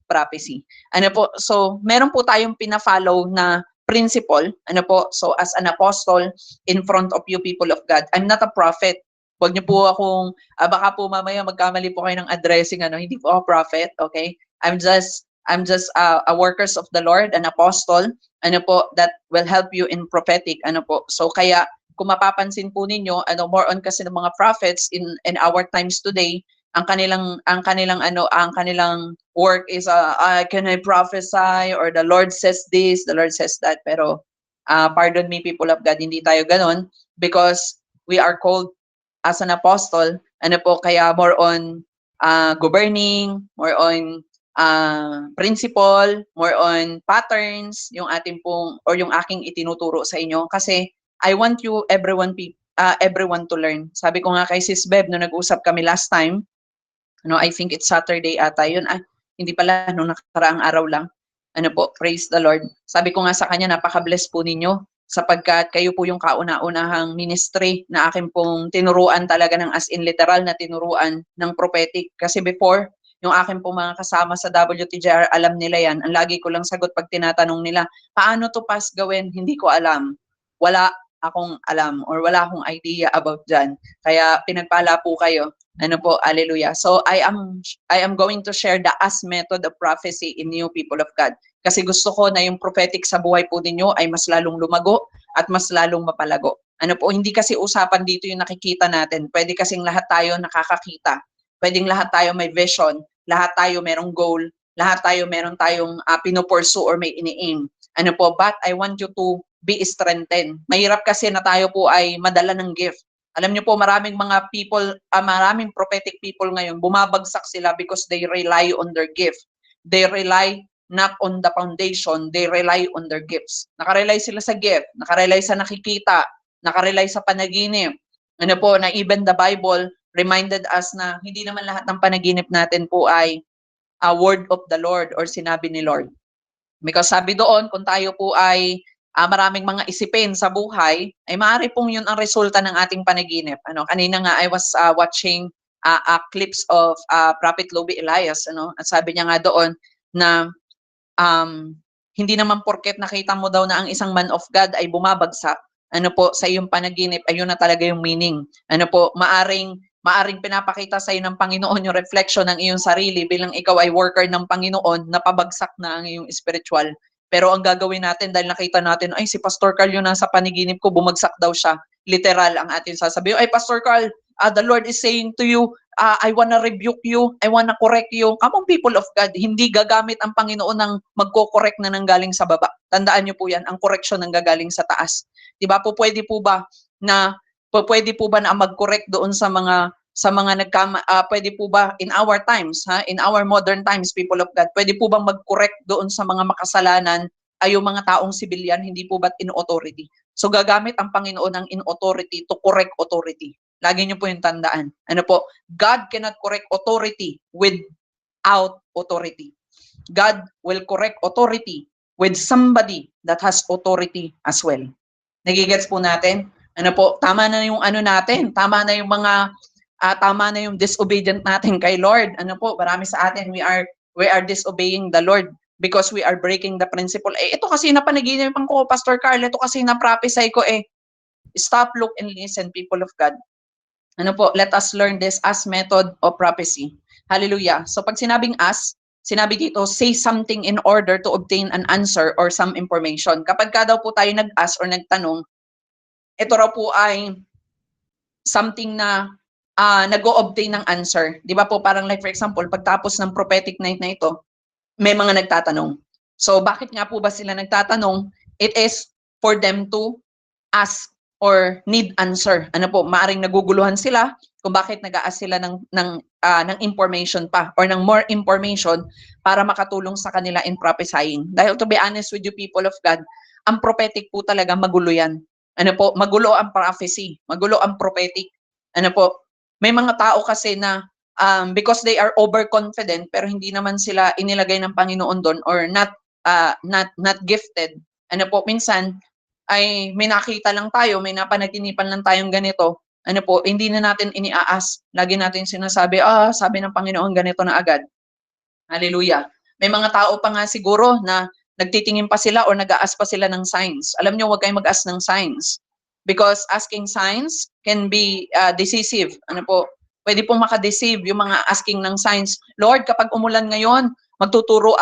prophecy. Ano po, so meron po tayong pina-follow na principle, ano po, so as an apostle in front of you people of God, I'm not a prophet. Huwag niyo po akong, baka po mamaya magkamali po kayo ng addressing, hindi po ako prophet, okay? I'm just a workers of the Lord, an apostle, ano po, that will help you in prophetic, ano po. So kaya kung mapapansin po ninyo, more on kasi ng mga prophets in our times today, ang kanilang work is can I prophesy, or the Lord says this, the Lord says that. Pero pardon me people of God, hindi tayo ganon, because we are called as an apostle, ano po, kaya more on governing, more on principle, more on patterns, yung ating pong, or yung aking itinuturo sa inyo. Kasi I want you, everyone to learn. Sabi ko nga kay Sis Beb, no nag-usap kami last time, I think it's Saturday ata yun. Hindi pala, nung nakaraang araw lang. Ano po, praise the Lord. Sabi ko nga sa kanya, napaka-bless po ninyo sapagkat kayo po yung kauna-unahang ministry na akin pong tinuruan talaga ng as in literal na tinuruan ng prophetic. Kasi before, yung akin pong mga kasama sa WTJR, alam nila yan. Ang lagi ko lang sagot pag tinatanong nila, paano to pass gawin? Hindi ko alam. Wala akong alam or wala akong idea about dyan. Kaya pinagpala po kayo. Ano po, hallelujah. So I am going to share the as method of prophecy in you people of God. Kasi gusto ko na yung prophetic sa buhay po ninyo ay mas lalong lumago at mas lalong mapalago. Ano po, hindi kasi usapan dito yung nakikita natin. Pwede kasing lahat tayo nakakakita. Pwedeng lahat tayo may vision, lahat tayo merong goal, lahat tayo meron tayong pinupursue or may ini-aim. Ano po, but I want you to be strengthened. Mahirap kasi na tayo po ay madala ng gift. Alam niyo po, maraming mga people, maraming prophetic people ngayon, bumabagsak sila because they rely on their gift. They rely not on the foundation, they rely on their gifts. Nakarely sila sa gift, nakarely sa nakikita, nakarely sa panaginip. Ano po, na even the Bible reminded us na hindi naman lahat ng panaginip natin po ay a word of the Lord or sinabi ni Lord. Because sabi doon, kung tayo po ay maraming mga isipin sa buhay, ay maaari pong yun ang resulta ng ating panaginip. Kanina nga I was watching clips of Prophet Lobe Elias, at sabi niya nga doon na hindi naman porket nakita mo daw na ang isang man of God ay bumabagsak, sa iyong panaginip, ayun na talaga yung meaning. Maaring pinapakita sa iyo ng Panginoon yung reflection ng iyong sarili bilang ikaw ay worker ng Panginoon, napabagsak na ang iyong spiritual. Pero ang gagawin natin dahil nakita natin, ay si Pastor Carl yun nasa paniginip ko, bumagsak daw siya. Literal ang ating sasabihin, ay Pastor Carl, the Lord is saying to you, I wanna rebuke you, I wanna correct you. Come on people of God, hindi gagamit ang Panginoon ng magko-correct na nanggaling sa baba. Tandaan niyo po yan, ang correction ng gagaling sa taas. Diba po, pwede po ba na mag-correct doon sa mga pwede po ba in our times, in our modern times, people of God, pwede po bang mag-correct doon sa mga makasalanan ay yung mga taong civilian, hindi po ba't in authority? So gagamit ang Panginoon ng in authority to correct authority. Lagi niyo po yung tandaan. God cannot correct authority without authority. God will correct authority with somebody that has authority as well. Nagigets po natin? Tama na yung natin, tama na yung mga tama na yung disobedient natin kay Lord. Marami sa atin, we are disobeying the Lord because we are breaking the principle. Ito kasi napanaginipan ko, Pastor Carl, ito kasi na-prophesy ko Stop, look, and listen, people of God. Let us learn this as method of prophecy. Hallelujah. So pag sinabing as, sinabi dito, say something in order to obtain an answer or some information. Kapag ka daw po tayo nag-ask or nagtanong, ito raw po ay something na nag-o-obtain ng answer. Di ba po, parang like for example, pagtapos ng prophetic night na ito, may mga nagtatanong. So bakit nga po ba sila nagtatanong? It is for them to ask or need answer. Maaring naguguluhan sila kung bakit nag-a-ask sila ng information pa or ng more information para makatulong sa kanila in prophesying. Dahil to be honest with you people of God, ang prophetic po talaga magulo yan. Magulo ang prophecy, magulo ang prophetic. May mga tao kasi na because they are overconfident pero hindi naman sila inilagay ng Panginoon doon or not gifted. Minsan ay may nakita lang tayo, may napanaginipan lang tayong ganito. Hindi na natin iniaas. Lagi natin sinasabi, sabi ng Panginoon ganito na agad. Hallelujah. May mga tao pa nga siguro na nagtitingin pa sila or nag-aas pa sila ng signs. Alam nyo, huwag kayong mag-aas ng signs. Because asking signs can be decisive. Ano po? Pwede pong makadeceive yung mga asking ng signs. Lord, kapag umulan ngayon, magtuturo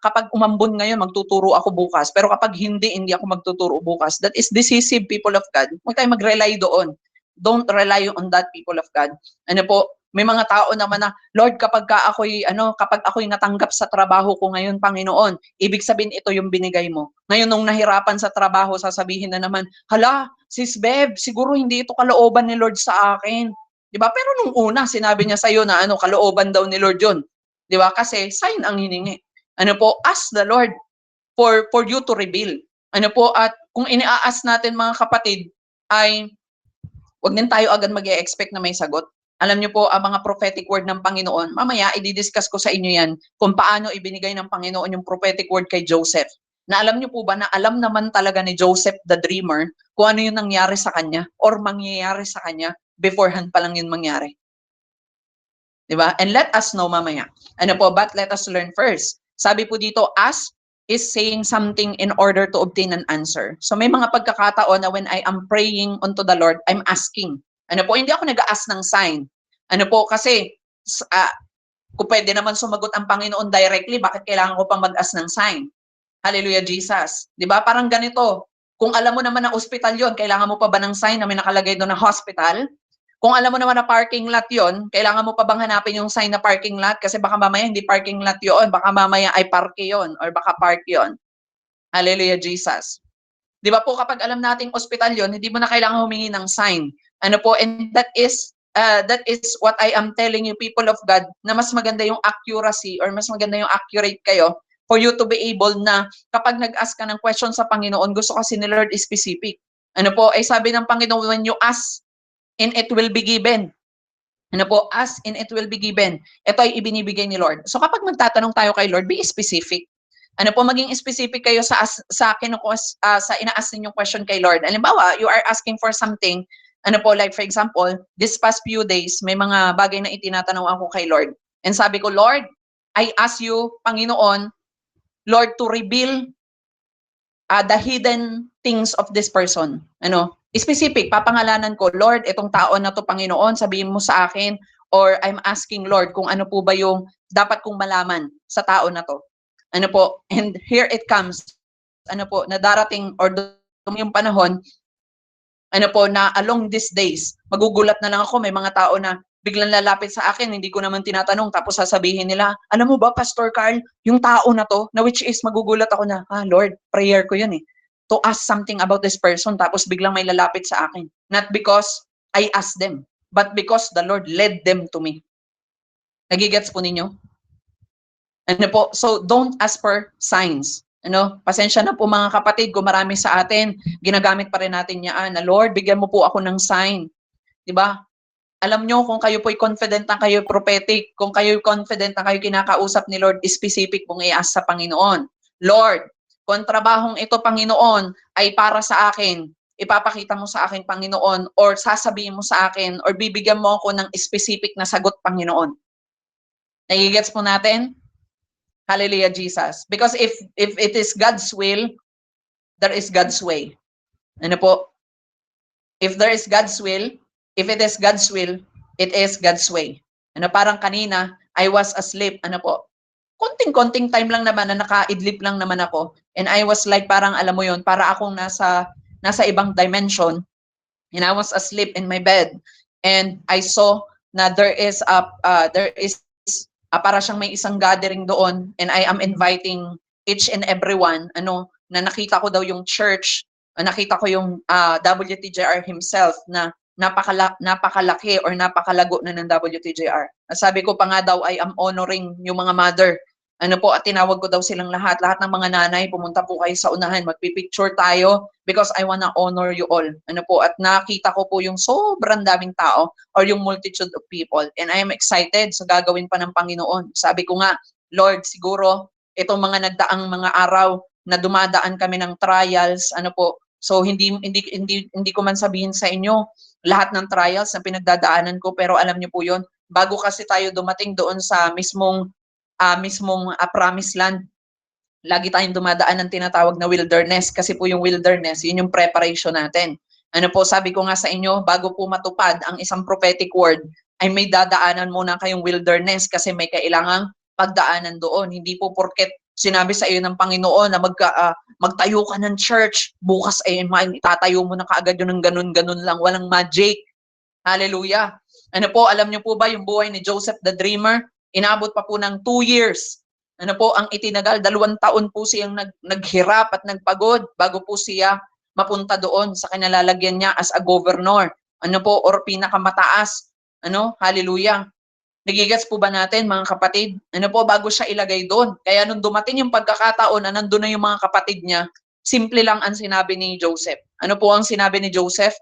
kapag umambon ngayon, magtuturo ako bukas. Pero kapag hindi ako magtuturo bukas. That is decisive, people of God. Huwag tayong mag-rely doon. Don't rely on that, people of God. Ano po? May mga tao naman na, Lord, kapag ako'y natanggap sa trabaho ko ngayon, Panginoon, ibig sabihin ito yung binigay mo. Ngayon, nung nahirapan sa trabaho, sasabihin na naman, hala, Sis Bev, siguro hindi ito kalooban ni Lord sa akin. Di ba? Pero nung una, sinabi niya sa'yo na kalooban daw ni Lord yun. Di ba? Kasi sign ang hiningi. Ano po? Ask the Lord for you to reveal. Ano po? At kung iniaas natin mga kapatid, ay huwag din tayo agad mag-e-expect na may sagot. Alam niyo po, ang mga prophetic word ng Panginoon, mamaya i-discuss ko sa inyo yan kung paano ibinigay ng Panginoon yung prophetic word kay Joseph. Na alam niyo po ba na alam naman talaga ni Joseph the dreamer kung ano yung nangyari sa kanya or mangyayari sa kanya beforehand pa lang yun mangyari. Diba? And let us know mamaya. Ano po, but let us learn first. Sabi po dito, ask is saying something in order to obtain an answer. So may mga pagkakataon na when I am praying unto the Lord, I'm asking. Ano po, hindi ako nag-ask ng sign. Ano po, kasi kung pwede naman sumagot ang Panginoon directly, bakit kailangan ko pang mag-ask ng sign? Hallelujah, Jesus. Di ba? Parang ganito. Kung alam mo naman na hospital yon, kailangan mo pa ba ng sign na may nakalagay doon na hospital? Kung alam mo naman na parking lot yon, kailangan mo pa bang hanapin yung sign na parking lot? Kasi baka mamaya hindi parking lot yon, baka mamaya ay parke yon or baka park yon. Hallelujah, Jesus. Di ba po kapag alam nating hospital yon, hindi mo na kailangan humingi ng sign. Ano po, and that is what I am telling you, people of God, na mas maganda yung accuracy or mas maganda yung accurate kayo for you to be able na kapag nag-ask ka ng question sa Panginoon, gusto kasi ni Lord is specific. Ano po, ay sabi ng Panginoon, when you ask, and it will be given. Ano po, ask and it will be given. Ito ay ibinibigay ni Lord. So kapag magtatanong tayo kay Lord, be specific. Ano po, maging specific kayo sa ina-ask ninyong question kay Lord. Halimbawa, you are asking for something, ano po, like for example, this past few days, may mga bagay na itinatanong ako kay Lord. And sabi ko, Lord, I ask you, Panginoon, Lord, to reveal the hidden things of this person. Ano, specific, papangalanan ko, Lord, itong tao na to, Panginoon, sabihin mo sa akin, or I'm asking, Lord, kung ano po ba yung dapat kong malaman sa tao na to. Ano po, and here it comes, ano po, na darating or yung panahon, ano po, na along these days, magugulat na lang ako, may mga tao na biglang lalapit sa akin, hindi ko naman tinatanong, tapos sasabihin nila, alam mo ba, Pastor Carl, yung tao na to, na which is magugulat ako na, Lord, prayer ko yun to ask something about this person, tapos biglang may lalapit sa akin. Not because I asked them, but because the Lord led them to me. Nagigets po ninyo? Ano po? So, don't ask for signs. Ano? Pasensya na po mga kapatid, kung marami sa atin, ginagamit pa rin natin yan, na Lord, bigyan mo po ako ng sign. Diba? Alam nyo, kung kayo po'y confident na kayo prophetic, kung kayo confident na kayo kinakausap ni Lord, specific pong i-ask sa Panginoon. Lord, kung trabahong ito, Panginoon, ay para sa akin, ipapakita mo sa akin, Panginoon, or sasabihin mo sa akin, or bibigyan mo ako ng specific na sagot, Panginoon. Nagigets po natin? Hallelujah, Jesus. Because if it is God's will, there is God's way. Ano po? If there is God's will, if it is God's will, it is God's way. Ano, parang kanina, I was asleep. Ano po? Konting-konting time lang naman na nakaidlip lang naman ako. And I was like, parang alam mo yon, para akong nasa ibang dimension. And I was asleep in my bed. And I saw na there is para siyang may isang gathering doon, and I am inviting each and everyone, na nakita ko daw yung church, nakita ko yung WTJR himself na napakalaki or napakalago na ng WTJR. Sabi ko pa nga daw, I am honoring yung mga mother. Ano po, at tinawag ko daw silang lahat ng mga nanay, pumunta po kayo sa unahan, magpipicture tayo because I wanna honor you all. Ano po, at nakita ko po yung sobrang daming tao or yung multitude of people. And I am excited sa gagawin pa ng Panginoon. Sabi ko nga, Lord, siguro itong mga nagdaang mga araw na dumadaan kami ng trials, ano po, so hindi ko man sabihin sa inyo lahat ng trials na pinagdadaanan ko, pero alam niyo po 'yon, bago kasi tayo dumating doon sa mismong mismong promised land. Lagi tayong dumadaan ng tinatawag na wilderness kasi po yung wilderness, yun yung preparation natin. Ano po, sabi ko nga sa inyo, bago po matupad ang isang prophetic word, ay may dadaanan muna kayong wilderness kasi may kailangang pagdaanan doon. Hindi po porket sinabi sa iyo ng Panginoon na magtayo ka ng church, bukas ay itatayo mo na kaagad yun ng ganun-ganun lang, walang magic. Hallelujah. Ano po, alam niyo po ba yung buhay ni Joseph the Dreamer? Inabot pa po ng 2 years. Ano po, ang itinagal, 2 taon po siyang naghirap at nagpagod bago po siya mapunta doon sa kinalalagyan niya as a governor. Ano po, or pinakamataas. Ano, hallelujah. Nagigets po ba natin, mga kapatid? Ano po, bago siya ilagay doon. Kaya nung dumating yung pagkakataon na nandun na yung mga kapatid niya, simple lang ang sinabi ni Joseph. Ano po ang sinabi ni Joseph?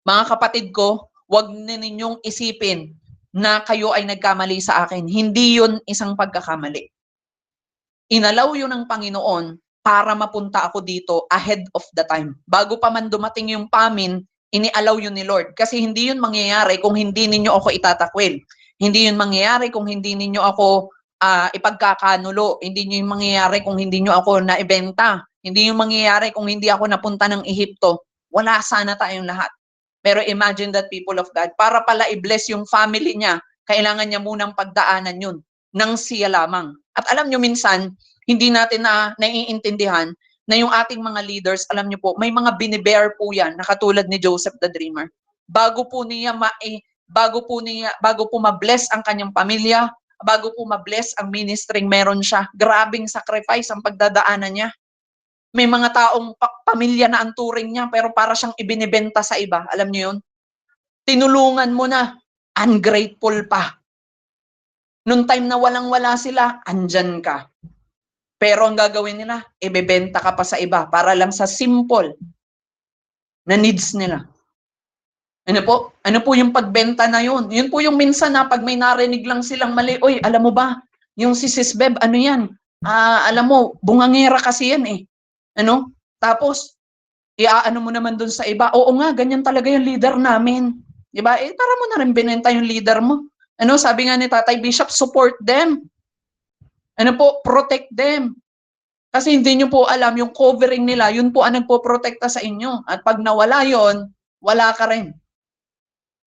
Mga kapatid ko, wag na ninyong isipin na kayo ay nagkamali sa akin. Hindi yun isang pagkakamali. Inalaw yun ng Panginoon para mapunta ako dito ahead of the time. Bago pa man dumating yung famine, inialaw yun ni Lord. Kasi hindi yun mangyayari kung hindi ninyo ako itatakwil. Hindi yun mangyayari kung hindi ninyo ako ipagkakanulo. Hindi yun mangyayari kung hindi nyo ako naibenta. Hindi yun mangyayari kung hindi ako napunta ng Ehipto. Wala sana tayong lahat. Pero imagine that, people of God, para pala i-bless yung family niya, kailangan niya munang pagdaanan yun ng siya lamang. At alam nyo minsan, hindi natin naiintindihan na yung ating mga leaders, alam nyo po, may mga binibear po yan, na katulad ni Joseph the Dreamer. Bago po ma-bless ang kanyang pamilya, bago po ma-bless ang ministering meron siya, grabing sacrifice ang pagdadaanan niya. May mga taong pamilya na ang turing niya pero para siyang ibinibenta sa iba. Alam niyo yun? Tinulungan mo na, ungrateful pa. Noong time na walang-wala sila, andyan ka. Pero ang gagawin nila, ibebenta ka pa sa iba para lang sa simple na needs nila. Ano po yung pagbenta na yun? Yun po yung minsan na pag may narinig lang silang mali, oy, alam mo ba, yung si Sis Beb, ano yan? Alam mo, bungangera kasi yan eh. Ano? Tapos, iaano mo naman dun sa iba, oo nga, ganyan talaga yung leader namin. Diba? Para mo na rin binenta yung leader mo. Ano, sabi nga ni Tatay Bishop, support them. Ano po, protect them. Kasi hindi nyo po alam, yung covering nila, yun po ang nagpo-protekta sa inyo. At pag nawala yon, wala ka rin.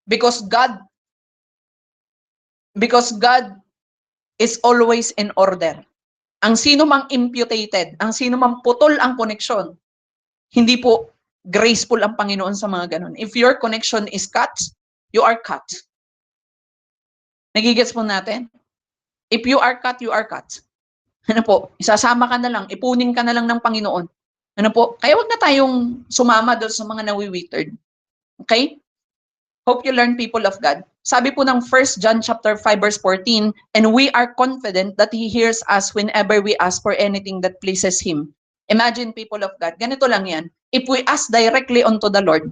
Because God is always in order. Ang sino mang imputated, ang sino mang putol ang koneksyon, hindi po graceful ang Panginoon sa mga ganun. If your connection is cut, you are cut. Nagigets po natin? If you are cut, you are cut. Ano po? Isasama ka na lang, ipunin ka na lang ng Panginoon. Ano po? Kaya wag na tayong sumama doon sa mga nawiwiterd. Okay? Hope you learn, people of God. Sabi po ng 1 John chapter 5 verse 14, and we are confident that He hears us whenever we ask for anything that pleases Him. Imagine, people of God, ganito lang yan. If we ask directly unto the Lord,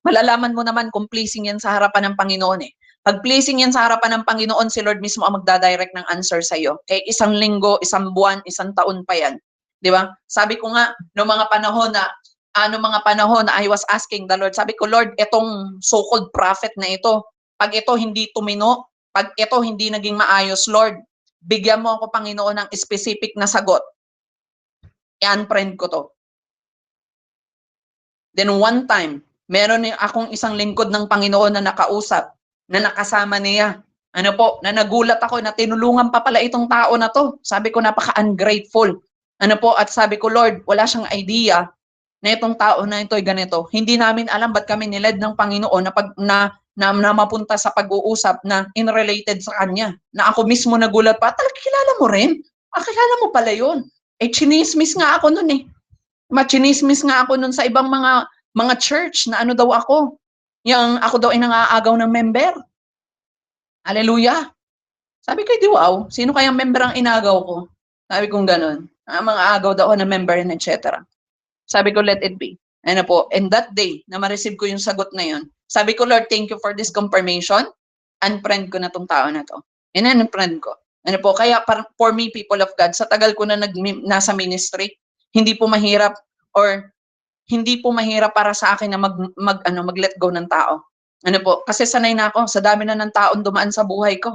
malalaman mo naman kung pleasing yan sa harapan ng Panginoon eh. Pag pleasing yan sa harapan ng Panginoon, si Lord mismo ang magdadirect ng answer sa iyo. Kaya isang linggo, isang buwan, isang taon pa yan. Di ba? Sabi ko nga, noong mga panahon na I was asking the Lord, sabi ko, Lord, itong so-called prophet na ito, pag ito hindi tumino, pag ito hindi naging maayos, Lord, bigyan mo ako, Panginoon, ng specific na sagot. I-unfriend ko to. Then one time, meron akong isang lingkod ng Panginoon na nakausap, na nakasama niya. Ano po, na nagulat ako na tinulungan pa pala itong tao na to. Sabi ko, napaka-ungrateful. Ano po, at sabi ko, Lord, wala siyang idea na itong tao na ito ay ganito. Hindi namin alam ba't kami niled ng Panginoon na mapunta sa pag-uusap na in-related sa kanya. Na ako mismo nagulat pa, talaga kilala mo rin? Kilala mo pala yun. Chinismis nga ako nun eh. Machinismis nga ako nun sa ibang mga church na ano daw ako. Yung ako daw ay nangaagaw ng member. Hallelujah. Sabi ko, di wow, sino kayang member ang inagaw ko? Sabi kong ganun. Mga agaw daw ng member and etc. Sabi ko, let it be. Ano po, and that day, na ma-receive ko yung sagot na yun, sabi ko, Lord, thank you for this confirmation. Unfriend ko na tong tao na to. And unfriend ko. Ano po, kaya for me, people of God, sa tagal ko na nasa ministry, hindi po mahirap para sa akin na mag-let go ng tao. Ano po, kasi sanay na ako, sa dami na ng taon dumaan sa buhay ko.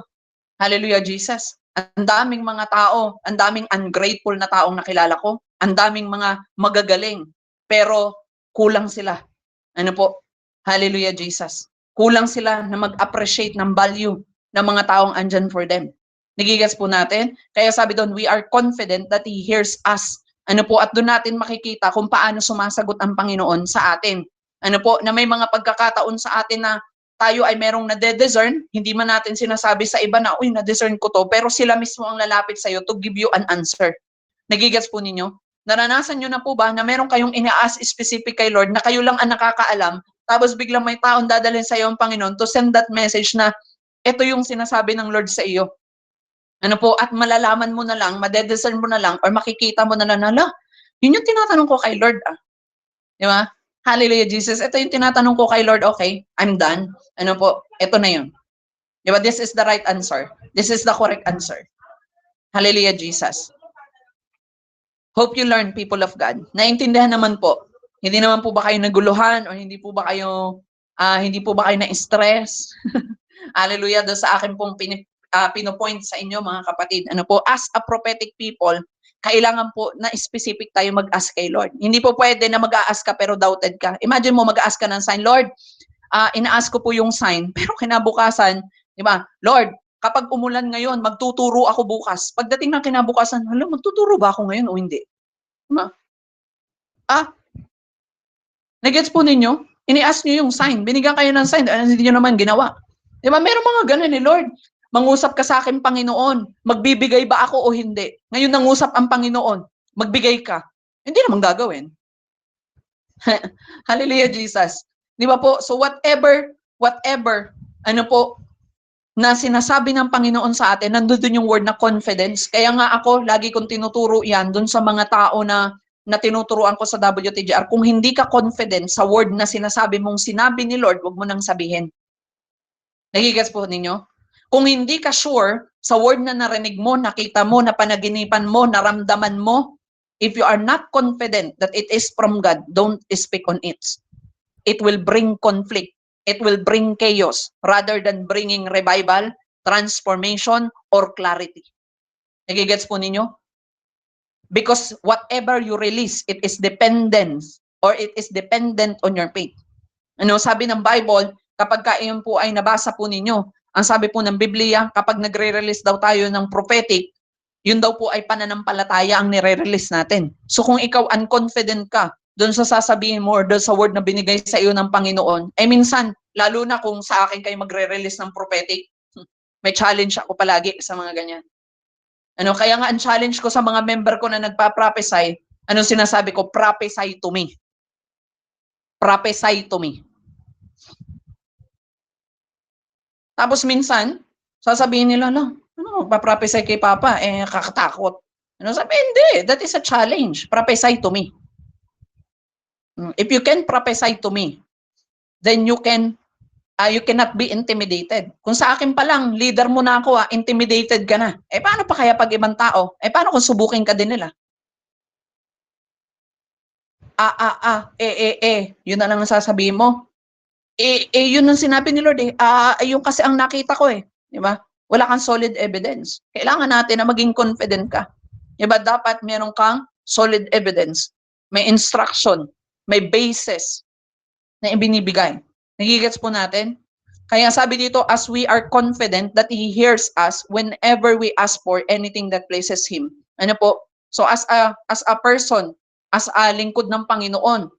Hallelujah, Jesus. Ang daming mga tao, ang daming ungrateful na taong nakilala ko, ang daming mga magagaling, pero kulang sila. Ano po? Hallelujah, Jesus. Kulang sila na mag-appreciate ng value ng mga taong andyan for them. Nagigets po natin? Kaya sabi doon, we are confident that He hears us. Ano po? At doon natin makikita kung paano sumasagot ang Panginoon sa atin. Ano po? Na may mga pagkakataon sa atin na tayo ay merong nade-discern, hindi man natin sinasabi sa iba na, uy, na-discern ko to, pero sila mismo ang lalapit sa'yo to give you an answer. Nagigets po ninyo? Naranasan nyo na po ba na meron kayong ina-ask specific kay Lord na kayo lang ang nakakaalam, tapos biglang may taong dadalhin sa iyo ang Panginoon to send that message na ito yung sinasabi ng Lord sa iyo. Ano po, at malalaman mo na lang, madediscern mo na lang, or makikita mo na lang, hala, yun yung tinatanong ko kay Lord, ah. Di ba? Hallelujah, Jesus. Ito yung tinatanong ko kay Lord, okay, I'm done. Ano po, ito na yun. Di ba? This is the right answer. This is the correct answer. Hallelujah, Jesus. Hope you learn, people of God. Naintindihan naman po. Hindi naman po ba kayo naguluhan or hindi po ba kayo na-stress? Hallelujah, doon sa akin pong pinopoint sa inyo mga kapatid. Ano po, as a prophetic people, kailangan po na specific tayo mag-ask kay Lord. Hindi po pwede na mag-a-ask ka pero doubted ka. Imagine mo mag-a-ask ka ng sign, Lord, ina-ask ko po yung sign, pero kinabukasan, di ba, Lord, kapag umulan ngayon, magtuturo ako bukas. Pagdating ng kinabukasan, hala, magtuturo ba ako ngayon o hindi? Diba? Nagets po ninyo? Ini-ask nyo yung sign. Binigyan kayo ng sign, hindi nyo naman ginawa. Di ba? Meron mga ganun ni Lord. Mangusap ka sa akin, Panginoon. Magbibigay ba ako o hindi? Ngayon nangusap ang Panginoon. Magbigay ka. Hindi naman gagawin. Hallelujah, Jesus. Di ba po? So whatever, ano po, na sinasabi ng Panginoon sa atin, nandun yung word na confidence. Kaya nga ako, lagi kong tinuturo yan dun sa mga tao na tinuturuan ko sa WTGR. Kung hindi ka confident sa word na sinasabi mong sinabi ni Lord, wag mo nang sabihin. Nagigets po ninyo? Kung hindi ka sure sa word na narinig mo, nakita mo, napanaginipan mo, naramdaman mo, if you are not confident that it is from God, don't speak on it. It will bring conflict. It will bring chaos rather than bringing revival, transformation, or clarity. Nagigets po ninyo? Because whatever you release, it is dependent on your faith. Ano, sabi ng Bible, kapag iyon po ay nabasa po ninyo, ang sabi po ng Biblia, kapag nagre-release daw tayo ng prophetic, yun daw po ay pananampalataya ang nire-release natin. So kung ikaw unconfident ka, doon sa sasabihin mo or doon sa word na binigay sa iyo ng Panginoon, ay minsan, lalo na kung sa akin kayo magre-release ng prophetic, may challenge ako palagi sa mga ganyan. Ano, kaya nga ang challenge ko sa mga member ko na nagpa-prophesy, ano sinasabi ko? Prophesy to me. Prophesy to me. Tapos minsan, sasabihin nila, ano, magpa-prophesy kay Papa, kakatakot. Ano, sabi, hindi, that is a challenge. Prophesy to me. If you can prophesy to me, then you cannot be intimidated. Kung sa akin pa lang, leader mo na ako, intimidated ka na. Paano pa kaya pag ibang tao? Paano kung subukin ka din nila? Yun na lang ang sasabihin mo. Yun ang sinabi ni Lord yung kasi ang nakita ko di ba? Wala kang solid evidence. Kailangan natin na maging confident ka. Di ba? Dapat meron kang solid evidence. May instruction, may basis na ibinibigay. Nagigets po natin? Kaya sabi dito, as we are confident that He hears us whenever we ask for anything that pleases Him. Ano po? So as a person, as a lingkod ng Panginoon,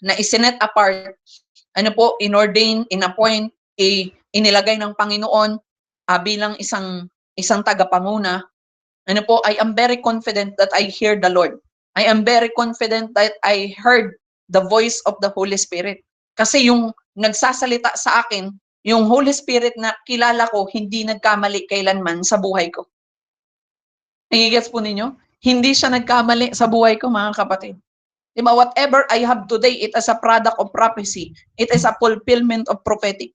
na isinet apart, ano po, inordain, inappoint, inilagay ng Panginoon bilang isang tagapanguna, ano po, I am very confident that I hear the Lord. I am very confident that I heard the voice of the Holy Spirit. Kasi yung nagsasalita sa akin, yung Holy Spirit na kilala ko, hindi nagkamali kailanman sa buhay ko. Nagigets po ninyo? Hindi siya nagkamali sa buhay ko, mga kapatid. Diba, whatever I have today, it is a product of prophecy. It is a fulfillment of prophetic.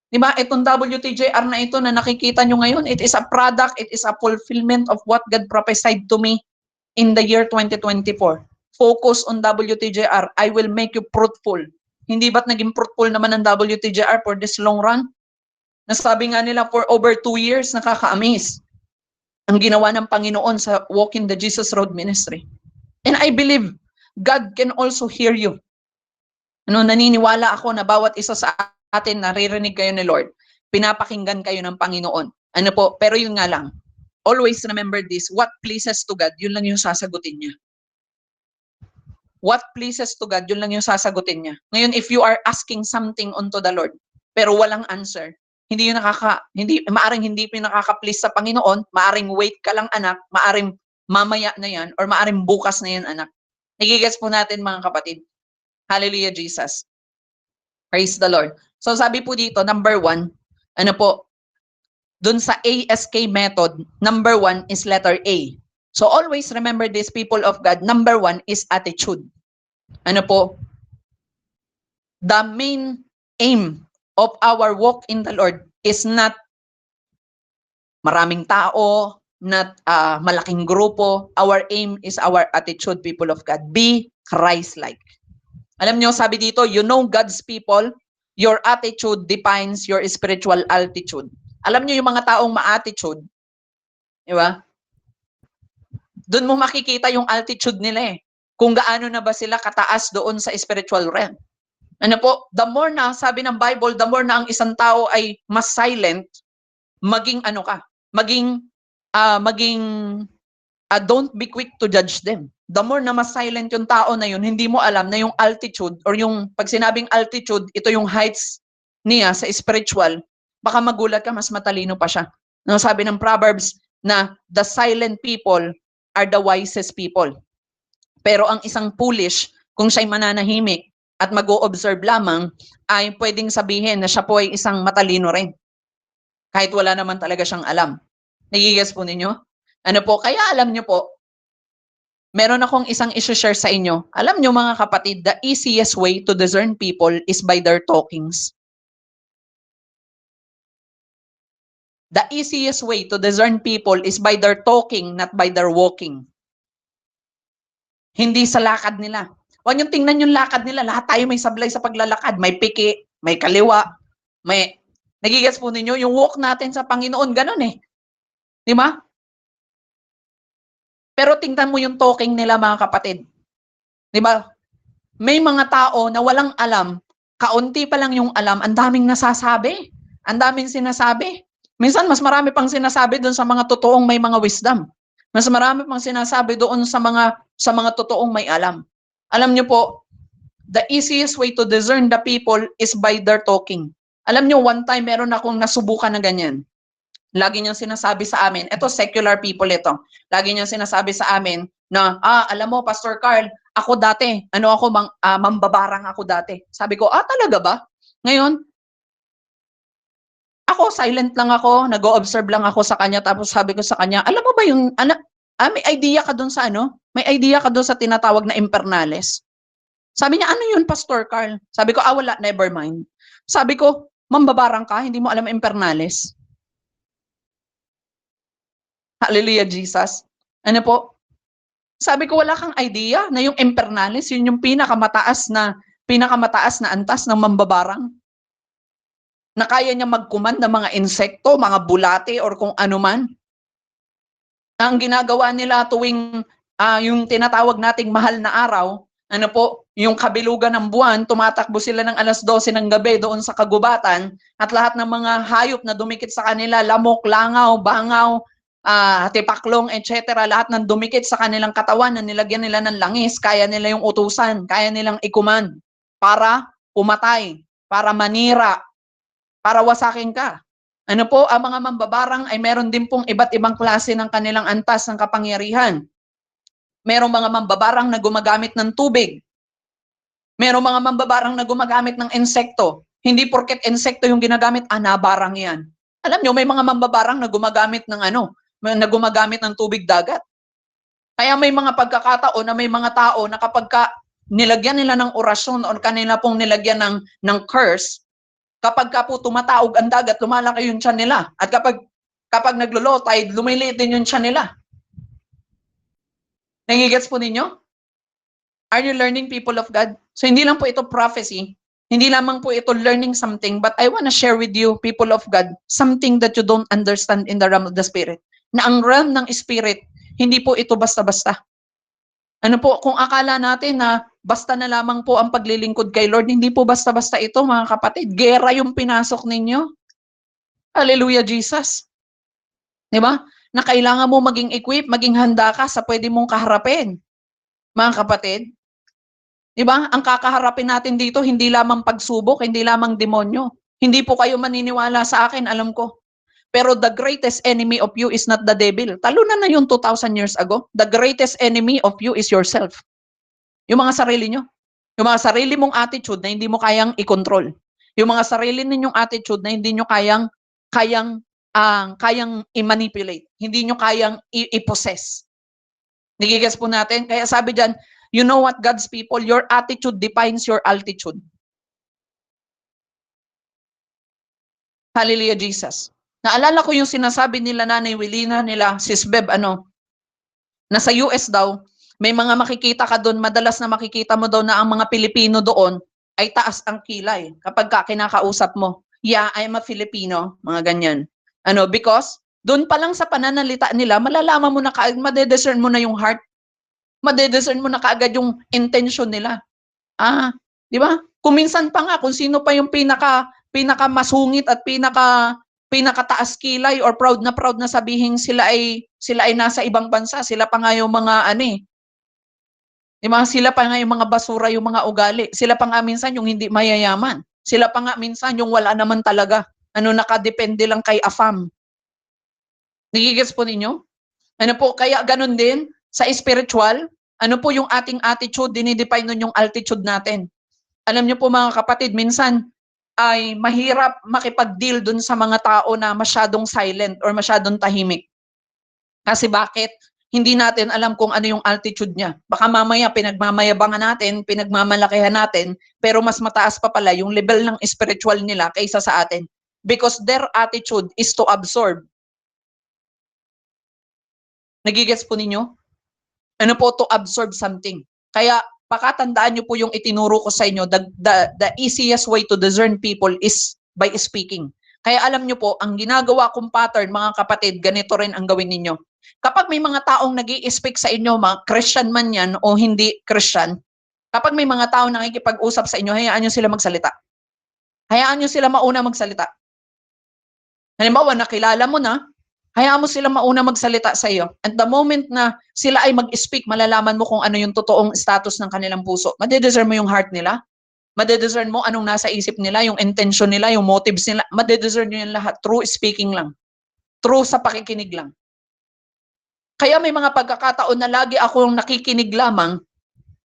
Diba, itong WTJR na ito na nakikita nyo ngayon, it is a product, it is a fulfillment of what God prophesied to me in the year 2024. Focus on WTJR. I will make you fruitful. Hindi ba't naging fruitful naman ang WTJR for this long run? Nasabi nga nila for over 2 years, nakaka-amaze. ang ginawa ng Panginoon sa Walk in the Jesus Road Ministry. And I believe God can also hear you. Naniniwala ako na bawat isa sa atin naririnig kayo ni Lord. Pinapakinggan kayo ng Panginoon. Pero yun nga lang. Always remember this, what pleases to God, yun lang yung sasagutin niya. What pleases to God, yun lang yung sasagutin niya. Ngayon, if you are asking something unto the Lord, pero walang answer, maaring hindi nakaka-please sa Panginoon, maaring wait ka lang anak, maaring mamaya na yan, or maaring bukas na yan anak. Nagigets po natin mga kapatid. Hallelujah, Jesus. Praise the Lord. So sabi po dito, number 1, dun sa ASK method, number 1 is letter A. So always remember this, people of God, number 1 is attitude. The main aim of our walk in the Lord is not maraming tao, not malaking grupo. Our aim is our attitude, people of God. Be Christ-like. Alam nyo, sabi dito, you know God's people, your attitude defines your spiritual altitude. Alam nyo yung mga taong ma-attitude, di ba? Doon mo makikita yung altitude nila eh. Kung gaano na ba sila kataas doon sa spiritual realm. The more na, sabi ng Bible, the more na ang isang tao ay mas silent, don't be quick to judge them. The more na mas silent yung tao na yun, hindi mo alam na yung altitude, or yung pag sinabing altitude, ito yung heights niya sa spiritual, baka magulat ka, mas matalino pa siya. Sabi ng Proverbs na the silent people are the wisest people. Pero ang isang foolish, kung siya'y mananahimik at mag-o-observe lamang, ay pwedeng sabihin na siya po ay isang matalino rin. Kahit wala naman talaga siyang alam. Nagigets po ninyo? Kaya alam nyo po, meron akong isang issue-share sa inyo. Alam nyo mga kapatid, the easiest way to discern people is by their talkings. The easiest way to discern people is by their talking, not by their walking. Hindi sa lakad nila. Huwag niyong tingnan yung lakad nila. Lahat tayo may sablay sa paglalakad. May piki, may kaliwa, may... Nagigets po ninyo? Yung walk natin sa Panginoon, ganun eh. Di ba? Pero tingnan mo yung talking nila mga kapatid. Di ba? May mga tao na walang alam, kaunti pa lang yung alam, ang daming nasasabi. Ang daming sinasabi. Minsan, mas marami pang sinasabi doon sa mga totoong may mga wisdom. Mas marami pang sinasabi doon sa mga totoong may alam. Alam niyo po, the easiest way to discern the people is by their talking. Alam niyo, one time meron akong nasubukan na ganyan. Lagi niyang sinasabi sa amin, ito secular people ito. Lagi niyang sinasabi sa amin na, alam mo, Pastor Carl, ako dati, mambabarang ako dati. Sabi ko, talaga ba? Ngayon, ako, silent lang ako, nag-o-observe lang ako sa kanya, tapos sabi ko sa kanya, alam mo ba yung, may idea ka dun sa May idea ka dun sa tinatawag na impernales? Sabi niya, ano yun, Pastor Carl? Sabi ko, wala, never mind. Sabi ko, mambabarang ka, hindi mo alam impernales? Hallelujah, Jesus. Sabi ko, wala kang idea na yung impernales, yun yung pinakamataas na antas ng mambabarang. Na kaya niya mag-command ng mga insekto, mga bulate, or kung ano man. Ang ginagawa nila tuwing yung tinatawag nating mahal na araw, yung kabilugan ng buwan, tumatakbo sila ng 12:00 ng gabi doon sa kagubatan, at lahat ng mga hayop na dumikit sa kanila, lamok, langaw, bangaw, tipaklong, etc., lahat ng dumikit sa kanilang katawan na nilagyan nila ng langis, kaya nila yung utusan, kaya nilang ikuman para pumatay, para manira, para wasakin ka. Ang mga mambabarang ay meron din pong iba't ibang klase ng kanilang antas ng kapangyarihan. Merong mga mambabarang na gumagamit ng tubig. Merong mga mambabarang na gumagamit ng insekto. Hindi porket insekto yung ginagamit, nabarang yan. Alam nyo, may mga mambabarang na gumagamit ng tubig dagat. Kaya may mga pagkakataon na may mga tao na kapag nilagyan nila ng orasyon o kanila pong nilagyan ng curse, kapag po tumataog ang dagat, lumalaki yung tiyan nila. At kapag naglo-low tide, lumiliit din yung tiyan nila. Nagigets po ninyo? Are you learning, people of God? So hindi lang po ito prophecy, hindi lamang po ito learning something, but I want to share with you, people of God, something that you don't understand in the realm of the Spirit. na ang realm ng spirit, hindi po ito basta-basta. Ano po, kung akala natin na basta na lamang po ang paglilingkod kay Lord, hindi po basta-basta ito, mga kapatid. Gera yung pinasok ninyo. Hallelujah, Jesus. Di ba? Na kailangan mo maging equip, maging handa ka sa pwede mong kaharapin. Mga kapatid, di ba? Ang kakaharapin natin dito, hindi lamang pagsubok, hindi lamang demonyo. Hindi po kayo maniniwala sa akin, alam ko. Pero the greatest enemy of you is not the devil. Talunan na yun 2,000 years ago. The greatest enemy of you is yourself. Yung mga sarili nyo. Yung mga sarili mong attitude na hindi mo kayang i-control. Yung mga sarili ninyong attitude na hindi nyo kayang i-manipulate. Hindi nyo kayang i-possess. Nagigets po natin? Kaya sabi dyan, you know what, God's people, your attitude defines your altitude. Hallelujah, Jesus. Naalala ko yung sinasabi nila Nanay Wilina, nila Sis Beb, na sa US daw, may mga makikita ka doon, madalas na makikita mo daw na ang mga Pilipino doon ay taas ang kilay kapag kinakausap mo. Yeah, I'm a Filipino, mga ganyan. Because doon pa lang sa pananalita nila, malalaman mo na kaagad, madediscern mo na yung heart. Madediscern mo na kaagad yung intention nila. Di ba? Kung minsan pa nga, kung sino pa yung pinaka masungit at pinakataas kilay or proud na sabihin sila ay nasa ibang bansa, sila pa nga yung mga sila pa nga yung mga basura, yung mga ugali. Sila pa nga minsan yung hindi mayayaman. Sila pa nga minsan yung wala naman talaga. Nakadepende lang kay AFAM. Nagigets po ninyo? Kaya ganun din sa spiritual, po yung ating attitude, dinidefine nun yung altitude natin. Alam niyo po mga kapatid, minsan ay mahirap makipag-deal dun sa mga tao na masyadong silent or masyadong tahimik. Kasi bakit? Hindi natin alam kung ano yung altitude niya. Baka mamaya pinagmamayabangan natin, pinagmamalakihan natin, pero mas mataas pa pala yung level ng spiritual nila kaysa sa atin. Because their attitude is to absorb. Nagigets po ninyo? To absorb something. Kaya pakatandaan nyo po yung itinuro ko sa inyo, the easiest way to discern people is by speaking. Kaya alam nyo po, ang ginagawa kong pattern, mga kapatid, ganito rin ang gawin ninyo. Kapag may mga taong nag-i-speak sa inyo, mga Christian man yan o hindi Christian, kapag may mga taong nakikipag-usap sa inyo, hayaan nyo sila magsalita. Hayaan nyo sila mauna magsalita. Halimbawa, nakilala mo na, hayaan mo sila mauna magsalita sa iyo. At the moment na sila ay mag-speak, malalaman mo kung ano yung totoong status ng kanilang puso. Madediscern mo yung heart nila. Madediscern mo anong nasa isip nila, yung intention nila, yung motives nila. Madediscern nyo yung lahat. Through speaking lang. Through sa pakikinig lang. Kaya may mga pagkakataon na lagi akong nakikinig lamang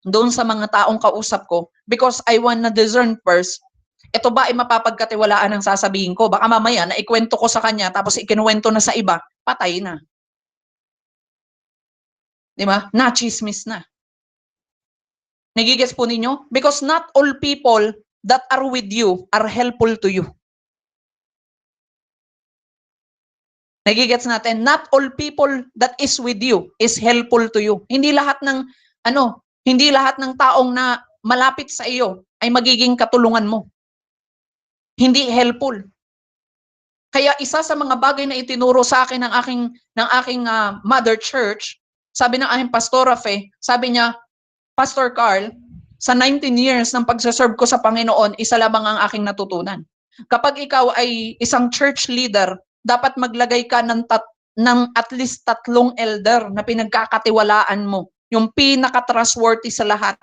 doon sa mga taong kausap ko because I wanna discern first. Ito ba ay mapapagkatiwalaan ang sasabihin ko? Baka mamaya na ikwento ko sa kanya tapos ikinuwento na sa iba, patay na. Di ba? Na-chismis na. Nagigets po ninyo? Because not all people that are with you are helpful to you. Nagigets natin, not all people that is with you is helpful to you. Hindi lahat ng taong na malapit sa iyo ay magiging katulungan mo. Hindi helpful. Kaya isa sa mga bagay na itinuro sa akin ng aking mother church, sabi ng aking pastora sabi niya, Pastor Carl, sa 19 years ng pagsaserve ko sa Panginoon, isa lamang ang aking natutunan. Kapag ikaw ay isang church leader, dapat maglagay ka ng at least 3 elder na pinagkakatiwalaan mo. Yung pinaka-trustworthy sa lahat.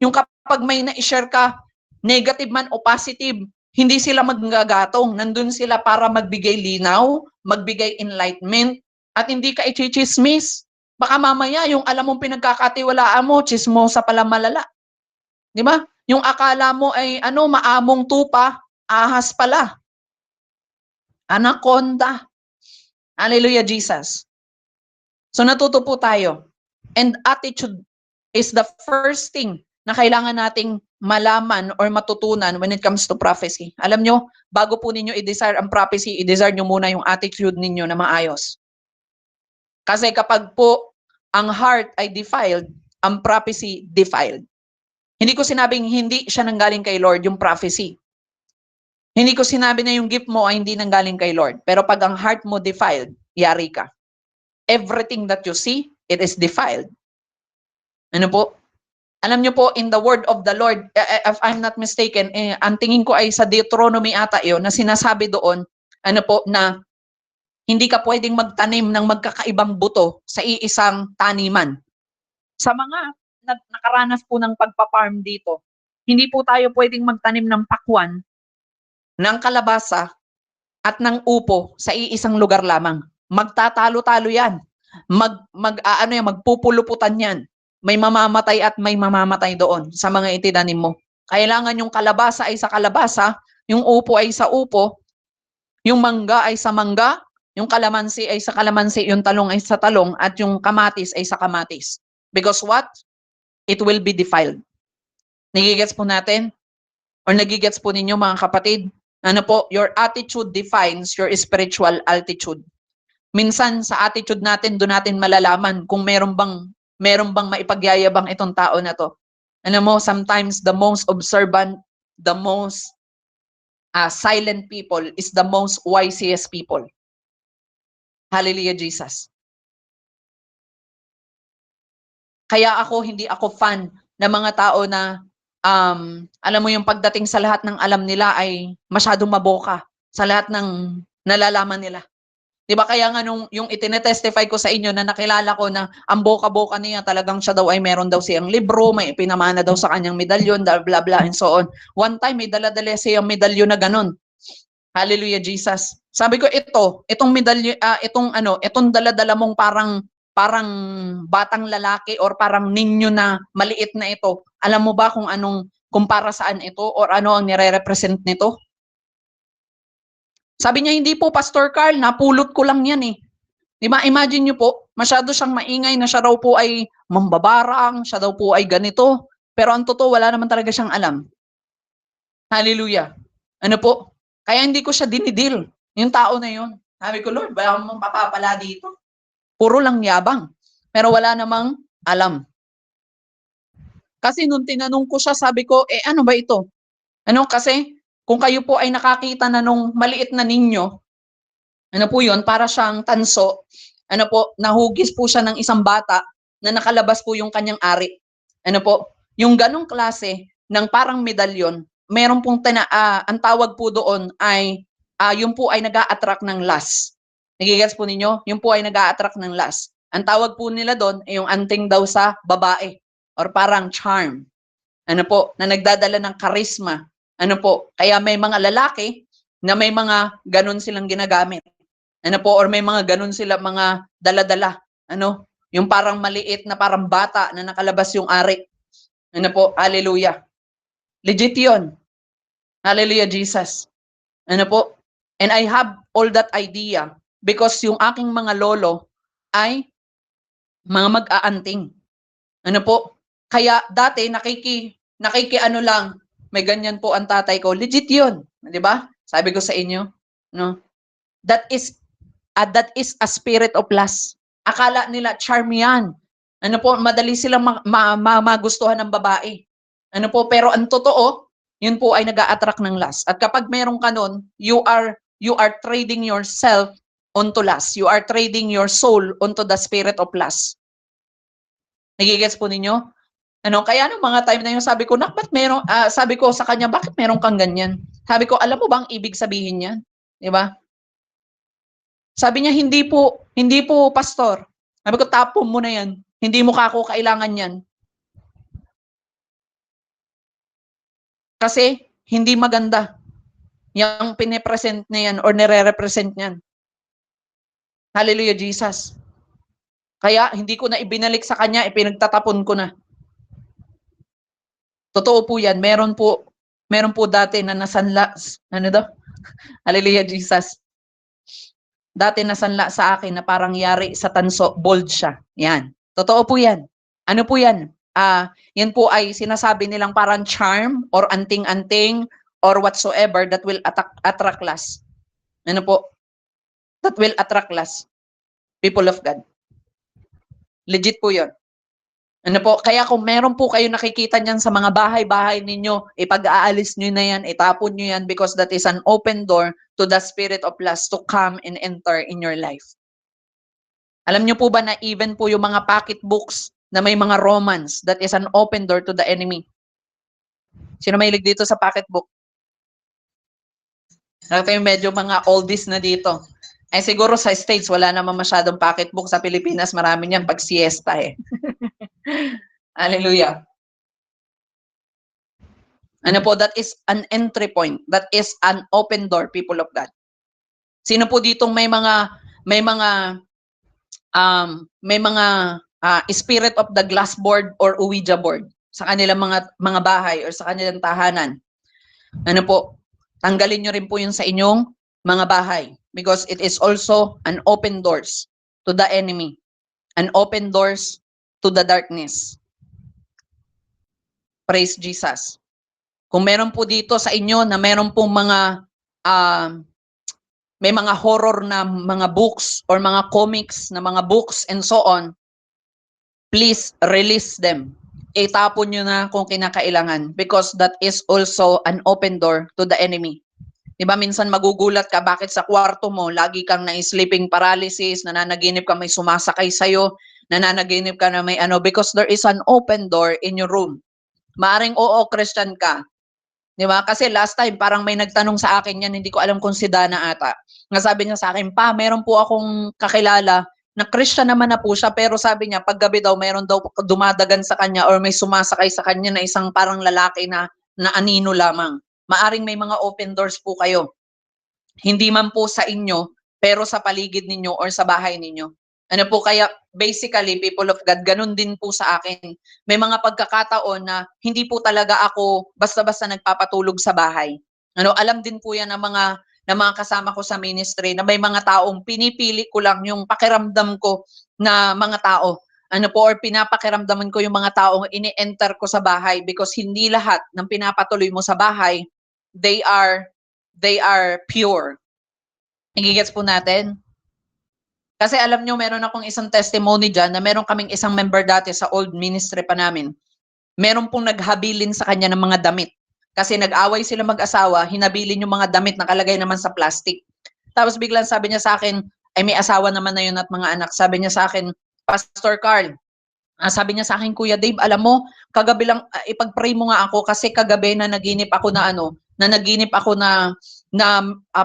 Yung kapag may na-share ka, negative man o positive, hindi sila maggagatong. Nandun sila para magbigay linaw, magbigay enlightenment, at hindi ka i-chismis. Baka mamaya, yung alam mong pinagkakatiwalaan mo, chismosa pala malala. Di ba? Yung akala mo ay maamong tupa, ahas pala. Anaconda. Hallelujah, Jesus. So natuto po tayo. And attitude is the first thing na kailangan nating malaman or matutunan when it comes to prophecy. Alam nyo, bago po ninyo i-desire ang prophecy, i-desire nyo muna yung attitude ninyo na maayos. Kasi kapag po ang heart ay defiled, ang prophecy defiled. Hindi ko sinabing hindi siya nanggaling kay Lord, yung prophecy. Hindi ko sinabi na yung gift mo ay hindi nanggaling kay Lord. Pero pag ang heart mo defiled, yari ka. everything that you see, it is defiled. Ano po? Alam niyo po, in the word of the Lord, if I'm not mistaken, ang tingin ko ay sa Deuteronomy ata yun, na sinasabi doon, ano po, na hindi ka pwedeng magtanim ng magkakaibang buto sa iisang taniman. Sa mga nakaranas po ng pagpa-farm dito, hindi po tayo pwedeng magtanim ng pakwan, ng kalabasa, at ng upo sa iisang lugar lamang. Magtatalo-talo yan. Magpupuluputan yan. May mamamatay at may mamamatay doon sa mga itinanim mo. Kailangan yung kalabasa ay sa kalabasa, yung upo ay sa upo, yung mangga ay sa mangga, yung kalamansi ay sa kalamansi, yung talong ay sa talong, at yung kamatis ay sa kamatis. Because what? It will be defiled. Nagigets po natin? Or nagigets po ninyo mga kapatid? Ano po? Your attitude defines your spiritual altitude. Minsan sa attitude natin, doon natin malalaman kung meron bang maipagyayabang itong tao na to. Ano mo, sometimes the most observant, the most silent people is the most wisest people. Hallelujah, Jesus. Kaya hindi ako fan ng mga tao na alam mo yung pagdating sa lahat ng alam nila ay masyadong maboka sa lahat ng nalalaman nila. 'Di ba kaya nga nung yung itinetestify ko sa inyo na nakilala ko na ang boka-boka niya talagang siya daw ay meron daw siyang libro, may pinamana daw sa kanyang medalyon, blah blah blah and so on. One time may dala-dala siyang medalyon na ganun. Hallelujah, Jesus. Sabi ko itong medalyon, itong dala-dala mong parang batang lalaki or parang ninyo na maliit na ito. Alam mo ba kung para saan ito or ano ang nire-represent nito? Sabi niya, hindi po, Pastor Carl, napulot ko lang yan eh. Di ba, imagine niyo po, masyado siyang maingay na siya raw po ay mambabarang, siya daw po ay ganito. Pero ang totoo, wala naman talaga siyang alam. Hallelujah. Ano po? Kaya hindi ko siya dinidil, yung tao na yun. Sabi ko, Lord, ba mong papapala dito? Puro lang yabang. Pero wala namang alam. Kasi nung tinanong ko siya, sabi ko, ano ba ito? Kasi kung kayo po ay nakakita na nung maliit na ninyo, ano po yun, para siyang tanso, nahugis po siya ng isang bata na nakalabas po yung kanyang ari. Yung ganong klase ng parang medalyon, meron pong ang tawag po doon ay, yung po ay nag-a-attract ng lust. Nagigets po ninyo? Yung po ay nag-a-attract ng lust. Ang tawag po nila doon ay yung anting daw sa babae or parang charm. Na nagdadala ng charisma. Kaya may mga lalaki na may mga ganun silang ginagamit. Or may mga ganun sila, mga dala-dala. Yung parang maliit na parang bata na nakalabas yung ari. Hallelujah. Legit yun. Hallelujah, Jesus. And I have all that idea because yung aking mga lolo ay mga mag-aanting. Kaya dati lang, may ganyan po ang tatay ko. Legit yun. Di ba? Sabi ko sa inyo, no? That is a spirit of lust. Akala nila charm yan. Madali silang magustuhan ng babae. Pero ang totoo, yun po ay nag-a-attract ng lust. At kapag meron ka nun, you are trading yourself onto lust. You are trading your soul onto the spirit of lust. Nagigets po ninyo? Kaya nung mga time na yun, sabi ko, sabi ko sa kanya, bakit meron kang ganyan? Sabi ko, alam mo ba ang ibig sabihin niyan? Di ba? Sabi niya, hindi po, pastor. Sabi ko, tapon mo na yan. Hindi mo kako kailangan yan. Kasi, hindi maganda yung pinipresent na yan or nire-represent niyan. Hallelujah, Jesus. Kaya, hindi ko na ibinalik sa kanya, ipinagtatapon ko na. Totoo po yan. Meron po dati na nasanla, Hallelujah, Jesus. Dati nasanla sa akin na parang yari sa tanso, bold siya. Yan. Totoo po yan. Ano po yan? Yan po ay sinasabi nilang parang charm or anting-anting or whatsoever that will attract lust. That will attract lust. People of God. Legit po yun. Kaya kung meron po kayo nakikita niyan sa mga bahay-bahay ninyo, ipag-aalis nyo na yan, itapon nyo yan because that is an open door to the spirit of lust to come and enter in your life. Alam niyo po ba na even po yung mga pocketbooks na may mga romance, that is an open door to the enemy. Sino mahilig dito sa pocketbook? Ito yung medyo mga oldies na dito. Eh siguro sa States, wala naman masyadong pocketbook. Sa Pilipinas, marami niyan pag siesta eh. Hallelujah. Ano po, that is an entry point. That is an open door, people of God. Sino po ditong may mga spirit of the glass board or Ouija board sa kanilang mga bahay or sa kanilang tahanan? Ano po, tanggalin nyo rin po yun sa inyong mga bahay because it is also an open doors to the enemy, an open doors to the darkness. Praise Jesus. Kung meron po dito sa inyo na meron pong may mga horror na mga books or mga comics na mga books and so on, please release them. Itapon nyo na kung kinakailangan because that is also an open door to the enemy. Diba minsan magugulat ka bakit sa kwarto mo lagi kang na-sleeping paralysis, nananaginip ka may sumasakay sa'yo, nananaginip ka na may ano, because there is an open door in your room. Maaring oo, Christian ka. Di ba? Kasi last time, parang may nagtanong sa akin yan, hindi ko alam kung si Dana ata. Nga sabi niya sa akin, pa, meron po akong kakilala na Christian naman na po siya, pero sabi niya, pag gabi daw, meron daw dumadagan sa kanya or may sumasakay sa kanya na isang parang lalaki na anino lamang. Maaring may mga open doors po kayo. Hindi man po sa inyo, pero sa paligid ninyo or sa bahay ninyo. Ano po kaya, basically, people of God, ganun din po sa akin. May mga pagkakataon na hindi po talaga ako basta-basta nagpapatulog sa bahay. Ano, alam din po yan ng mga kasama ko sa ministry na may mga taong pinipili ko lang yung pakiramdam ko na mga tao. Ano po, or pinapakiramdaman ko yung mga taong ini-enter ko sa bahay because hindi lahat ng pinapatuloy mo sa bahay, they are pure. Nagigets po natin? Kasi alam nyo, meron akong isang testimony dyan na meron kaming isang member dati sa old ministry pa namin. Meron pong naghabilin sa kanya ng mga damit. Kasi nag-away sila mag-asawa, hinabilin yung mga damit na kalagay naman sa plastic. Tapos biglang sabi niya sa akin, ay may asawa naman na yun at mga anak. Sabi niya sa akin, Pastor Carl, sabi niya sa akin, Kuya Dave, alam mo, kagabi lang, ipag-pray mo nga ako kasi kagabi na naginip ako na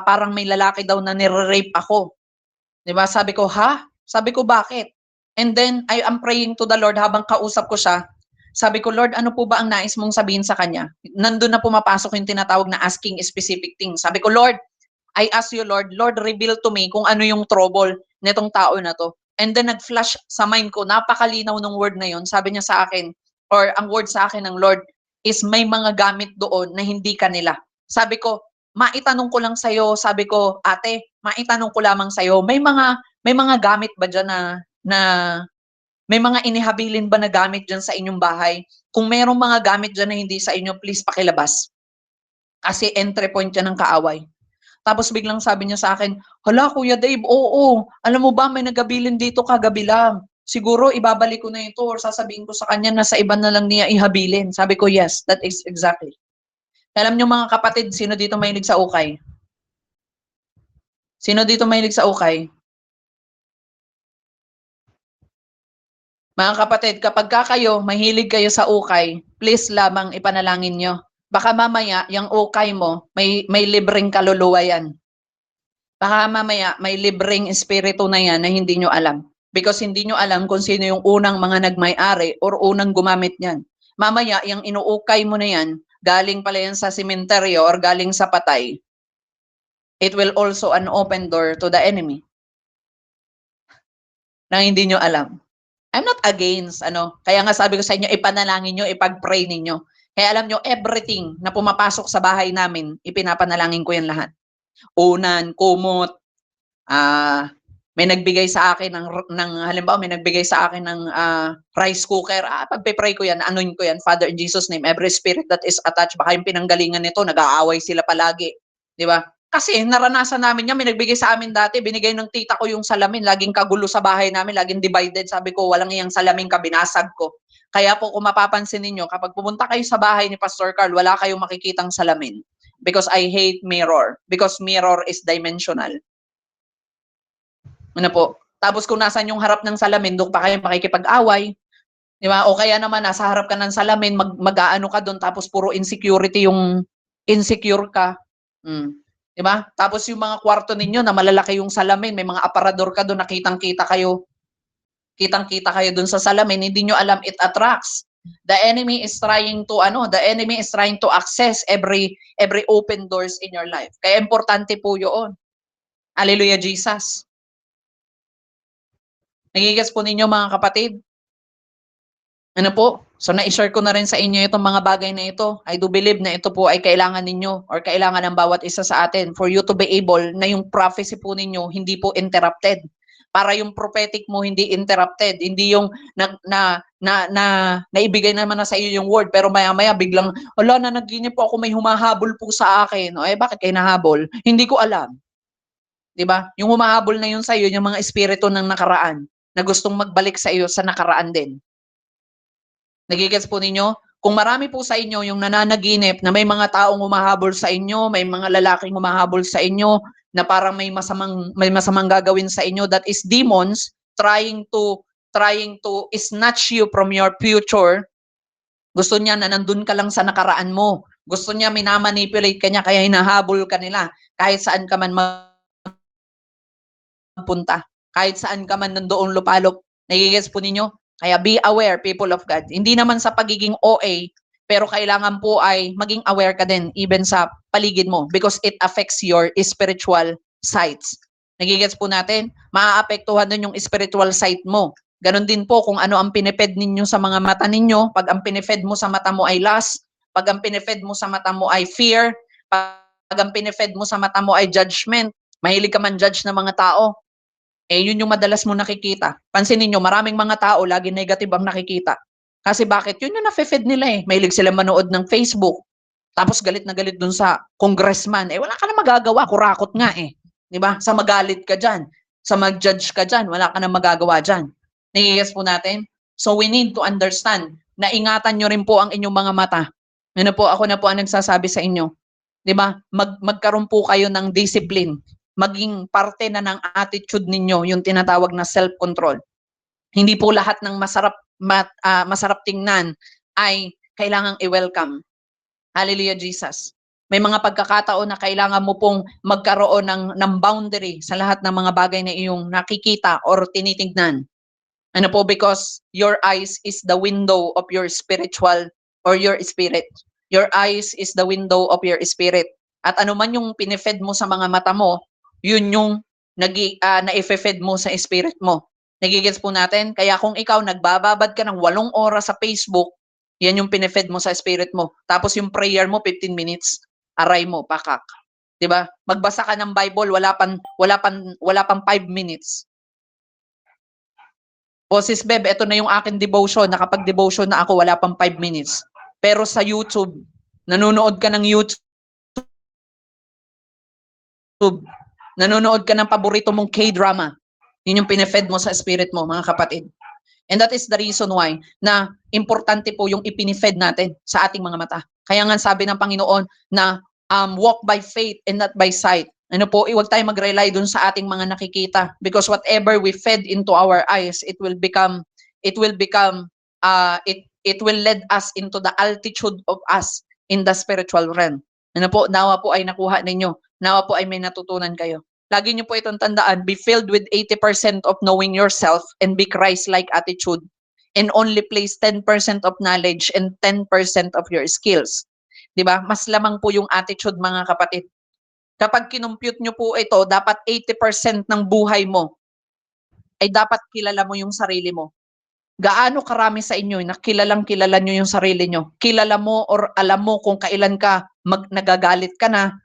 parang may lalaki daw na nire-rape ako. 'Di ba? Sabi ko, ha? Sabi ko, bakit? And then, I am praying to the Lord habang kausap ko siya. Sabi ko, Lord, ano po ba ang nais mong sabihin sa kanya? Nandun na pumapasok yung tinatawag na asking specific things. Sabi ko, Lord, I ask you, Lord, reveal to me kung ano yung trouble nitong tao na to. And then nag-flash sa mind ko, napakalinaw ng word na yon. Sabi niya sa akin, or ang word sa akin ng Lord, is may mga gamit doon na hindi kanila. Sabi ko, maitanong ko lang sa'yo, sabi ko, ate, maitanong ko lamang sa'yo, may mga gamit ba dyan na may mga inihabilin ba na gamit dyan sa inyong bahay? Kung merong mga gamit dyan na hindi sa inyo, please pakilabas. Kasi entry point yan ng kaaway. Tapos biglang sabi niya sa akin, hala Kuya Dave, oo, alam mo ba may nagabilin dito kagabi lang. Siguro ibabalik ko na ito or sasabihin ko sa kanya na sa iba na lang niya ihabilin. Sabi ko, yes, that is exactly. Alam niyo mga kapatid, sino dito mahilig sa ukay? Sino dito mahilig sa ukay? Mga kapatid, kapag kayo mahilig kayo sa ukay, please lamang ipanalangin nyo. Baka mamaya, yung ukay mo, may libreng kaluluwa yan. Baka mamaya may libreng espiritu na yan na hindi nyo alam. Because hindi nyo alam kung sino yung unang mga nagmay-ari or unang gumamit niyan. Mamaya, yung inuukay mo na yan, galing pala yan sa sementeryo or galing sa patay, it will also an open door to the enemy na hindi nyo alam. I'm not against, kaya nga sabi ko sa inyo, ipanalangin nyo, ipag-pray ninyo. Kaya alam nyo, everything na pumapasok sa bahay namin, ipinapanalangin ko yan lahat. Unan, kumot, may nagbigay sa akin ng halimbawa may nagbigay sa akin ng rice cooker, pagpe-pray ko yan, anoin ko yan, Father, in Jesus name, every spirit that is attached, baka yung pinanggalingan nito, nag-aaway sila palagi, di ba? Kasi naranasan namin yan, may nagbigay sa amin dati, binigay ng tita ko yung salamin, laging kagulo sa bahay namin, laging divided, sabi ko, walang iyang salamin ka, binasag ko. Kaya po kung mapapansin ninyo, kapag pumunta kayo sa bahay ni Pastor Carl, wala kayong makikitang salamin. Because I hate mirror. Because mirror is dimensional. Ano po? Tapos kung nasan yung harap ng salamin, doon pa kayo makikipag-away. Di ba? O kaya naman, nasa harap ka ng salamin, mag-aano ka doon, tapos puro insecurity yung insecure ka. Di ba? Tapos yung mga kwarto ninyo na malalaki yung salamin, may mga aparador ka doon, nakitang-kita kayo. Kitang-kita kayo doon sa salamin, hindi nyo alam, it attracts. The enemy is trying to access every open doors in your life. Kaya importante po 'yon. Hallelujah, Jesus. Nagigets po ninyo mga kapatid? Ano po? So na-share ko na rin sa inyo itong mga bagay na ito. I do believe na ito po ay kailangan ninyo or kailangan ng bawat isa sa atin for you to be able na yung prophecy po ninyo hindi po interrupted. Para yung prophetic mo hindi interrupted, hindi yung naibigay naman na sa iyo yung word pero maya-maya biglang wala na naginip po ako may humahabol po sa akin. O bakit kayo nahabol? Hindi ko alam. 'Di ba? Yung humahabol na yun sa iyo yung mga espiritu ng nakaraan na gustong magbalik sa iyo sa nakaraan din. Nagigets po ninyo? Kung marami po sa inyo yung nananaginip na may mga taong humahabol sa inyo, may mga lalaking humahabol sa inyo na parang may masamang gagawin sa inyo, that is demons trying to snatch you from your future. Gusto niya na nandun ka lang sa nakaraan mo. Gusto niya minamanipulate ka niya kaya hinahabol ka nila kahit saan ka man punta. Kahit saan ka man nandoon lupalop. Nagigets po ninyo? Kaya be aware, people of God. Hindi naman sa pagiging OA, pero kailangan po ay maging aware ka din even sa paligid mo because it affects your spiritual sights. Nagigets po natin? Maaapektuhan din yung spiritual sight mo. Ganon din po kung ano ang pinifed ninyo sa mga mata ninyo. Pag ang pinifed mo sa mata mo ay lust, pag ang pinifed mo sa mata mo ay fear, pag ang pinifed mo sa mata mo ay judgment, mahilig ka man judge ng mga tao, yun yung madalas mo nakikita. Pansinin nyo, maraming mga tao, lagi negative ang nakikita. Kasi bakit? Yun yung nafe-feed nila eh. Mahilig sila manood ng Facebook. Tapos galit na galit dun sa congressman. Wala ka na magagawa. Kurakot nga eh. Diba? Sa magalit ka dyan. Sa mag-judge ka dyan. Wala ka na magagawa dyan. Nagigets po natin? So we need to understand na ingatan nyo rin po ang inyong mga mata. Ano po, ako na po ang nagsasabi sa inyo. Diba? Magkaroon po kayo ng discipline. Maging parte na ng attitude ninyo, yung tinatawag na self-control. Hindi po lahat ng masarap tingnan ay kailangang i-welcome. Hallelujah, Jesus. May mga pagkakataon na kailangan mo pong magkaroon ng boundary sa lahat ng mga bagay na iyong nakikita or tinitignan. Ano po? Because your eyes is the window of your spiritual or your spirit. Your eyes is the window of your spirit. At ano man yung pinifed mo sa mga mata mo, yun yung na-fed mo sa spirit mo. Nagigets po natin? Kaya kung ikaw nagbababad ka ng 8 oras sa Facebook, yan yung pinifed mo sa spirit mo. Tapos yung prayer mo 15 minutes, aray mo, pakak. 'Di ba? Magbasa ka ng Bible, wala pang 5 minutes. O sis Beb, ito na yung akin devotion. Nakapag-devotion na ako, wala pang 5 minutes. Pero sa YouTube, nanonood ka ng YouTube, nanonood ka ng paborito mong K-drama. Yun yung pinifed mo sa spirit mo, mga kapatid. And that is the reason why na importante po yung ipinifed natin sa ating mga mata. Kaya nga sabi ng Panginoon na walk by faith and not by sight. Ano po, huwag tayo mag-rely dun sa ating mga nakikita because whatever we fed into our eyes, it will lead us into the altitude of us in the spiritual realm. Ano po, nawa po ay nakuha ninyo. Nawa po ay may natutunan kayo. Lagi niyo po itong tandaan, be filled with 80% of knowing yourself and be Christ-like attitude and only place 10% of knowledge and 10% of your skills. 'Di ba? Mas lamang po yung attitude, mga kapatid. Kapag kinumpute niyo po ito, dapat 80% ng buhay mo ay dapat kilala mo yung sarili mo. Gaano karami sa inyo na kilala niyo yung sarili niyo? Kilala mo or alam mo kung kailan ka nagagalit ka na,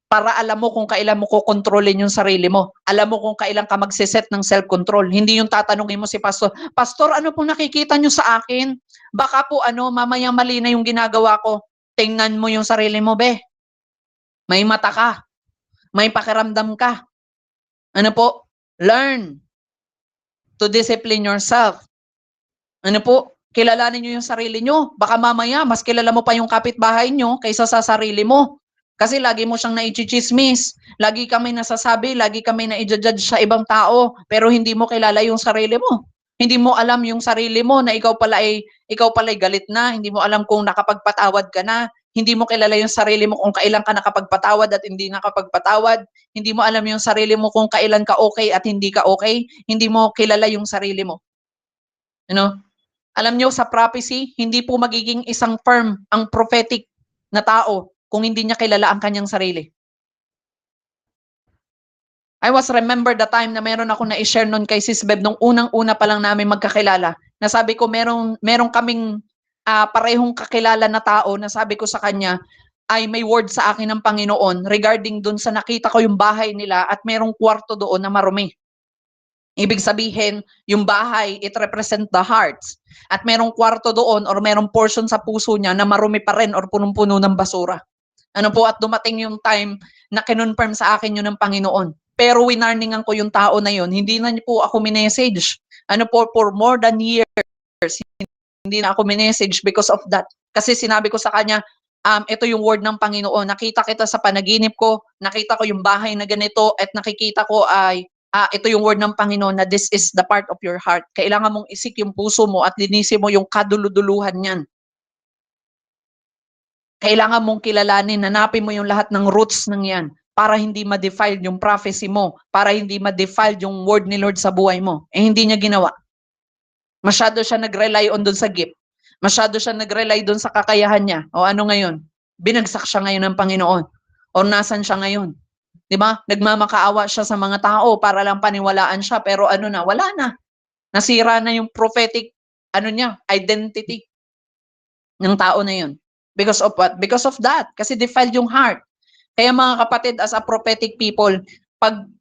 para alam mo kung kailan mo kokontrolin yung sarili mo. Alam mo kung kailan ka magse-set ng self-control. Hindi yung tatanungin mo si pastor, "Pastor, ano pong nakikita nyo sa akin? Baka po mamaya mali na yung ginagawa ko." Tingnan mo yung sarili mo, be. May mata ka. May pakiramdam ka. Ano po? Learn to discipline yourself. Ano po? Kilalanin nyo yung sarili nyo. Baka mamaya, mas kilala mo pa yung kapitbahay nyo kaysa sa sarili mo. Kasi lagi mo siyang nai-tsismis, lagi kami nasasabi, lagi kami na-i-judge sa ibang tao, pero hindi mo kilala yung sarili mo. Hindi mo alam yung sarili mo na ikaw pala ay galit na, hindi mo alam kung nakapagpatawad ka na, hindi mo kilala yung sarili mo kung kailan ka nakapagpatawad at hindi nakapagpatawad, hindi mo alam yung sarili mo kung kailan ka okay at hindi ka okay, hindi mo kilala yung sarili mo. You know? Alam niyo sa prophecy, hindi po magiging isang firm ang prophetic na tao kung hindi niya kilala ang kanyang sarili. I was remember the time na meron ako na i-share nun kay Sis Beb nung unang-una pa lang namin magkakilala. Nasabi ko merong kaming parehong kakilala na tao na sabi ko sa kanya ay may word sa akin ng Panginoon regarding dun sa nakita ko yung bahay nila at merong kwarto doon na marumi. Ibig sabihin, yung bahay, it represent the hearts. At merong kwarto doon or merong portion sa puso niya na marumi pa rin or punong-puno ng basura. Ano po, at dumating yung time na kinonfirm sa akin yun ng Panginoon. Pero winarningan ko yung tao na yun, hindi na po ako minessage. Ano po, for more than years, hindi na ako minessage because of that. Kasi sinabi ko sa kanya, ito yung word ng Panginoon. Nakita kita sa panaginip ko, nakita ko yung bahay na ganito, at nakikita ko ay, ito yung word ng Panginoon na this is the part of your heart. Kailangan mong isik yung puso mo at linisin mo yung kaduluduluhan niyan. Kailangan mong kilalanin, hanapin mo yung lahat ng roots ng yan para hindi ma-defile yung prophecy mo, para hindi ma-defile yung word ni Lord sa buhay mo. Eh hindi niya ginawa. Masyado siya nag-rely on dun sa gift. Masyado siya nag-rely dun sa kakayahan niya. O ano ngayon? Binagsak siya ngayon ng Panginoon. O nasan siya ngayon? 'Di ba? Nagmamakaawa siya sa mga tao para lang paniwalaan siya, pero ano na, wala na. Nasira na yung prophetic identity ng tao na yun. Because of what? Because of that. Kasi defiled yung heart. Kaya mga kapatid, as a prophetic people,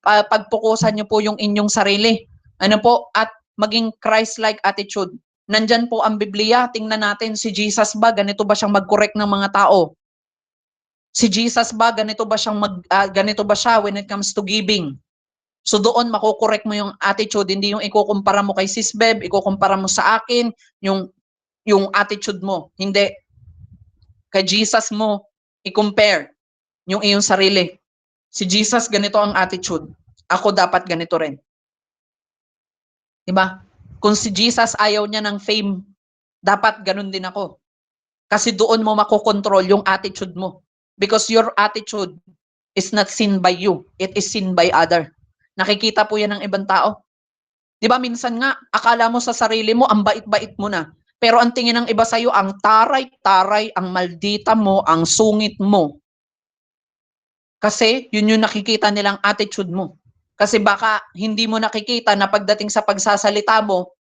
pagpukusan niyo po yung inyong sarili. Ano po? At maging Christ-like attitude. Nandyan po ang Biblia. Tingnan natin si Jesus ba, ganito ba siyang mag-correct ng mga tao? Si Jesus ba, ganito ba siya when it comes to giving? So doon makokorek mo yung attitude, hindi yung ikukumpara mo kay Sis Beb, ikukumpara mo sa akin, yung attitude mo. Hindi. Kay Jesus mo, i-compare yung iyong sarili. Si Jesus, ganito ang attitude. Ako dapat ganito rin. Diba? Kung si Jesus ayaw niya ng fame, dapat ganun din ako. Kasi doon mo makokontrol yung attitude mo. Because your attitude is not seen by you. It is seen by other. Nakikita po yan ng ibang tao. Di ba minsan nga, akala mo sa sarili mo, ang bait-bait mo na. Pero ang tingin ng iba sa'yo, ang taray-taray, ang maldita mo, ang sungit mo. Kasi yun yung nakikita nilang attitude mo. Kasi baka hindi mo nakikita na pagdating sa pagsasalita mo,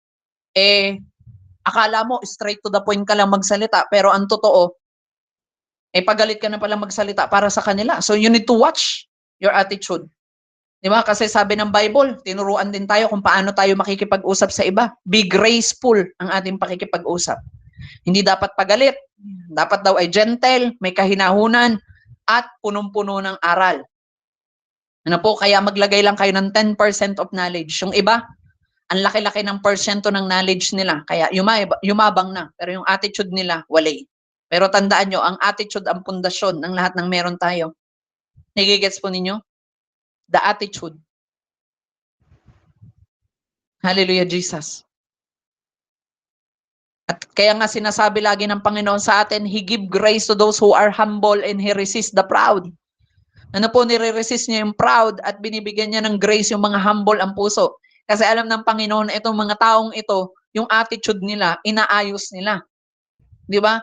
akala mo straight to the point ka lang magsalita, pero ang totoo, pagalit ka na pala magsalita para sa kanila. So you need to watch your attitude. Di ba? Kasi sabi ng Bible, tinuruan din tayo kung paano tayo makikipag-usap sa iba. Be graceful ang ating pakikipag-usap. Hindi dapat pagalit. Dapat daw ay gentle, may kahinahunan, at punong-puno ng aral. Ano po? Kaya maglagay lang kayo ng 10% of knowledge. Yung iba, ang laki-laki ng porsyento ng knowledge nila. Kaya yumabang na. Pero yung attitude nila, walay. Pero tandaan nyo, ang attitude ang pundasyon ng lahat ng meron tayo. Nagigets po ninyo? The attitude. Hallelujah, Jesus. At kaya nga sinasabi lagi ng Panginoon sa atin, He give grace to those who are humble and He resist the proud. Ano po, nire-resist niya yung proud at binibigyan niya ng grace yung mga humble ang puso. Kasi alam ng Panginoon na itong mga taong ito, yung attitude nila, inaayos nila. Di ba?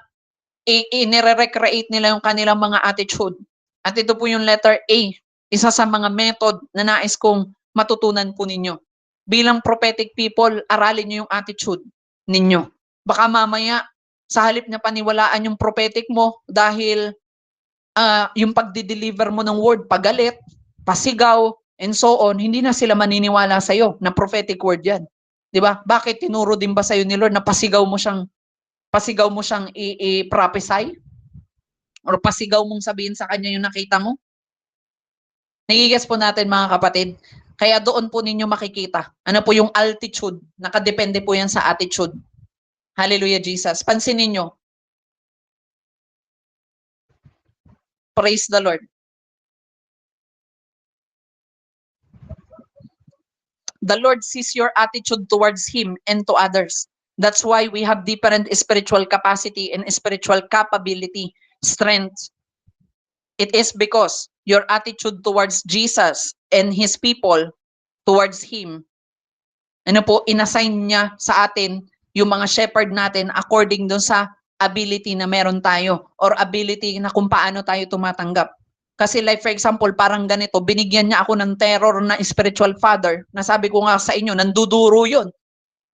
Inire-recreate nila yung kanilang mga attitude. At ito po yung letter A, isa sa mga method na nais kong matutunan po ninyo. Bilang prophetic people, aralin nyo yung attitude ninyo. Baka mamaya, sa halip na paniwalaan yung prophetic mo dahil yung pagdi-deliver mo ng word, pagalit, pasigaw, and so on, hindi na sila maniniwala sa'yo na prophetic word yan. Di ba? Bakit tinuro din ba sa'yo ni Lord na pasigaw mo siyang i-prophesy? Or pasigaw mong sabihin sa kanya yung nakita mo? Nagigas po natin mga kapatid. Kaya doon po ninyo makikita. Ano po yung altitude? Nakadepende po yan sa attitude. Hallelujah, Jesus. Pansinin nyo. Praise the Lord. The Lord sees your attitude towards Him and to others. That's why we have different spiritual capacity and spiritual capability, strength. It is because your attitude towards Jesus and His people, towards Him, ano po, inassign niya sa atin yung mga shepherd natin according dun sa ability na meron tayo or ability na kung paano tayo tumatanggap. Kasi like for example, parang ganito, binigyan niya ako ng terror na spiritual father, na sabi ko nga sa inyo, nanduduro yun.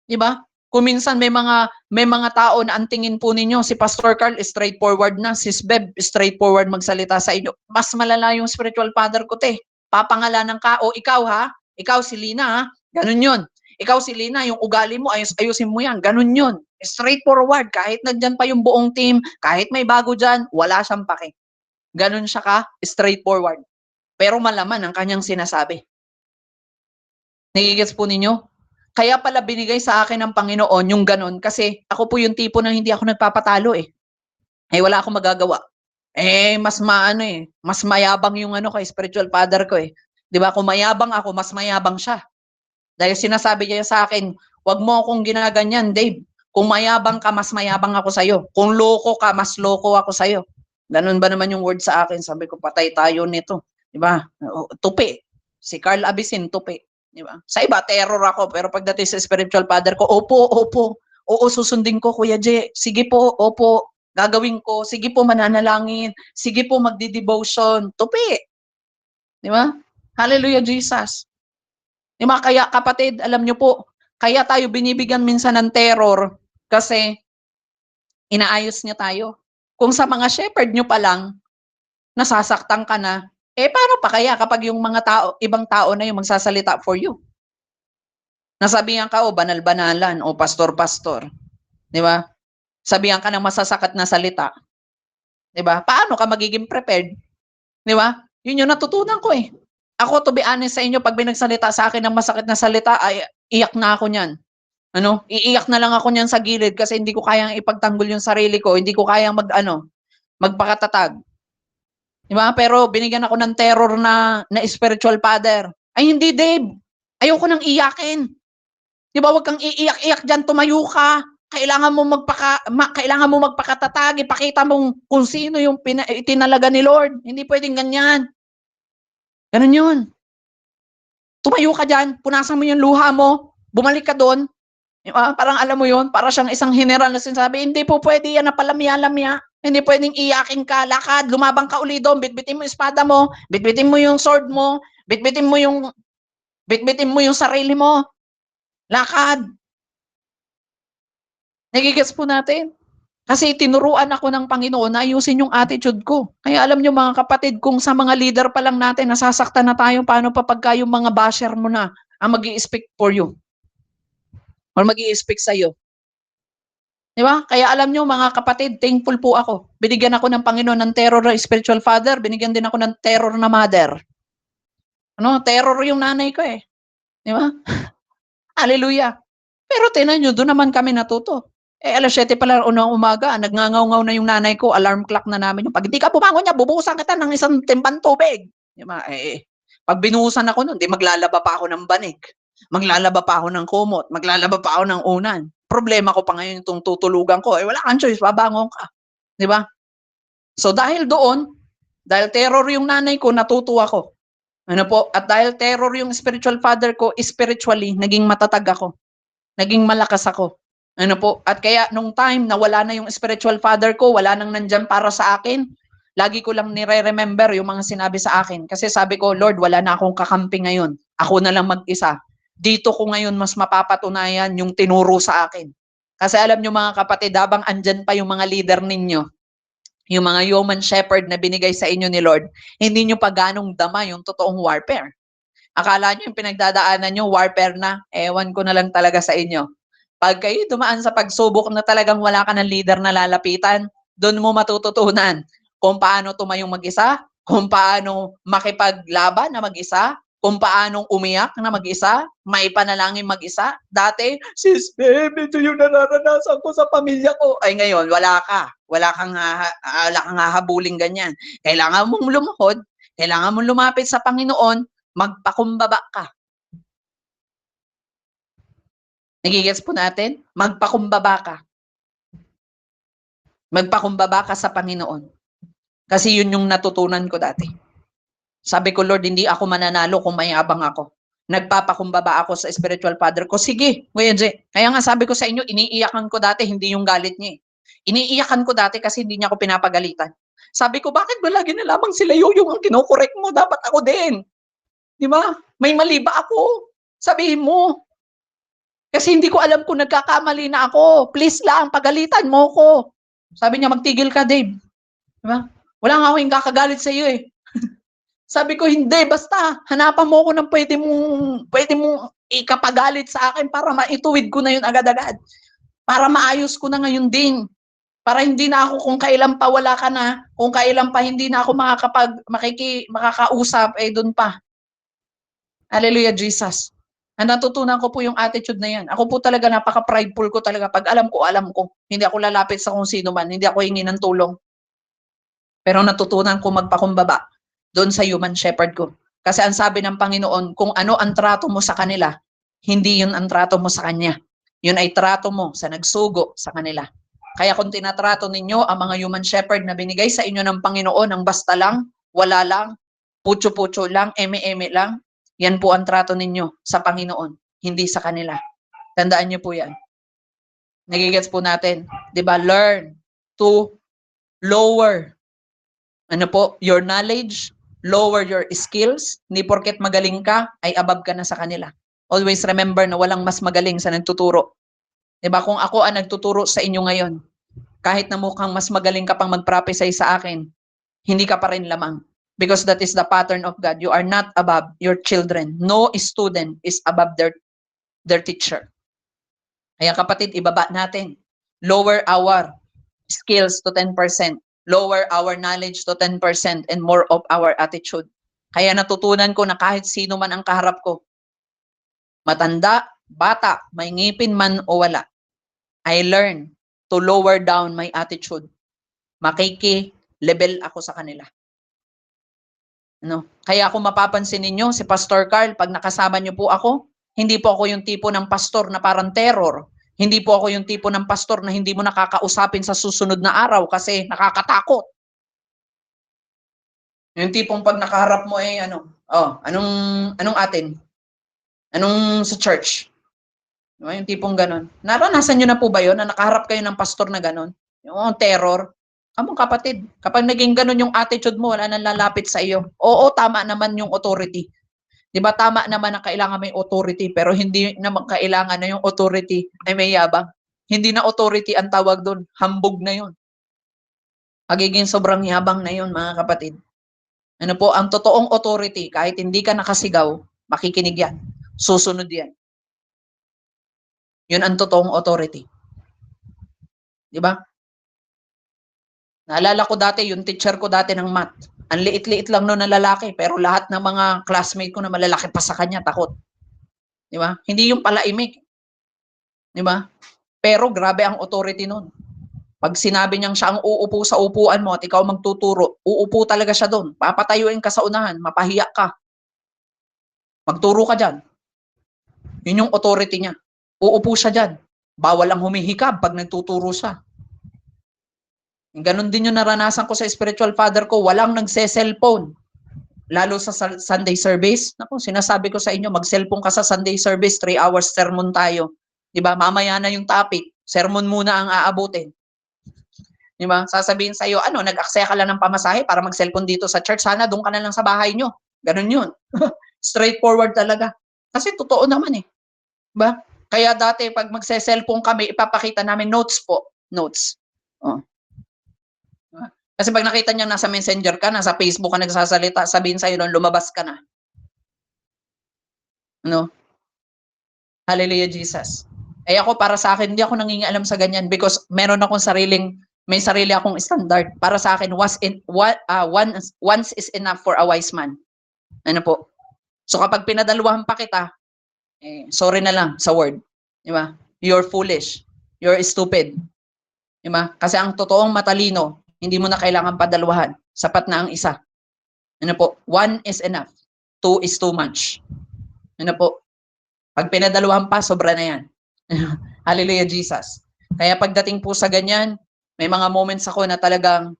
Di ba? Kung minsan may mga tao na ang tingin po ninyo, si Pastor Carl straightforward na, si Beb straightforward magsalita sa inyo. Mas malala yung spiritual father ko, te. Papangalanan ka, o ikaw ha, ikaw si Lina ha, ganun yun. Ikaw si Lina, yung ugali mo, ayusin mo yan, ganun yun. Straightforward, kahit nandyan pa yung buong team, kahit may bago dyan, wala siyang pake. Ganun siya ka, straightforward. Pero malaman ang kanyang sinasabi. Nagigets po ninyo? Kaya pala binigay sa akin ng Panginoon yung ganun kasi ako po yung tipo na hindi ako nagpapatalo eh. Wala akong magagawa. Mas mayabang yung kay spiritual father ko eh. 'Di ba? Kung mayabang ako, mas mayabang siya. Dahil sinasabi niya sa akin, "Wag mo akong ginaganyan, Dave. Kung mayabang ka, mas mayabang ako sa iyo. Kung loko ka, mas loko ako sa iyo." Ganun ba naman yung word sa akin? Sabi ko, patay tayo nito. 'Di ba? Tupi. Si Carl Abisin, tupi. Di ba? Sa iba, terror ako. Pero pagdating sa spiritual father ko, opo, opo. Oo, susundin ko, Kuya J. Sige po, opo. Gagawin ko. Sige po, mananalangin. Sige po, magdi-devotion. Tupi. Di ba? Hallelujah, Jesus. Di ba? Kaya kapatid, alam nyo po, kaya tayo binibigyan minsan ng terror kasi inaayos niya tayo. Kung sa mga shepherd nyo pa lang, nasasaktan ka na, paano pa kaya kapag yung mga tao, ibang tao na yung magsasalita for you? Nasabihan ka, banal-banalan, pastor-pastor. Di ba? Sabihan ka ng masasakit na salita. Di ba? Paano ka magiging prepared? Di ba? Yun yung natutunan ko eh. Ako, to be honest sa inyo, pag binagsalita sa akin ng masakit na salita, ay iyak na ako niyan. Iiyak na lang ako niyan sa gilid kasi hindi ko kayang ipagtanggol yung sarili ko, hindi ko kayang magpakatatag. Di ba? Pero binigyan ako ng terror na spiritual father. Ay hindi, Dave. Ayoko nang iyakin. Di ba, wag kang iiyak-iyak diyan, tumayo ka. Kailangan mo magpakatatag, ipakita mong kung sino yung itinalaga ni Lord. Hindi pwedeng ganyan. Ganun 'yun. Tumayo ka diyan, punasan mo yung luha mo, bumalik ka doon. Parang alam mo 'yun, para siyang isang general na sinasabi, hindi po pwede yan na palamya-lamya. Hindi pwedeng iyakin ka, lakad, lumabang ka uli doon, bitbitin mo yung espada mo, bitbitin mo yung sword mo, bitbitin mo yung sarili mo. Lakad. Nagigets po natin? Kasi tinuruan ako ng Panginoon na ayusin yung attitude ko. Kaya alam niyo mga kapatid, kung sa mga leader pa lang natin, nasasaktan na tayo, paano pa pagka yung mga basher mo na ang mag-i-speak for you? Or mag-i-speak sa'yo? Di ba? Kaya alam niyo mga kapatid, thankful po ako. Binigyan ako ng Panginoon ng terror na spiritual father, binigyan din ako ng terror na mother. Terror yung nanay ko eh. Di ba? Hallelujah. Pero tinan nyo, doon naman kami natuto. 7:00 pa lang unang umaga, nagngangaw-ngaw na yung nanay ko, alarm clock na namin. Pag hindi ka bumangon niya, bubuhusan kita ng isang timbang tubig. Di ba? Pag binuhusan ako nun, di maglalaba pa ako ng banig. Maglalaba pa ako ng kumot. Maglalaba pa ako ng unan. Problema ko pa ngayon itong tutulugan ko. Wala kang choice, babangon ka. Di ba? So dahil doon, dahil terror yung nanay ko, natutuwa ko. At dahil terror yung spiritual father ko, spiritually, naging matatag ako. Naging malakas ako. At kaya nung time na wala na yung spiritual father ko, wala nang nandyan para sa akin, lagi ko lang nire-remember yung mga sinabi sa akin. Kasi sabi ko, Lord, wala na akong kakampi ngayon. Ako na lang mag-isa. Dito ko ngayon mas mapapatunayan yung tinuro sa akin. Kasi alam nyo mga kapatid, habang andyan pa yung mga leader ninyo, yung mga human shepherd na binigay sa inyo ni Lord, hindi nyo pa ganong dama yung totoong warfare. Akala nyo yung pinagdadaanan nyo, warfare na, ewan ko na lang talaga sa inyo. Pag kayo dumaan sa pagsubok na talagang wala ka ng leader na lalapitan, doon mo matututunan kung paano tumayong mag-isa, kung paano makipaglaban na mag-isa, kung paanong umiyak na mag-isa, may panalangin mag-isa. Dati, sis, babe, ito yung nararanasan ko sa pamilya ko. Ay ngayon, wala ka. Wala kang hahabuling ganyan. Kailangan mong lumuhod, kailangan mong lumapit sa Panginoon, magpakumbaba ka. Nagigets po natin? Magpakumbaba ka. Magpakumbaba ka sa Panginoon. Kasi yun yung natutunan ko dati. Sabi ko, Lord, hindi ako mananalo kung mayabang ako. Nagpapakumbaba ako sa spiritual father ko. Sige, Kuya J. Kaya nga sabi ko sa inyo, iniiyakan ko dati, hindi yung galit niya. Iniiyakan ko dati kasi hindi niya ako pinapagalitan. Sabi ko, bakit ba lagi na lamang sila yung ang kinokorek mo? Dapat ako din. Di ba? May mali ba ako? Sabihin mo. Kasi hindi ko alam kung nagkakamali na ako. Please lang, pagalitan mo ko. Sabi niya, magtigil ka, Dave. Di ba? Wala nga ako yung kakagalit sa iyo eh. Sabi ko, hindi, basta, hanapan mo ako ng pwede mong ikapagalit sa akin para maituwid ko na yun agad-agad. Para maayos ko na ngayon din. Para hindi na ako, kung kailan pa wala ka na, kung kailan pa hindi na ako makakausap, doon pa. Hallelujah, Jesus. Natutunan ko po yung attitude na yan. Ako po talaga, napaka-prideful ko talaga. Pag alam ko, alam ko. Hindi ako lalapit sa kung sino man. Hindi ako hingi ng tulong. Pero natutunan ko magpakumbaba doon sa human shepherd ko. Kasi ang sabi ng Panginoon, kung ano ang trato mo sa kanila, hindi yun ang trato mo sa Kanya. Yun ay trato mo sa nagsugo sa kanila. Kaya kung tinatrato ninyo ang mga human shepherd na binigay sa inyo ng Panginoon, ang basta lang, wala lang, putyo-putyo lang, eme-eme lang, yan po ang trato ninyo sa Panginoon, hindi sa kanila. Tandaan niyo po yan. Nagigets po natin. Diba? Learn to lower your knowledge, lower your skills. Hindi porket magaling ka, ay above ka na sa kanila. Always remember na walang mas magaling sa nagtuturo. Diba? Kung ako ang nagtuturo sa inyo ngayon, kahit na mukhang mas magaling ka pang mag-prophesy sa akin, hindi ka pa rin lamang. Because that is the pattern of God. You are not above your children. No student is above their teacher. Kaya kapatid, ibaba natin. Lower our skills to 10%. Lower our knowledge to 10% and more of our attitude. Kaya natutunan ko na kahit sino man ang kaharap ko, matanda, bata, may ngipin man o wala, I learn to lower down my attitude. Makiki-level ako sa kanila. No? Kaya kung mapapansin ninyo, si Pastor Carl, pag nakasama niyo po ako, hindi po ako yung tipo ng pastor na parang terror. Hindi po ako yung tipo ng pastor na hindi mo nakakausapin sa susunod na araw kasi nakakatakot. Yung tipong pag nakaharap mo anong atin? Anong sa church? Yung tipong ganon. Naranasan nyo na po ba yun na nakaharap kayo ng pastor na ganon? Yung terror. Kamong kapatid, kapag naging ganon yung attitude mo, wala nang lalapit sa iyo. Oo, tama naman yung authority. Di ba tama naman na kailangan may authority, pero hindi naman kailangan na yung authority ay may yabang. Hindi na authority ang tawag doon, hambog na yun. Magiging sobrang yabang na yun, mga kapatid. Ano po, ang totoong authority, kahit hindi ka nakasigaw, makikinig yan. Susunod yan. Yun ang totoong authority. Di ba? Naalala ko dati, yung teacher ko dati ng math. Ang liit-liit lang noon na lalaki, pero lahat ng mga classmate ko na malalaki pa sa kanya, takot. Di ba? Hindi yung palaimik. Di ba? Pero grabe ang authority noon. Pag sinabi niyang siya ang uupo sa upuan mo at ikaw magtuturo, uupo talaga siya doon. Papatayuin ka sa unahan, mapahiya ka. Magturo ka dyan. Yun yung authority niya. Uupo siya dyan. Bawal ang humihikab pag nagtuturo siya. Ganon din yung naranasan ko sa spiritual father ko. Walang nagse-cellphone. Lalo sa Sunday service. Naku, sinasabi ko sa inyo, mag-cellphone ka sa Sunday service, 3 hours sermon tayo. Diba? Mamaya na yung topic. Sermon muna ang aabutin. Diba? Sasabihin sa iyo, nag-aksaya ka lang ng pamasahe para mag-cellphone dito sa church. Sana doon ka na lang sa bahay nyo. Ganon yun. Straightforward talaga. Kasi totoo naman eh. Diba? Kaya dati pag magse-cellphone kami, ipapakita namin notes po. Notes. Oh. Kasi pag nakita niya nasa messenger ka, nasa Facebook ka nagsasalita, sabihin sa'yo doon, lumabas ka na. No? Hallelujah, Jesus. Ako para sa akin, hindi ako nangingialam sa ganyan because meron akong may sarili akong standard. Para sa akin, once is enough for a wise man. Ano po? So kapag pinadaluhan pa kita, sorry na lang sa word. Di ba? You're foolish. You're stupid. Di ba? Kasi ang totoong matalino, hindi mo na kailangan padaluhan. Sapat na ang isa. Ano po? One is enough. Two is too much. Ano po? Pag pinadaluhan pa, sobra na yan. Hallelujah, Jesus. Kaya pagdating po sa ganyan, may mga moments ako na talagang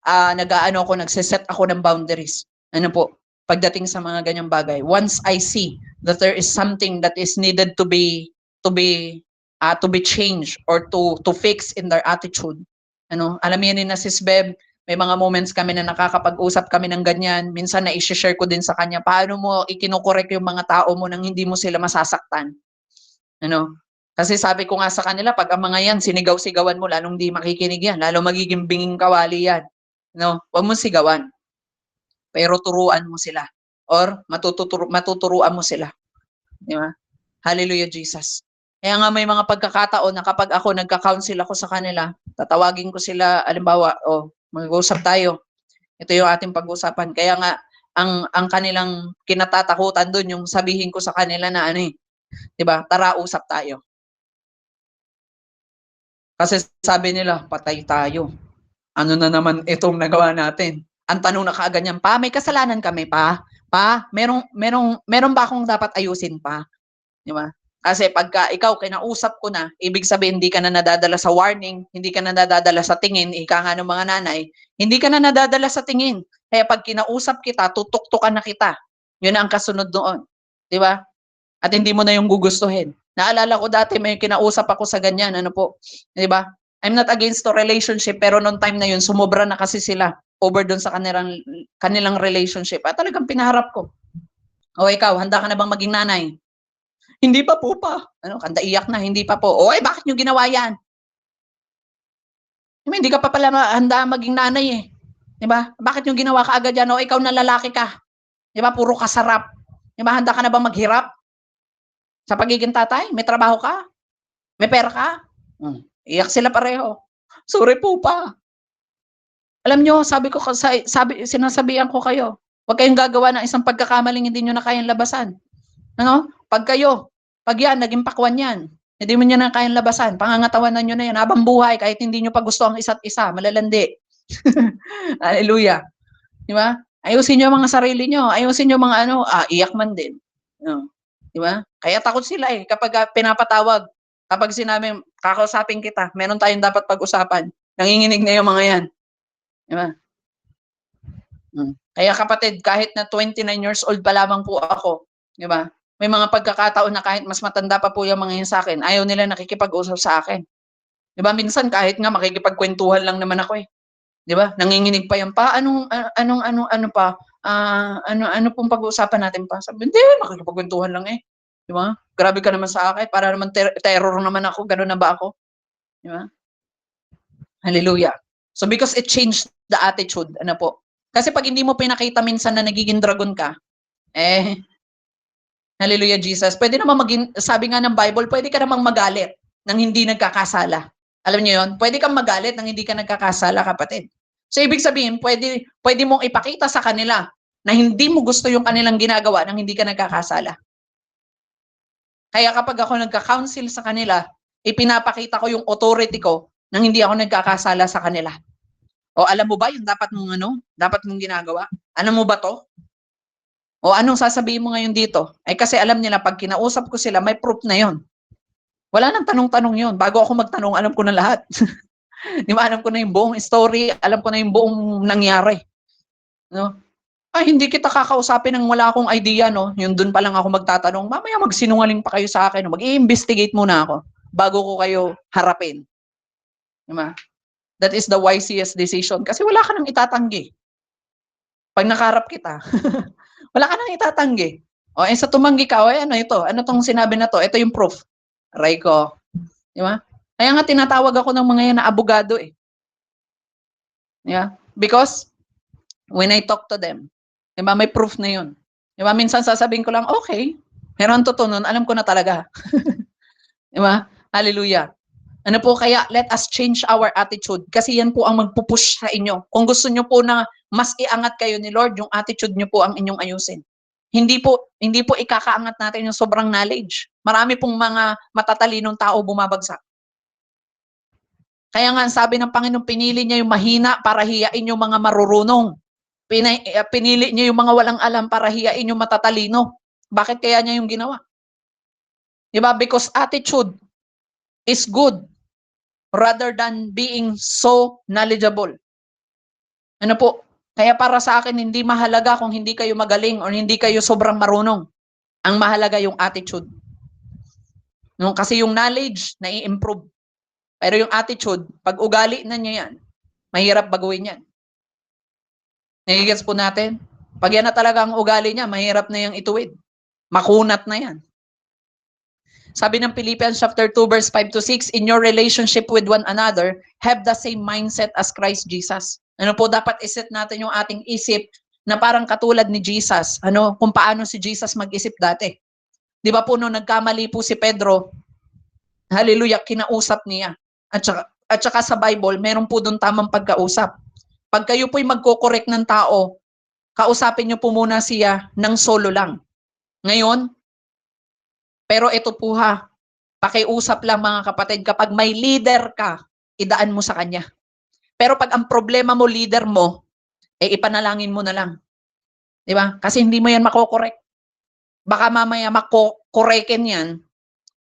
nag-aano ako, nagsiset ako ng boundaries. Ano po? Pagdating sa mga ganyang bagay. Once I see that there is something that is needed to be changed or to fix in their attitude. Ano, alam niyo na Sis Beb, may mga moments kami na nakakapag-usap kami ng ganyan. Minsan na i-share ko din sa kanya, paano mo ikinokorek yung mga tao mo nang hindi mo sila masasaktan. Ano? Kasi sabi ko nga sa kanila, pag ang mga yan, sinigaw-sigawan mo, lalong di makikinig yan. Lalo magiging binging kawali yan. No? Huwag mo sigawan. Pero turuan mo sila. Or matuturuan mo sila. Di ba? Hallelujah, Jesus. Kaya nga may mga pagkakataon na kapag ako nagka-counsel ako sa kanila, tatawagin ko sila, alimbawa, mag-uusap tayo. Ito yung ating pag-usapan. Kaya nga, ang kanilang kinatatakutan doon, yung sabihin ko sa kanila na diba, tara, usap tayo. Kasi sabi nila, patay tayo. Ano na naman itong nagawa natin? Ang tanong na kaagad niyan, pa, may kasalanan kami pa? Pa, meron ba akong dapat ayusin pa? Di ba? Kasi pagka ikaw kinausap ko na, ibig sabihin hindi ka na nadadala sa warning, hindi ka na nadadala sa tingin, ika nga ng mga nanay, hindi ka na nadadala sa tingin. Kaya pag kinausap kita, tutuktukan na kita. Yun ang kasunod doon. Di ba? At hindi mo na yung gugustuhin. Naalala ko dati may kinausap ako sa ganyan, ano po, 'di ba? I'm not against the relationship pero noong time na yun sumobra na kasi sila over doon sa kanilang relationship. At talagang pinaharap ko. O ikaw, handa ka na bang maging nanay? Hindi pa po pa. Ano, kanda iyak na, hindi pa po. O bakit niyo ginawa yan? Hindi ka pa pala handa maging nanay eh. 'Di ba? Bakit niyo ginawa kaagad yan? O ikaw na lalaki ka. 'Di ba? Puro kasarap. 'Di ba? Handa ka na bang maghirap? Sa pagiging tatay, may trabaho ka? May pera ka? Iyak sila pareho. Sorry po pa. Alam niyo, sinasabihan ko kayo, huwag kayong gagawa ng isang pagkakamaling hindi niyo na kayang labasan. Ano? Pag yan, naging pakwan yan, hindi mo niyo na kayang labasan, pangangatawanan niyo na yan, habang buhay, kahit hindi niyo pa gusto ang isa't isa, malalandi. Hallelujah. Di ba? Ayusin niyo mga sarili niyo, ayusin niyo mga iyak man din. Di ba? Kaya takot sila kapag pinapatawag. Kapag sinabi, kakausapin kita, meron tayong dapat pag-usapan. Nanginginig na yung mga yan. Di ba? Kaya kapatid, kahit na 29 years old pa lamang po ako, di ba? May mga pagkakataon na kahit mas matanda pa po yung mga yan sa akin, ayaw nila nakikipag-usap sa akin. Di ba? Minsan kahit nga makikipagkwentuhan lang naman ako eh. Di ba? Nanginginig pa yan pa. Ano pa? Ano pong pag-uusapan natin pa? Sabi, hindi, makikipagkwentuhan lang eh. Di ba? Grabe ka naman sa akin. Para naman terror naman ako. Ganun na ba ako? Di ba? Hallelujah. So because it changed the attitude, ano po? Kasi pag hindi mo pinakita minsan na nagiging dragon ka, hallelujah Jesus, pwede naman sabi nga ng Bible, pwede ka namang magalit nang hindi nagkakasala. Alam niyo yon? Pwede kang magalit nang hindi ka nagkakasala, kapatid. So ibig sabihin, pwede mong ipakita sa kanila na hindi mo gusto yung kanilang ginagawa nang hindi ka nagkakasala. Kaya kapag ako nagka-counsel sa kanila, ipinapakita ko yung authority ko nang hindi ako nagkakasala sa kanila. O alam mo ba yung dapat mong ginagawa? Alam mo ba to? O anong sasabihin mo ngayon dito? Kasi alam nila pag kinausap ko sila, may proof na yon. Wala nang tanong-tanong yon. Bago ako magtanong, alam ko na lahat. Di ba? Alam ko na yung buong story, alam ko na yung buong nangyari. No? Hindi kita kakausapin ng wala akong idea, no? Yung dun pa lang ako magtatanong, mamaya magsinungaling pa kayo sa akin, no? Mag-i-investigate muna ako bago ko kayo harapin. Diba? That is the wisest decision kasi wala ka nang itatanggi. Pag nakaharap kita, wala ka nang itatanggi. Sa tumanggi ka, ano ito? Ano tong sinabi na to? Ito yung proof. Aray ko. Diba? Kaya nga tinatawag ako ng mga yan na abogado eh. Yeah? Because when I talk to them, diba, may proof na yun. Diba, minsan sasabihin ko lang, okay, meron totoo nun, alam ko na talaga. Diba? Hallelujah. Ano po kaya, let us change our attitude kasi yan po ang magpupush sa inyo. Kung gusto nyo po na mas iangat kayo ni Lord, yung attitude nyo po ang inyong ayusin. hindi po ikakaangat natin yung sobrang knowledge. Marami pong mga matatalinong tao bumabagsak. Kaya nga sabi ng Panginoon, pinili niya yung mahina para hiyain yung mga marurunong. Pinili niya yung mga walang alam para hiyain yung matatalino. Bakit kaya niya yung ginawa? Diba? Because attitude is good rather than being so knowledgeable. Ano po? Kaya para sa akin, hindi mahalaga kung hindi kayo magaling or hindi kayo sobrang marunong. Ang mahalaga yung attitude. No? Kasi yung knowledge, nai-improve. Pero yung attitude, pag ugali na niya yan, mahirap baguhin yan. Nagigets po natin? Pag yan na talaga ang ugali niya, mahirap na yung ituwid. Makunat na yan. Sabi ng Philippians chapter 2 verse 5 to 6, in your relationship with one another, have the same mindset as Christ Jesus. Ano po, dapat iset natin yung ating isip na parang katulad ni Jesus. Ano, kung paano si Jesus mag-isip dati. Di ba po nung nagkamali po si Pedro, hallelujah, kinausap niya. At saka sa Bible, meron po doon tamang pagkausap. Pag kayo po'y magko-correct ng tao, kausapin niyo po muna siya ng solo lang. Ngayon, pero ito po ha, pakiusap lang mga kapatid, kapag may leader ka, idaan mo sa kanya. Pero pag ang problema mo, leader mo, ipanalangin mo na lang. Di ba? Kasi hindi mo yan makokorek. Baka mamaya makokorekin yan,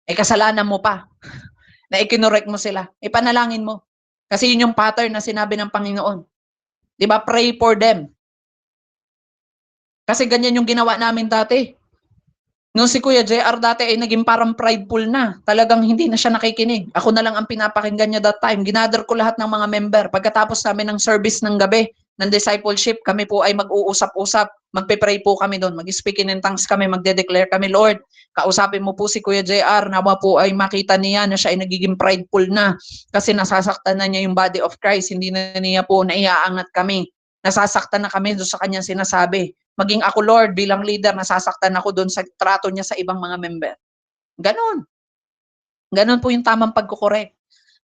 kasalanan mo pa. Na ikinorek mo sila. Ipanalangin mo. Kasi yun yung pattern na sinabi ng Panginoon. Di ba? Pray for them. Kasi ganyan yung ginawa namin dati. Nung si Kuya JR dati ay naging parang prideful na. Talagang hindi na siya nakikinig. Ako na lang ang pinapakinggan niya that time. Ginather ko lahat ng mga member. Pagkatapos namin ng service ng gabi, ng discipleship, kami po ay mag-uusap-usap. Magpe-pray po kami doon. Mag-speaking in tongues kami. Magde-declare kami, Lord, kausapin mo po si Kuya JR. Nawa po ay makita niya na siya ay nagiging prideful na. Kasi nasasaktan na niya yung body of Christ. Hindi na niya po naiaangat kami. Nasasaktan na kami doon sa kanyang sinasabi. Maging ako, Lord, bilang leader, nasasaktan ako doon sa trato niya sa ibang mga member. Ganon. Ganon po yung tamang pagkukorek.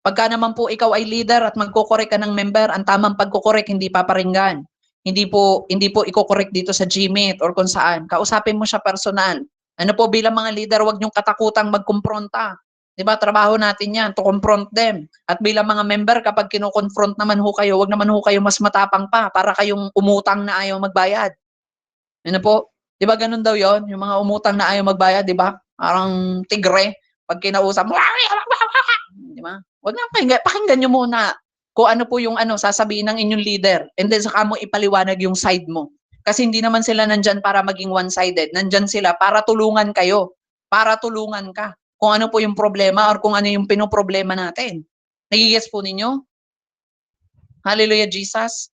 Pagka naman po ikaw ay leader at magkukorek ka ng member, ang tamang pagkukorek hindi paparinggan. Hindi po ikokorek dito sa Gmeet or kung saan. Kausapin mo siya personal. Ano po, bilang mga leader, wag niyong katakutang magkumpronta. Diba, trabaho natin yan, to confront them. At bilang mga member, kapag kino-confront naman ho kayo, wag naman ho kayo mas matapang pa para kayong umutang na ayaw magbayad. Ano po? 'Di ba ganun daw 'yon? Yung mga umutang na ayaw magbayad, 'di ba? Parang tigre pag kinausap mo. 'Di ba? Wag na pakinggan niyo muna kung ano po yung sasabihin ng inyong leader and then saka mo ipaliwanag yung side mo. Kasi hindi naman sila nandyan para maging one-sided. Nandyan sila para tulungan kayo. Para tulungan ka. Kung ano po yung problema or kung ano yung pinoproblema natin. Nagigets po ninyo? Hallelujah, Jesus.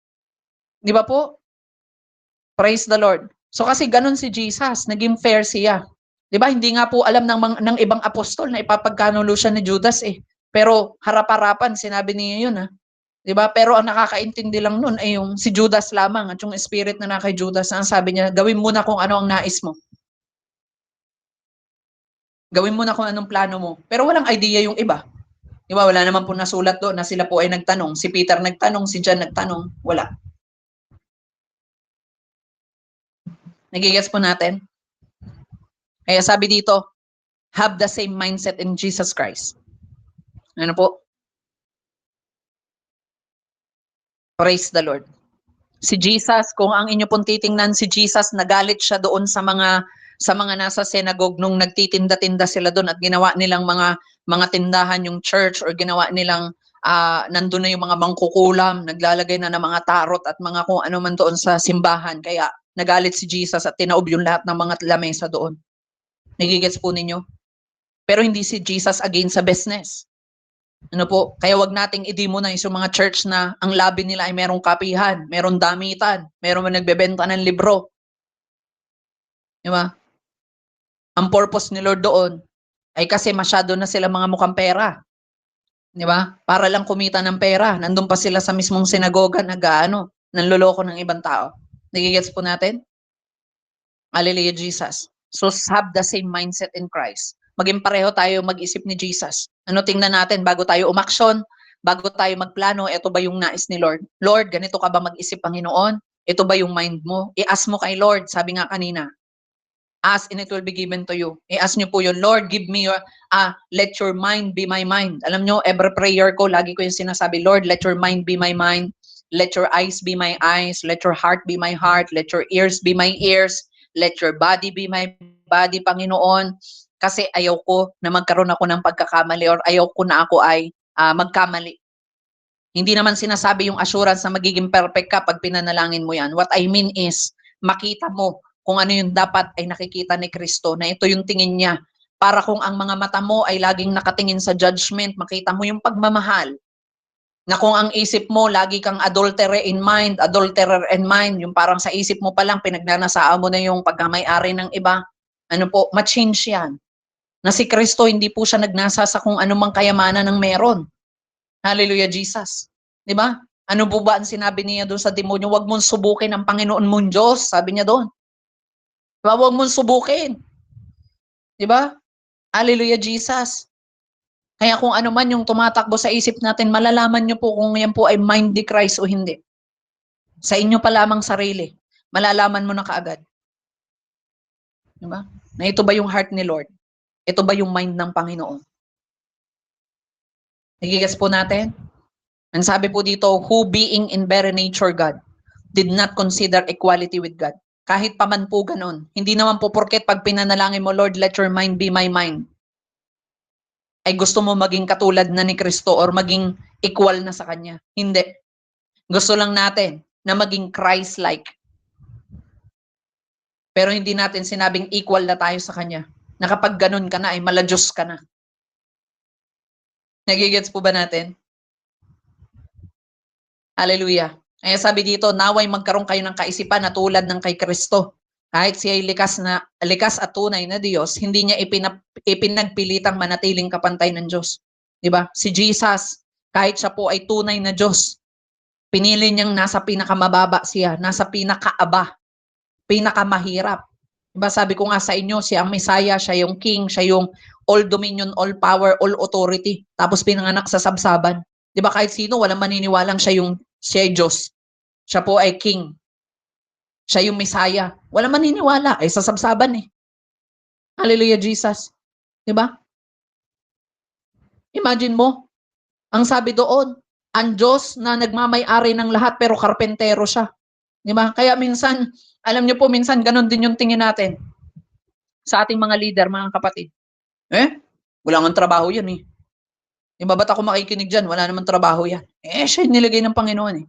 'Di ba po? Praise the Lord. So kasi ganun si Jesus, naging fair siya. 'Di ba? Hindi nga po alam ng ibang apostol na ipapagkanulo siya ni Judas eh. Pero harap-harapan sinabi niya 'yun 'Di ba? Pero ang nakakaintindi lang nun ay yung si Judas lamang at yung spirit na kay Judas ang sabi niya, gawin mo na kung ano ang nais mo. Gawin mo na kung anong plano mo. Pero walang idea yung iba. 'Di ba? Wala naman po nasulat doon na sila po ay nagtanong. Si Peter nagtanong, si John nagtanong, wala. Nagigets po natin? Kaya sabi dito, have the same mindset in Jesus Christ. Ano po? Praise the Lord. Si Jesus, kung ang inyo pong titingnan, si Jesus, nagalit siya doon sa mga nasa synagogue nung nagtitinda-tinda sila doon at ginawa nilang mga tindahan yung church or ginawa nilang nandun na yung mga mangkukulam, naglalagay na ng mga tarot at mga kung ano man doon sa simbahan. Kaya nagalit si Jesus at tinaob yung lahat ng mga lamesa doon. Nagigets po ninyo? Pero hindi si Jesus against sa business. Ano po? Kaya wag nating i-demonize yung mga church na ang labi nila ay merong kapihan, merong damitan, merong nagbebenta ng libro. Di ba? Ang purpose ni Lord doon ay kasi masyado na sila mga mukhang pera. Di ba? Para lang kumita ng pera. Nandun pa sila sa mismong sinagoga nanloloko ng ibang tao. Nagigets po natin? Hallelujah, Jesus. So have the same mindset in Christ. Maging pareho tayo mag-isip ni Jesus. Ano tingnan natin bago tayo umaksyon, bago tayo magplano, ito ba yung nais ni Lord? Lord, ganito ka ba mag-isip, Panginoon? Ito ba yung mind mo? I-ask mo kay Lord, sabi nga kanina. Ask and it will be given to you. I-ask nyo po yun, Lord, give me your, let your mind be my mind. Alam nyo, every prayer ko, lagi ko yung sinasabi, Lord, let your mind be my mind. Let your eyes be my eyes. Let your heart be my heart. Let your ears be my ears. Let your body be my body, Panginoon. Kasi ayaw ko na magkaroon ako ng pagkakamali or ayaw ko na ako ay magkamali. Hindi naman sinasabi yung assurance na magiging perfect ka pag pinanalangin mo yan. What I mean is, makita mo kung ano yung dapat ay nakikita ni Kristo, na ito yung tingin niya. Para kung ang mga mata mo ay laging nakatingin sa judgment, makita mo yung pagmamahal. Na kung ang isip mo, lagi kang adulterer in mind, yung parang sa isip mo pa lang, pinagnanasaan mo na yung pagkamay-ari ng iba, ma-change yan. Na si Kristo, hindi po siya nagnasa sa kung anumang kayamanan ng meron. Hallelujah, Jesus. Di ba? Ano po ba ang sinabi niya doon sa demonyo? Huwag mong subukin ang Panginoon mong Diyos, sabi niya doon. Diba? Huwag mong subukin. Di ba? Hallelujah, Jesus. Kaya kung ano man yung tumatakbo sa isip natin, malalaman nyo po kung yan po ay mind ni Christ o hindi. Sa inyo pa lamang sarili, malalaman mo na kaagad. Diba? Na ito ba yung heart ni Lord? Ito ba yung mind ng Panginoon? Nagigas po natin? Ang sabi po dito, who being in very nature God, did not consider equality with God. Kahit pa man po ganun. Hindi naman po porket pag pinanalangin mo, Lord, let your mind be my mind, ay gusto mo maging katulad na ni Kristo or maging equal na sa Kanya. Hindi. Gusto lang natin na maging Christ-like. Pero hindi natin sinabing equal na tayo sa Kanya. Na kapag ganun ka na, ay mala-Diyos ka na. Nagigets po ba natin? Hallelujah. Kaya sabi dito, naway magkaroon kayo ng kaisipan na tulad ng kay Kristo. Kahit siya ay likas at tunay na Diyos, hindi niya ipinagpilitang manatiling kapantay ng Diyos. Diba? Si Jesus, kahit siya po ay tunay na Diyos, pinili niyang nasa pinakamababa siya, nasa pinakaaba, pinakamahirap. Diba? Sabi ko nga sa inyo, siya ang Messiah, siya yung King, siya yung all dominion, all power, all authority. Tapos pinanganak sa sabsaban. Diba? Kahit sino, walang maniniwalang siya ay Diyos. Siya po ay King. Siya yung Messiah. Walang maniniwala. Ay sasabsaban eh. Hallelujah, Jesus. Diba? Imagine mo, ang sabi doon, ang Diyos na nagmamay-ari ng lahat pero karpentero siya. Diba? Kaya minsan, alam niyo po, minsan ganun din yung tingin natin sa ating mga leader, mga kapatid. Wala nga trabaho yan eh. Diba, ba't ako makikinig dyan? Wala naman trabaho yan. Siya nilagay ng Panginoon eh.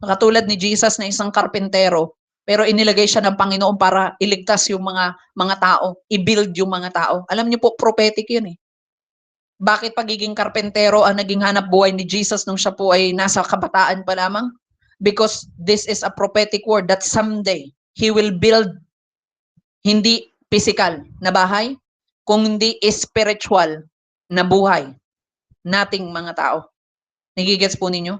Katulad ni Jesus na isang karpentero, pero inilagay siya ng Panginoon para iligtas yung mga tao, i-build yung mga tao. Alam niyo po, prophetic yun eh. Bakit pagiging karpentero ang naging hanap buhay ni Jesus nung siya po ay nasa kabataan pa lamang? Because this is a prophetic word that someday He will build hindi physical na bahay, kundi spiritual na buhay nating mga tao. Nagigets po ninyo?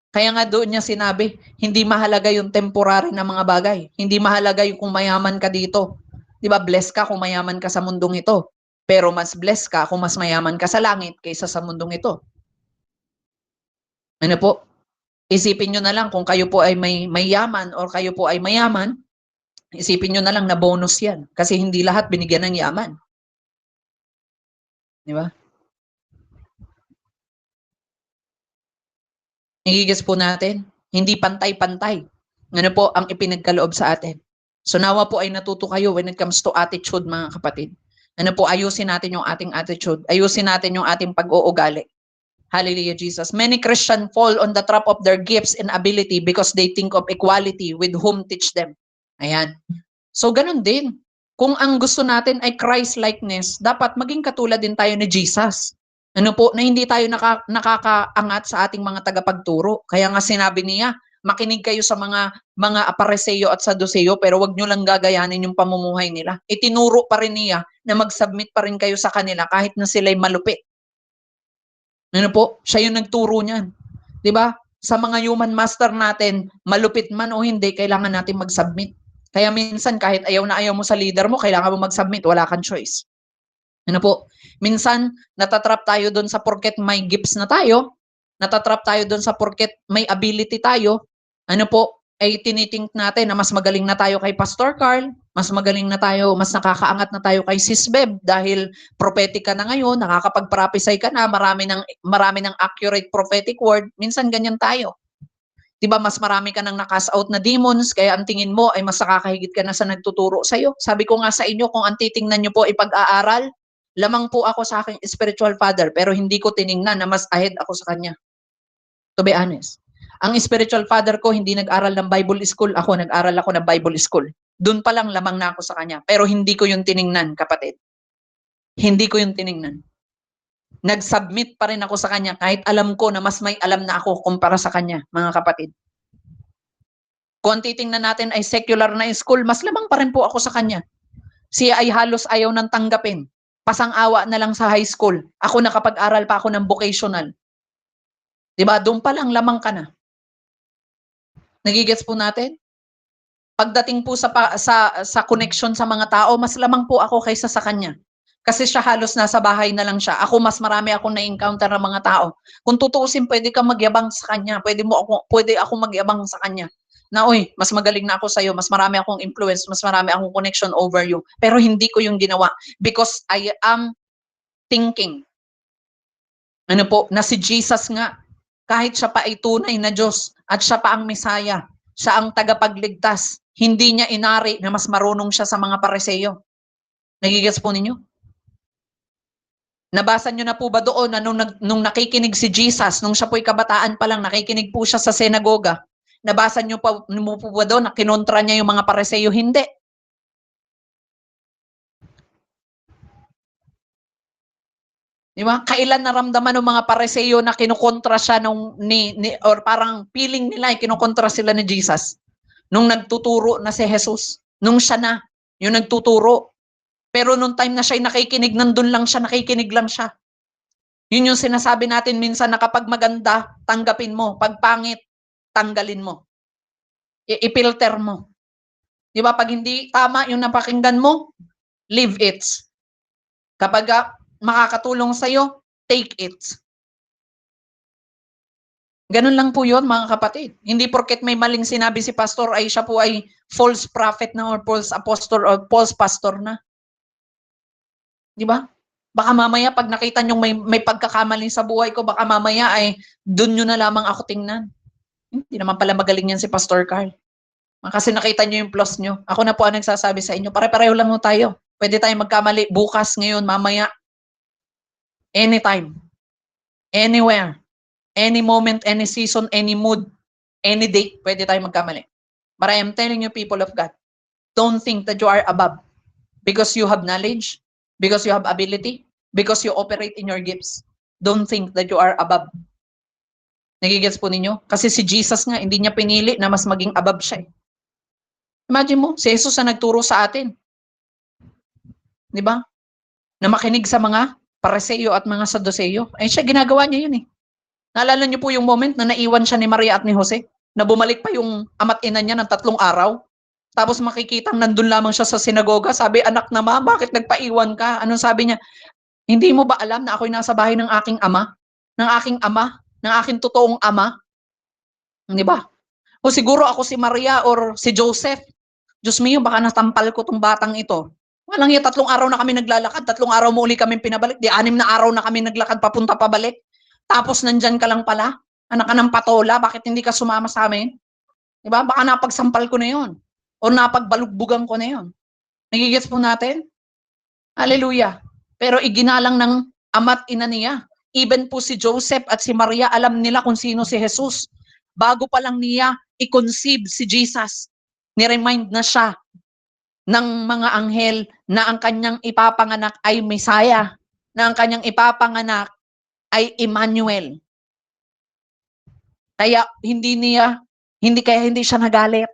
Kaya nga doon niya sinabi, hindi mahalaga yung temporary na mga bagay. Hindi mahalaga yung kung mayaman ka dito. Di ba, blessed ka kung mayaman ka sa mundong ito. Pero mas blessed ka kung mas mayaman ka sa langit kaysa sa mundong ito. Ano po? Isipin nyo na lang kung kayo po ay may yaman or kayo po ay mayaman, isipin nyo na lang na bonus yan. Kasi hindi lahat binigyan ng yaman. Di ba? Nagigets po natin, hindi pantay-pantay. Ano po ang ipinagkaloob sa atin. So nawa po ay natuto kayo when it comes to attitude, mga kapatid. Ano po, ayusin natin yung ating attitude. Ayusin natin yung ating pag-uugali. Hallelujah, Jesus. Many Christians fall on the trap of their gifts and ability because they think of equality with whom teach them. Ayan. So ganun din. Kung ang gusto natin ay Christ-likeness, dapat maging katulad din tayo ni Jesus. Ano po, na hindi tayo nakakaangat sa ating mga tagapagturo. Kaya nga sinabi niya, makinig kayo sa mga Pariseo at Saduceo, pero wag nyo lang gagayanin yung pamumuhay nila. Itinuro pa rin niya na mag-submit pa rin kayo sa kanila kahit na sila'y malupit. Ano po, siya yung nagturo niyan. 'Di ba? Sa mga human master natin, malupit man o hindi, kailangan natin mag-submit. Kaya minsan kahit ayaw na ayaw mo sa leader mo, kailangan mo mag-submit, wala kang choice. Ano po? Minsan, natatrap tayo doon sa porket may gifts na tayo, natatrap tayo doon sa porket may ability tayo, ano po? ay tinitink natin na mas magaling na tayo kay Pastor Carl, mas magaling na tayo, mas nakakaangat na tayo kay Sis Beb dahil prophetic ka na ngayon, nakakapag-prophesy ka na, marami ng accurate prophetic word. Minsan ganyan tayo. 'Di ba mas marami ka nang na-cast out na demons kaya ang tingin mo ay mas nakakahigit ka na sa nagtuturo sa iyo. Sabi ko nga sa inyo kung ang titingnan niyo po ay pag-aaral, lamang po ako sa aking spiritual father pero hindi ko tiningnan na mas ahead ako sa kanya. To be honest. Ang spiritual father ko hindi nag-aral ng Bible school, ako nag-aral ako ng Bible school. Doon pa lang lamang na ako sa kanya. Pero hindi ko yung tiningnan, kapatid. Hindi ko yung tiningnan. Nag-submit pa rin ako sa kanya kahit alam ko na mas may alam na ako kumpara sa kanya, mga kapatid. Kung titingnan natin ay secular na school, mas lamang pa rin po ako sa kanya. Siya ay halos ayaw nang tanggapin. Pasang-awa na lang sa high school. Ako nakapag-aral pa ako ng vocational. 'Di ba? Doon pa lang lamang ka na. Nagigets po natin? Pagdating po sa connection sa mga tao, mas lamang po ako kaysa sa kanya. Kasi siya halos nasa bahay na lang siya. Ako mas marami akong na-encounter ng mga tao. Kung tutuusin, pwede kang magyabang sa kanya. Pwede ako magyabang sa kanya. Na, uy, mas magaling na ako sa'yo. Mas marami akong influence. Mas marami akong connection over you. Pero hindi ko yung ginawa. Because I am thinking. Ano po, na si Jesus nga, kahit siya pa ay tunay na Diyos at siya pa ang Mesaya, siya ang tagapagligtas, hindi niya inari na mas marunong siya sa mga Pariseo. Nagigets po ninyo? Nabasa niyo na po ba doon na nung nakikinig si Jesus, nung siya po'y kabataan pa lang, nakikinig po siya sa senagoga, nabasa niyo mo po ba doon na kinontra niya yung mga Pariseo? Hindi. Di ba? Kailan naramdaman ng mga Pariseo na kinukontra siya or parang feeling nila ay kinukontra sila ni Jesus? Nung nagtuturo na si Jesus. Nung siya na, yung nagtuturo. Pero nung time na siya'y nakikinig, nandun lang siya, nakikinig lang siya. Yun yung sinasabi natin minsan na kapag maganda, tanggapin mo. Pag pangit, tanggalin mo. I-filter mo. Di ba? Pag hindi tama yung napakinggan mo, leave it. Kapag makakatulong sa'yo, take it. Ganun lang po yun, mga kapatid. Hindi porket may maling sinabi si pastor ay siya po ay false prophet na or false apostle or false pastor na. Di ba? Baka mamaya pag nakita nyo may pagkakamali sa buhay ko, baka mamaya ay doon nyo na lamang ako tingnan. Hindi naman pala magaling yan si Pastor Carl. Kasi nakita nyo yung plus nyo. Ako na po ang nagsasabi sa inyo. Pare-pareho lang mo tayo. Pwede tayong magkamali bukas, ngayon, mamaya. Anytime. Anywhere. Any moment, any season, any mood, any date, pwede tayong magkamali. But I am telling you, people of God, don't think that you are above because you have knowledge, because you have ability, because you operate in your gifts. Don't think that you are above. Nagigets po ninyo? Kasi si Jesus nga, hindi niya pinili na mas maging above siya. Imagine mo, si Jesus na nagturo sa atin. Di ba? Na makinig sa mga Pariseo at mga Saduceo. Ay siya, ginagawa niya yun eh. Naalala niyo po yung moment na naiwan siya ni Maria at ni Jose? Na bumalik pa yung ama't ina niya ng 3 araw? Tapos makikitang nandun lamang siya sa sinagoga. Sabi, anak na ma, bakit nagpaiwan ka? Anong sabi niya? Hindi mo ba alam na ako'y nasa bahay ng aking ama? Ng aking totoong ama? Di ba? O siguro ako si Maria or si Joseph. Diyos mio, baka natampal ko tong batang ito. Walang 3 araw na kami naglalakad, 3 araw mo uli kami pinabalik, 6 na araw na kami naglakad papunta pabalik. Tapos nandyan ka lang pala, anak ka ng patola, bakit hindi ka sumama sa amin? Diba? Baka napagsampal ko na yon o napagbalugbugan ko na yon. Nagigets po natin? Hallelujah. Pero iginalang ng ama't ina niya. Even po si Joseph at si Maria, alam nila kung sino si Jesus. Bago pa lang niya i-conceive si Jesus, ni-remind na siya ng mga anghel na ang kanyang ipapanganak ay Messiah, na ang kanyang ipapanganak ay Emmanuel. Kaya hindi siya nagalit.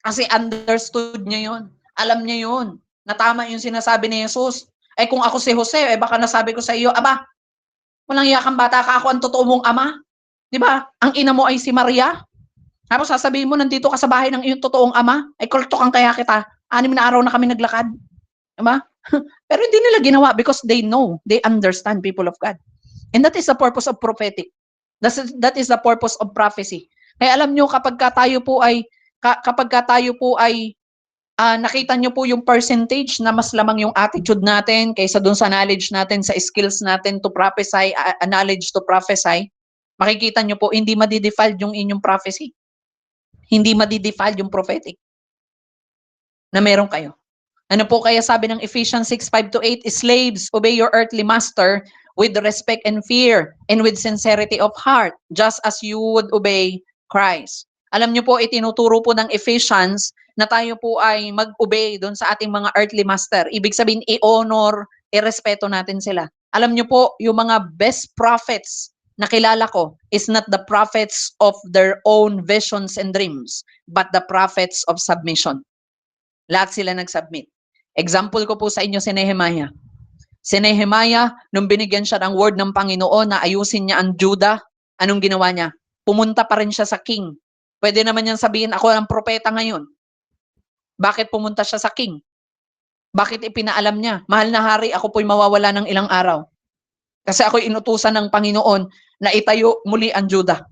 Kasi understood niya yon. Alam niya yon. Na tama yung sinasabi ni Jesus. Eh kung ako si Jose, eh baka nasabi ko sa iyo, aba, walang yakang bata ka, ako ang totoo mong ama. Di ba? Ang ina mo ay si Maria. Tapos sasabihin mo, nandito ka sa bahay ng iyong totoong ama, ay kultukan kaya kita. 6 na araw na kami naglakad. Diba? Pero hindi nila ginawa because they know, they understand, people of God. And that is the purpose of prophetic. That is the purpose of prophecy. Kaya alam nyo, kapag tayo po ay kapag tayo po ay nakita nyo po yung percentage na mas lamang yung attitude natin kaysa dun sa knowledge natin, sa skills natin to prophesy, knowledge to prophesy, makikita nyo po, hindi madidefiled yung inyong prophecy. Hindi madidefiled yung prophetic na meron kayo. Ano po kaya sabi ng Ephesians 6:5-8, slaves, obey your earthly master with respect and fear and with sincerity of heart, just as you would obey Christ. Alam niyo po, itinuturo po ng Ephesians na tayo po ay mag-obey doon sa ating mga earthly master. Ibig sabihin, i-honor, i-respeto natin sila. Alam niyo po, yung mga best prophets na kilala ko is not the prophets of their own visions and dreams, but the prophets of submission. Lahat sila nag-submit. Example ko po sa inyo si Nehemiah. Si Nehemiah, nung binigyan siya ng word ng Panginoon na ayusin niya ang Judah, anong ginawa niya? Pumunta pa rin siya sa king. Pwede naman niyang sabihin, ako ang propeta ngayon. Bakit pumunta siya sa king? Bakit ipinaalam niya? Mahal na hari, ako po'y mawawala ng ilang araw. Kasi ako'y inutusan ng Panginoon na itayo muli ang Judah.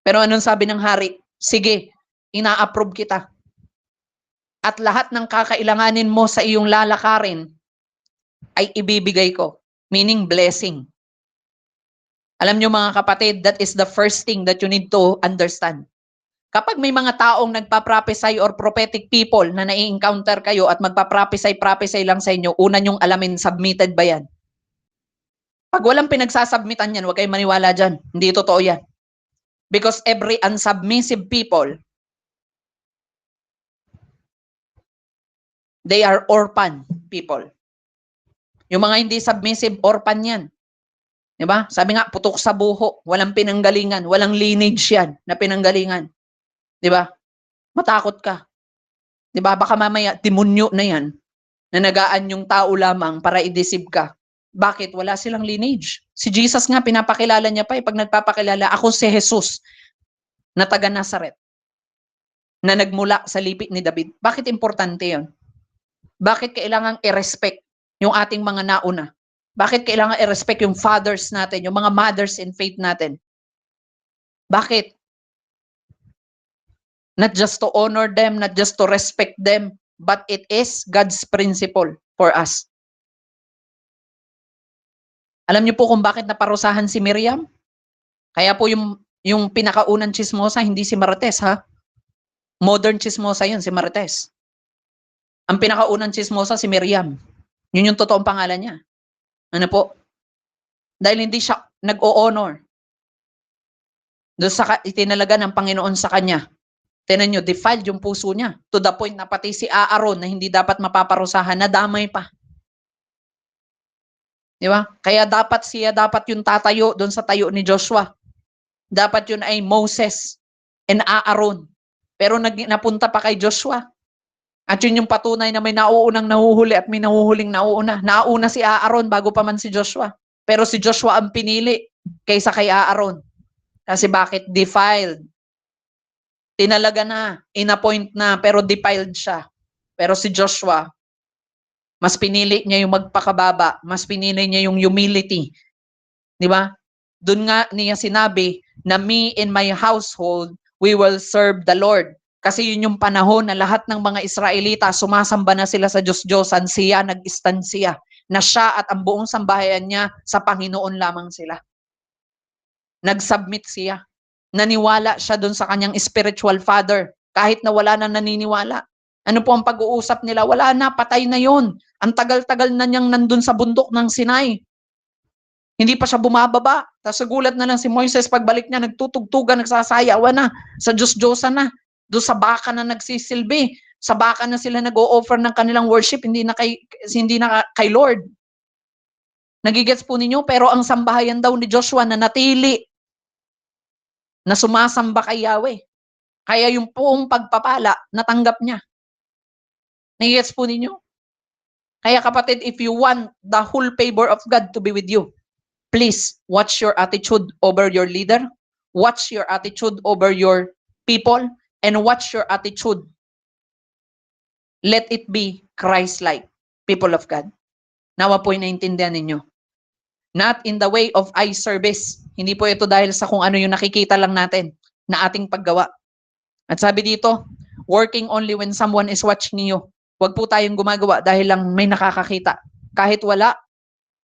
Pero anong sabi ng hari? Sige, ina-approve kita. At lahat ng kakailanganin mo sa iyong lalakarin ay ibibigay ko. Meaning blessing. Alam niyo mga kapatid, that is the first thing that you need to understand. Kapag may mga taong nagpa-prophesy or prophetic people na nai-encounter kayo at magpa-prophesy lang sa inyo, una niyong alamin, submitted ba yan? Pag walang pinagsasubmitan yan, huwag kayong maniwala dyan. Hindi totoo yan. Because every unsubmissive people, they are orphan people. Yung mga hindi submissive, orphan yan. Diba? Sabi nga, putok sa buho, walang pinanggalingan, walang lineage yan na pinanggalingan. Diba? Matakot ka. Diba? Baka mamaya, demonyo na yan, na nagaan yung tao lamang para i-deceive ka. Bakit? Wala silang lineage. Si Jesus nga, pinapakilala niya pa, pag nagpapakilala, ako si Jesus, na taga Nazaret, na nagmula sa lipi ni David. Bakit importante yon? Bakit kailangang i-respect yung ating mga nauna? Bakit kailangan i-respect yung fathers natin, yung mga mothers in faith natin? Bakit? Not just to honor them, not just to respect them, but it is God's principle for us. Alam niyo po kung bakit naparusahan si Miriam? Kaya po yung pinakaunang chismosa, hindi si Marites, ha? Modern chismosa yun, si Marites. Ang pinakaunang chismosa, si Miriam. Yun yung totoong pangalan niya. Ano po? Dahil hindi siya nag-o-honor doon sa itinalaga ng Panginoon sa kanya. Tingnan nyo, defiled yung puso niya. To the point na pati si Aaron na hindi dapat mapaparusahan, nadamay pa. Di ba? Kaya dapat yung tatayo doon sa tayo ni Joshua. Dapat yun ay Moses and Aaron. Pero napunta pa kay Joshua. At yun yung patunay na may nauunang nahuhuli at may nahuhuling nauuna. Nauna si Aaron bago pa man si Joshua. Pero si Joshua ang pinili kaysa kay Aaron. Kasi bakit? Defiled. Tinalaga na, inappoint na, pero defiled siya. Pero si Joshua, mas pinili niya yung magpakababa, mas pinili niya yung humility. Di ba? Doon nga niya sinabi na me and my household, we will serve the Lord. Kasi yun yung panahon na lahat ng mga Israelita, sumasamba na sila sa Diyos-Diyosan, siya, nag-stand siya, na siya at ang buong sambahayan niya sa Panginoon lamang sila. Nag-submit siya. Naniwala siya doon sa kanyang spiritual father, kahit na wala na naniniwala. Ano po ang pag-uusap nila? Wala na, patay na yon. Ang tagal-tagal na niyang nandun sa bundok ng Sinai. Hindi pa siya bumababa. Tapos gulat na lang si Moises, pagbalik niya, nagtutugtugan, nagsasayawan na, sa Diyos-Diyosan na, doon sa baka na nagsisilbi, sa baka na sila nag-o-offer ng kanilang worship, hindi na kay Lord. Nagigets po ninyo? Pero ang sambahayan daw ni Joshua na natili, na sumasamba kay Yahweh. Kaya yung buong pagpapala, natanggap niya. Nagigets po ninyo? Kaya kapatid, if you want the whole favor of God to be with you, please watch your attitude over your leader, watch your attitude over your people, and watch your attitude. Let it be Christ-like, people of God. Nawa po'y naintindihan ninyo. Not in the way of eye service. Hindi po ito dahil sa kung ano yung nakikita lang natin. na ating paggawa. At sabi dito, working only when someone is watching you. Huwag po tayong gumagawa dahil lang may nakakakita. Kahit wala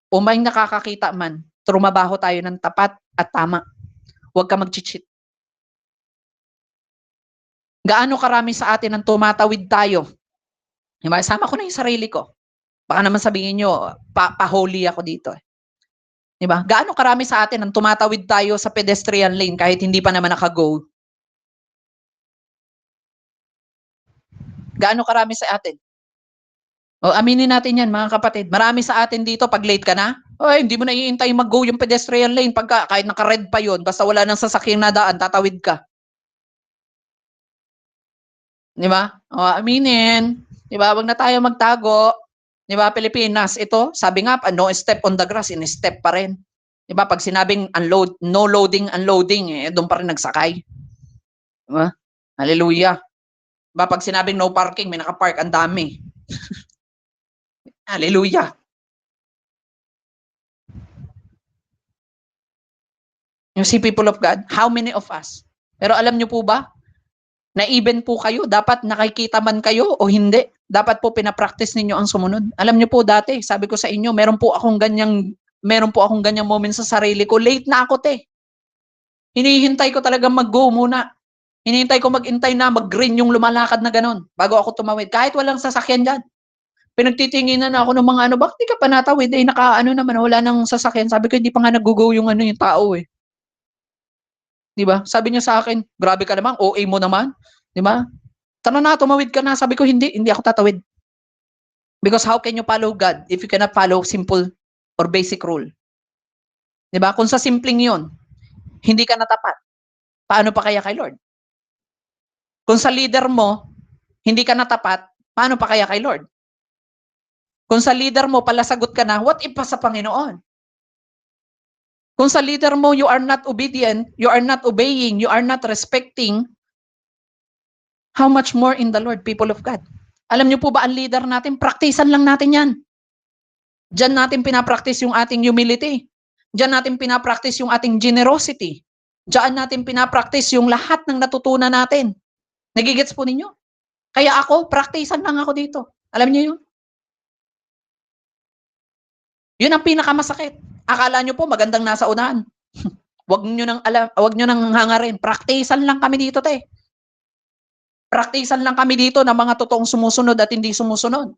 o may nakakakita man, trumabaho tayo ng tapat at tama. Huwag ka mag-cheat. Gaano karami sa atin ang tumatawid tayo? Diba? Sama ko na yung sarili ko. Baka naman sabihin nyo, pa-holy ako dito. Diba? Gaano karami sa atin ang tumatawid tayo sa pedestrian lane kahit hindi pa naman naka-go? Gaano karami sa atin? O aminin natin yan mga kapatid. Marami sa atin dito, pag late ka na, ay, hindi mo na iintay mag-go yung pedestrian lane pagka kahit naka-red pa yon, basta wala nang sasakyan na daan, tatawid ka. Di ba? O aminin. Di ba? Wag na tayo magtago. Di ba, Pilipinas, ito, sabi nga, no step on the grass, in step pa rin. Di ba, pag sinabing unload, no loading, unloading, doon pa rin nagsakay. Di ba? Hallelujah. Di ba, pag sinabing no parking, may nakapark, ang dami. Hallelujah. You see, people of God, how many of us? Pero alam nyo po ba, na even po kayo, dapat nakikita man kayo o hindi, dapat po pinapractice ninyo ang sumunod. Alam nyo po dati, sabi ko sa inyo, meron po akong ganyang moment sa sarili ko. Late na ako, te. Hinihintay ko talaga mag-go muna. Hinihintay ko mag-intay na mag-green yung lumalakad na ganun bago ako tumawid. Kahit walang sasakyan dyan. Pinagtitinginan na ako ng mga bakit di ka pa natawid? Naman, wala nang sasakyan. Sabi ko, hindi pa nga nag-go yung yung tao eh. Di ba? Sabi niya sa akin, grabe ka naman, OA mo naman. Di ba? Tara na, tumawid ka na. Sabi ko, hindi ako tatawid. Because how can you follow God if you cannot follow simple or basic rule? Di ba? Kung sa simpleng yon, hindi ka natapat, paano pa kaya kay Lord? Kung sa leader mo, hindi ka natapat, paano pa kaya kay Lord? Kung sa leader mo, palasagot ka na, what if pa sa Panginoon? Kung sa leader mo, you are not obedient, you are not obeying, you are not respecting, how much more in the Lord, people of God? Alam niyo po ba, ang leader natin, praktisan lang natin yan. Diyan natin pinapractice yung ating humility. Diyan natin pinapractice yung ating generosity. Diyan natin pinapractice yung lahat ng natutunan natin. Nagigets po ninyo? Kaya ako, praktisan lang ako dito. Alam niyo yun? Yun ang pinakamasakit. Akala niyo po magandang nasa unahan. Wag niyo nang hangarin. Praktisan lang kami dito, te. Praktisan lang kami dito ng mga totoong sumusunod at hindi sumusunod.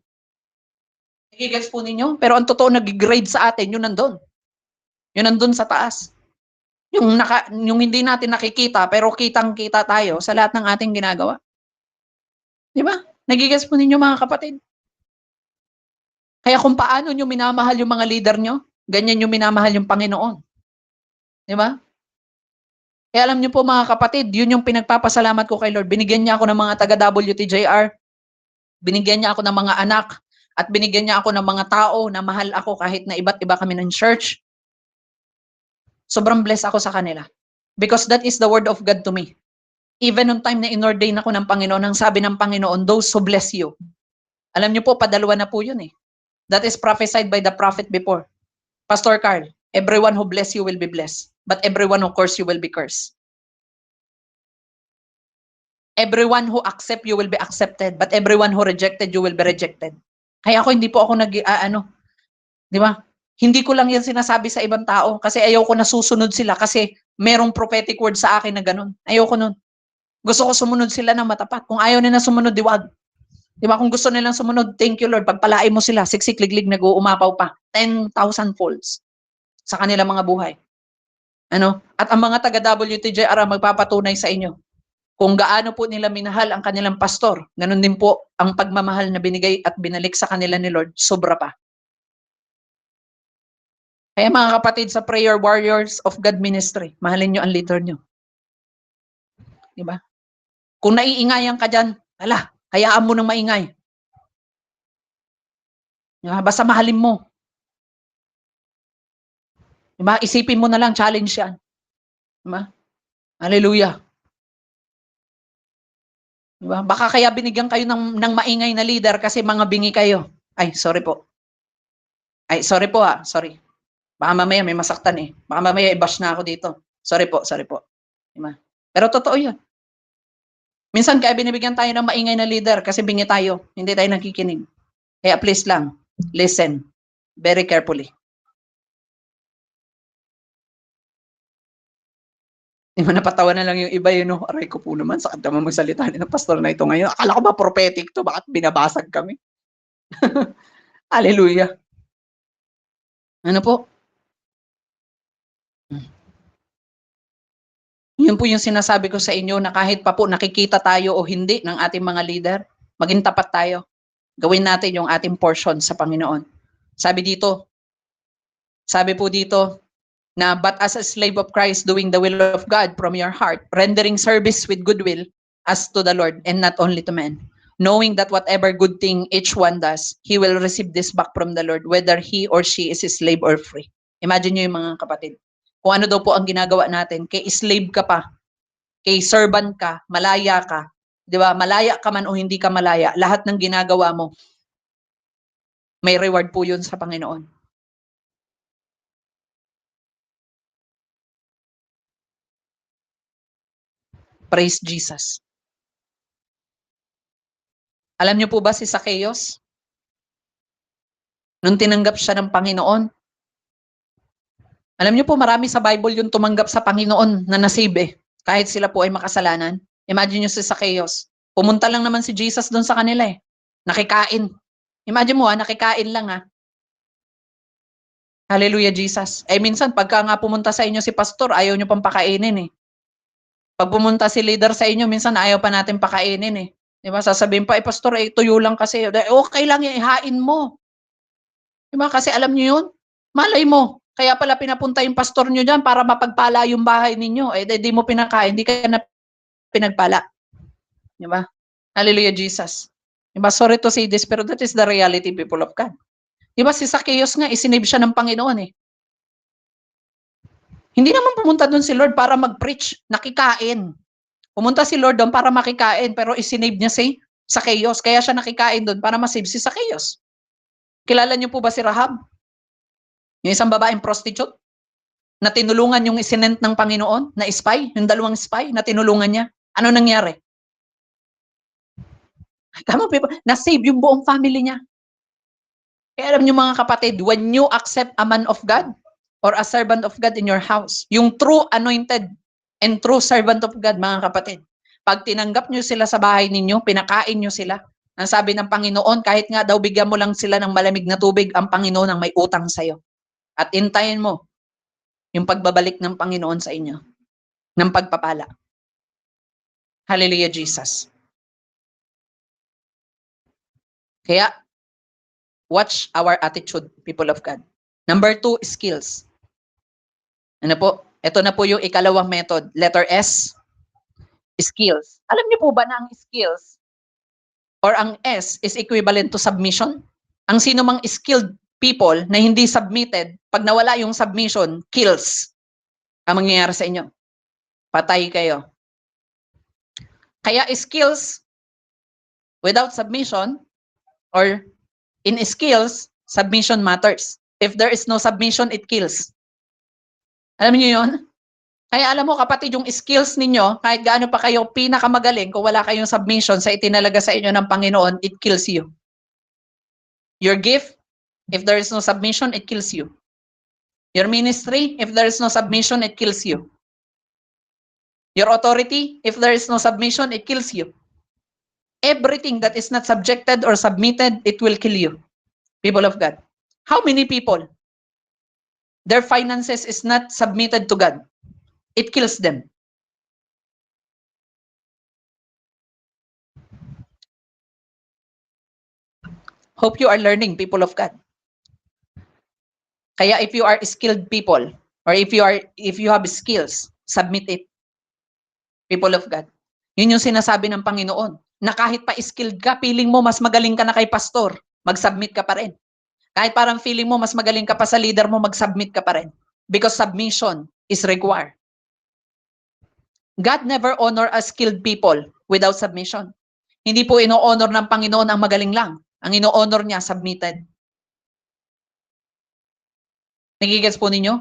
Nagigets po ninyo? Pero ang totoo nag-grade sa atin, yun nandun. Yun nandun sa taas. Yung hindi natin nakikita, pero kitang-kita tayo sa lahat ng ating ginagawa. Di ba? Nagigets po ninyo mga kapatid? Kaya kung paano nyo minamahal yung mga leader nyo, ganyan yung minamahal yung Panginoon. Di ba? Kaya alam nyo po mga kapatid, yun yung pinagpapasalamat ko kay Lord. Binigyan niya ako ng mga taga-WTJR, binigyan niya ako ng mga anak, at binigyan niya ako ng mga tao na mahal ako kahit na iba't iba kami ng church. Sobrang blessed ako sa kanila. Because that is the word of God to me. Even nung time na inordain ako ng Panginoon, ang sabi ng Panginoon, those who bless you. Alam niyo po, padalawa na po yun eh. That is prophesied by the prophet before. Pastor Carl, everyone who bless you will be blessed. But everyone who curse you will be cursed. Everyone who accept you will be accepted. But everyone who rejected you will be rejected. Kaya ako, hindi po ako di ba? Hindi ko lang yan sinasabi sa ibang tao kasi ayaw ko nasusunod sila kasi merong prophetic word sa akin na ganun. Ayaw ko nun. Gusto ko sumunod sila ng matapat. Kung ayaw nila sumunod, diwag. Di ba? Kung gusto nilang sumunod, thank you Lord. Pagpalain mo sila, siksik, liglig, nag-uumapaw pa. 10,000 folds sa kanilang mga buhay. At ang mga taga-WTJR magpapatunay sa inyo kung gaano po nila minahal ang kanilang pastor. Ganun din po ang pagmamahal na binigay at binalik sa kanila ni Lord, sobra pa. Kaya mga kapatid sa Prayer Warriors of God Ministry, mahalin nyo ang leader nyo. Diba? Kung naiingayan ka dyan, hayaan mo ng maingay. Diba? Basta mahalin mo. Diba? Isipin mo na lang, challenge yan. Diba? Hallelujah. Diba? Baka kaya binigyan kayo ng maingay na leader kasi mga bingi kayo. Ay, sorry po. Sorry po ha. Sorry. Baka mamaya may masaktan eh. Baka mamaya i-bash na ako dito. Sorry po. Diba? Pero totoo yun. Minsan kaya binibigyan tayo ng maingay na leader kasi bingi tayo, hindi tayo nakikinig. Kaya please lang, listen very carefully. Di ba napatawa na lang yung iba yun, no? Aray ko po naman, sakit naman magsalita ng pastor na ito ngayon. Akala ko ba prophetic to? Bakit binabasag kami? Hallelujah. Ano po? Yun po yung sinasabi ko sa inyo na kahit pa po nakikita tayo o hindi ng ating mga leader, maging tapat tayo. Gawin natin yung ating portion sa Panginoon. Sabi po dito, na but as a slave of Christ doing the will of God from your heart, rendering service with goodwill as to the Lord and not only to men, knowing that whatever good thing each one does, he will receive this back from the Lord, whether he or she is a slave or free. Imagine nyo yung mga kapatid. Kung ano daw po ang ginagawa natin, kay slave ka pa, kay servant ka, malaya ka, di ba? Malaya ka man o hindi ka malaya, lahat ng ginagawa mo, may reward po yun sa Panginoon. Praise Jesus. Alam niyo po ba si Zacchaeus? Nung tinanggap siya ng Panginoon, alam niyo po marami sa Bible yung tumanggap sa Panginoon na nasave eh, kahit sila po ay makasalanan. Imagine niyo si Zacchaeus. Pumunta lang naman si Jesus doon sa kanila eh. Nakikain. Imagine mo nakikain lang Hallelujah Jesus. Eh minsan pagka nga pumunta sa inyo si pastor, ayaw niyo pang pakainin eh. Pag pumunta si leader sa inyo, minsan ayaw pa natin pakainin eh. Di ba? Sasabihin pa, pastor, tuyo lang kasi. Okay lang yan, ihain mo. Di ba? Kasi alam niyo yun. Malay mo. Kaya pala pinapunta yung pastor niyo dyan para mapagpala yung bahay ninyo. Eh, di mo pinakain, di ka na pinagpala. Di ba? Hallelujah, Jesus. Di ba? Sorry to say this, pero that is the reality, people of God. Di ba si Zacchaeus nga, isinave siya ng Panginoon eh. Hindi naman pumunta doon si Lord para mag-preach, nakikain. Pumunta si Lord doon para makikain, pero isinave niya si Zacchaeus. Kaya siya nakikain doon para masave si Zacchaeus. Kilala niyo po ba si Rahab? Yung isang babaeng prostitute na tinulungan yung isinent ng Panginoon na spy, yung dalawang spy na tinulungan niya. Ano nangyari? Tama po, na-save yung buong family niya. Kaya alam niyo mga kapatid, when you accept a man of God or a servant of God in your house, yung true anointed and true servant of God, mga kapatid, pag tinanggap niyo sila sa bahay ninyo, pinakain niyo sila, ang sabi ng Panginoon, kahit nga daw bigyan mo lang sila ng malamig na tubig, ang Panginoon ang may utang sa'yo. At intayin mo yung pagbabalik ng Panginoon sa inyo, ng pagpapala. Hallelujah, Jesus. Kaya, watch our attitude, people of God. Number 2, skills. Ano po? Ito na po yung ikalawang method. Letter S, skills. Alam niyo po ba na ang skills or ang S is equivalent to submission? Ang sino mang skilled people na hindi submitted, pag nawala yung submission, kills ang mangyayari sa inyo. Patay kayo. Kaya skills without submission or in skills, submission matters. If there is no submission, it kills. Alam niyo yun? Kaya alam mo kapatid, yung skills ninyo, kahit gaano pa kayo pinakamagaling, kung wala kayong submission sa itinalaga sa inyo ng Panginoon, it kills you. Your gift, if there is no submission, it kills you. Your ministry, if there is no submission, it kills you. Your authority, if there is no submission, it kills you. Everything that is not subjected or submitted, it will kill you. People of God. How many people, their finances is not submitted to God? It kills them. Hope you are learning, people of God. Kaya if you are skilled people, or if you have skills, submit it. People of God. Yun yung sinasabi ng Panginoon, na kahit pa skilled ka, feeling mo mas magaling ka na kay pastor, mag-submit ka pa rin. Kahit parang feeling mo mas magaling ka pa sa leader mo, mag-submit ka pa rin. Because submission is required. God never honor a skilled people without submission. Hindi po ino-honor ng Panginoon ang magaling lang. Ang ino-honor niya, submitted. Nagigets po ninyo?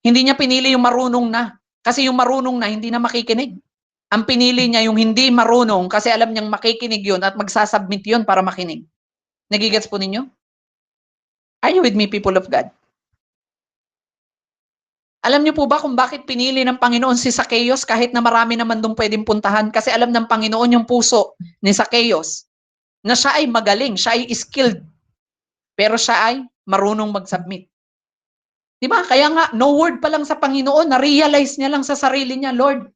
Hindi niya pinili yung marunong na. Kasi yung marunong na, hindi na makikinig. Ang pinili niya yung hindi marunong kasi alam niyang makikinig yun at magsasubmit yun para makinig. Nagigets po ninyo? Are you with me, people of God? Alam niyo po ba kung bakit pinili ng Panginoon si Zacchaeus kahit na marami naman doon pwedeng puntahan? Kasi alam ng Panginoon yung puso ni Zacchaeus na siya ay magaling, siya ay skilled, pero siya ay marunong mag-submit. Di ba? Kaya nga, no word pa lang sa Panginoon, na-realize niya lang sa sarili niya, Lord,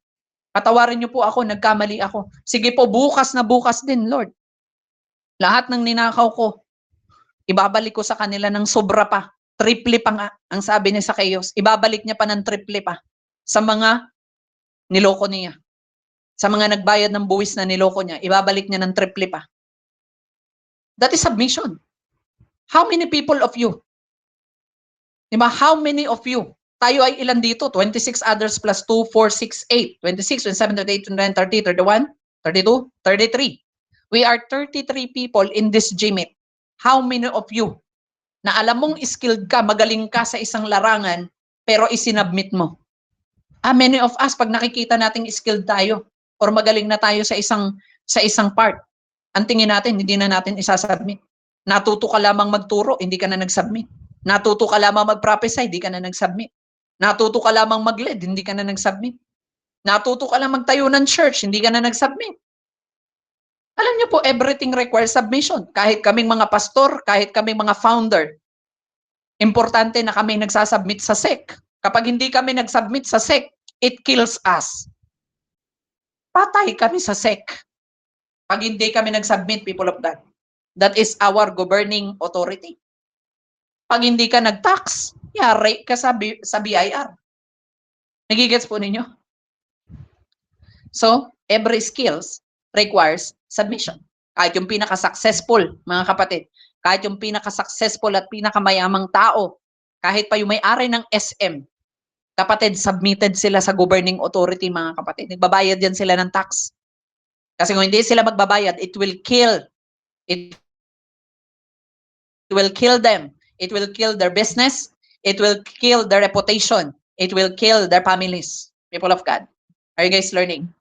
patawarin niyo po ako, nagkamali ako. Sige po, bukas na bukas din, Lord. Lahat ng ninakaw ko, ibabalik ko sa kanila ng sobra pa. Triple pa nga, ang sabi ni Zacchaeus. Ibabalik niya pa ng triple pa sa mga niloko niya. Sa mga nagbayad ng buwis na niloko niya, ibabalik niya ng triple pa. That is submission. How many people of you? Diba? How many of you? Tayo ay ilan dito? 26 others plus 2, 4, 6, 8. 26, 27, 28, 29, 30, 31, 32, 33. We are 33 people in this GMIT. How many of you na alam mong skilled ka, magaling ka sa isang larangan, pero isinabmit mo? Many of us, pag nakikita nating skilled tayo, or magaling na tayo sa isang part, ang tingin natin, hindi na natin isasubmit. Natuto ka lamang magturo, hindi ka na nag-submit. Natuto ka lamang mag-prophesy, hindi ka na nag-submit. Natuto ka lamang mag-lead, hindi ka na nag-submit. Natuto ka lang magtayo ng church, hindi ka na nag-submit. Alam niyo po, everything requires submission. Kahit kaming mga pastor, kahit kaming mga founder, importante na kami nagsasubmit sa SEC. Kapag hindi kami nag-submit sa SEC, it kills us. Patay kami sa SEC. Pag hindi kami nag-submit, people of God. That is our governing authority. Pag hindi ka nag-tax, yari ka sa BIR. Nagigets po ninyo? So, every skills requires submission. Kahit yung pinaka-successful, mga kapatid, kahit yung pinaka-successful at pinakamayamang tao, kahit pa yung may-ari ng SM, kapatid, submitted sila sa governing authority, mga kapatid. Nagbabayad yan sila ng tax. Kasi kung hindi sila magbabayad, it will kill them. It will kill their business. It will kill their reputation. It will kill their families. People of God. Are you guys learning?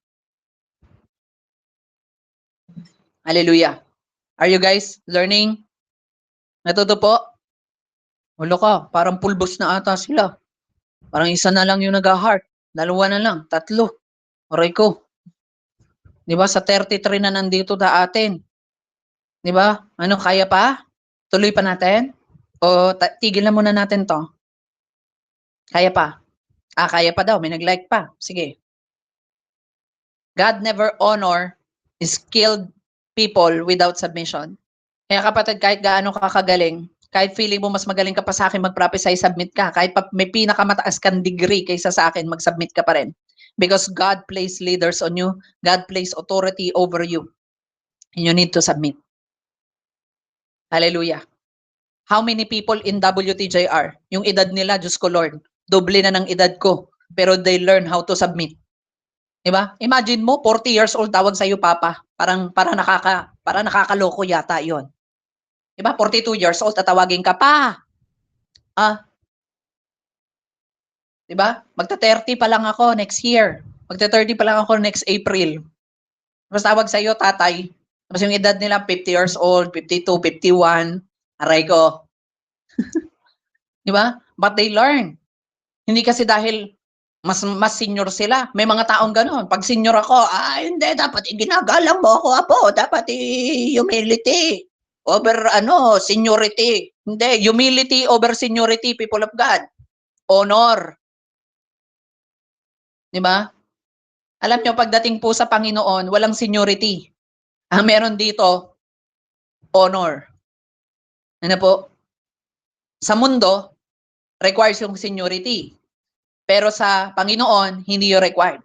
Hallelujah. Are you guys learning? Natuto po? Ulo ka, parang pulbos na ata sila. Parang isa na lang yung nag-heart. Dalawa na lang, tatlo. Aray ko. Di ba? Sa 33 na nandito na atin. Di ba? Ano, kaya pa? Tuloy pa natin? O tigil na muna natin to? Kaya pa? Kaya pa daw. May nag-like pa. Sige. God never honor skilled people without submission. Kaya kapatid, kahit gaano ka kagaling, kahit feeling mo mas magaling ka pa sa akin mag-prophesy, submit ka. Kahit pa may pinakamataas kang degree kaysa sa akin, mag-submit ka pa rin. Because God placed leaders on you. God placed authority over you. And you need to submit. Hallelujah. How many people in WTJR, yung edad nila, Diyos ko Lord, doble na ng edad ko, pero they learn how to submit. Diba? Imagine mo, 40 years old tawag sa'yo, Papa. Parang nakakaloko yata yon. Diba? 42 years old, tatawagin ka pa. Diba? Magta-30 pa lang ako next year. Magta-30 pa lang ako next April. Tapos tawag sa'yo, tatay. Tapos yung edad nila, 50 years old, 52, 51. Aray ko. Diba? But they learn. Hindi kasi dahil mas senior sila. May mga taong gano'n. Pag senior ako, hindi, dapat ginagalang mo ako, apo. Dapat humility over seniority. Hindi, humility over seniority, people of God. Honor. Diba? Alam nyo, pagdating po sa Panginoon, walang seniority. Ang meron dito, honor. Ano po? Sa mundo, requires yung seniority. Pero sa Panginoon, hindi yung required.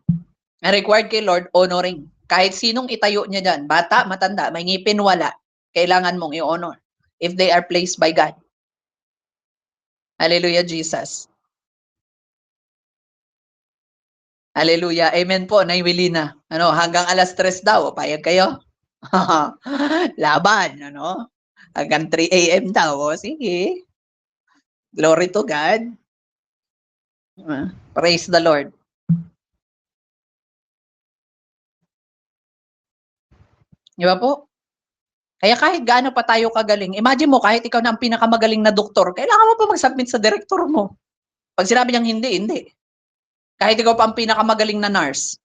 Ang required kay Lord, honoring. Kahit sinong itayo niya dyan, bata, matanda, may ngipin, wala, kailangan mong i-honor if they are placed by God. Hallelujah, Jesus. Hallelujah. Amen po, Nay Wilina. Hanggang alas 3 daw, payag kayo? Laban, Hanggang 3 a.m. daw. Sige. Glory to God. Praise the Lord. Di ba po? Kaya kahit gaano pa tayo kagaling, imagine mo kahit ikaw na ang pinakamagaling na doktor, kailangan mo pa mag-submit sa direktor mo. Pag sinabi niyang hindi, hindi. Kahit ikaw pa ang pinakamagaling na nurse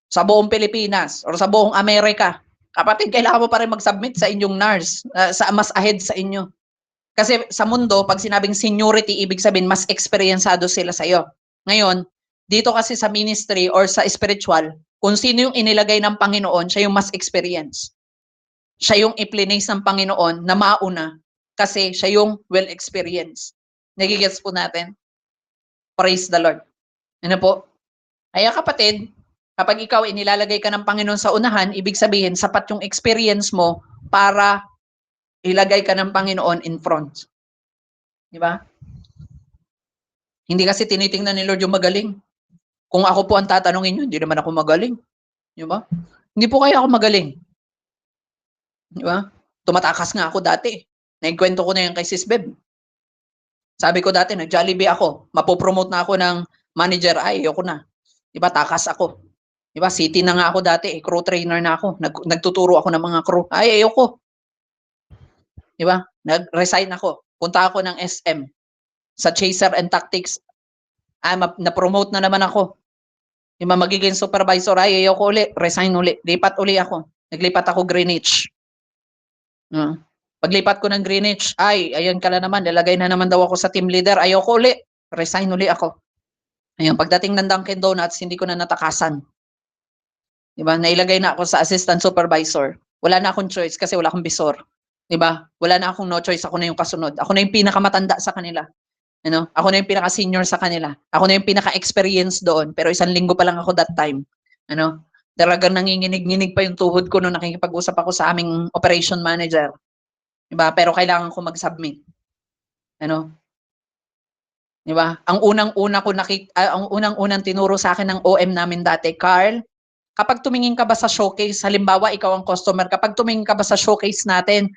sa buong Pilipinas or sa buong Amerika, kapatid, kailangan mo pa rin mag-submit sa inyong nurse, sa mas ahead sa inyo. Kasi sa mundo, pag sinabing seniority, ibig sabihin mas eksperyensado sila sa iyo. Ngayon, dito kasi sa ministry or sa spiritual, kung sino yung inilagay ng Panginoon, siya yung mas experience. Siya yung i-place ng Panginoon na mauna kasi siya yung well-experienced. Nagigets po natin? Praise the Lord. Ano po? Kaya kapatid, kapag ikaw inilalagay ka ng Panginoon sa unahan, ibig sabihin, sapat yung experience mo para ilagay ka ng Panginoon in front. Di ba? Hindi kasi tinitingnan ni Lord yung magaling. Kung ako po ang tatanungin nyo, hindi naman ako magaling. Di ba? Hindi po kaya ako magaling. Di ba? Tumatakas nga ako dati. Naikwento ko na yan kay Sis Beb. Sabi ko dati, nag-Jollibee ako. Mapopromote na ako ng manager. Ay, ayoko na. Di ba? Takas ako. Di ba? City na nga ako dati. Crew trainer na ako. Nagtuturo ako ng mga crew. Ay, ayoko. Di ba? Nag-resign ako. Punta ako ng SM. Sa Chaser and Tactics. Na-promote na naman ako. Di ba? Magiging supervisor. Ay, ayoko uli. Resign uli. Lipat uli ako. Naglipat ako Greenwich. Paglipat ko ng Greenwich, ay, ayan ka na naman, nilagay na naman daw ako sa team leader. Ayoko uli. Resign uli ako. Ayun, pagdating ng Dunkin Donuts, hindi ko na natakasan. Diba? Nailagay na ako sa assistant supervisor. Wala na akong choice kasi wala akong bisor. Diba? Wala na akong no choice. Ako na yung kasunod. Ako na yung pinakamatanda sa kanila. Ano? Ako na yung pinaka-senior sa kanila. Ako na yung pinaka-experience doon. Pero 1 linggo pa lang ako that time. Ano? Talagang nanginginig-nginig pa yung tuhod ko nung nakikipag-usap ako sa aming operation manager. Diba? Pero kailangan ko mag-submit. Ano? Diba? Ang unang-unang tinuro sa akin ng OM namin dati, Carl, kapag tumingin ka ba sa showcase, halimbawa ikaw ang customer, kapag tumingin ka ba sa showcase natin,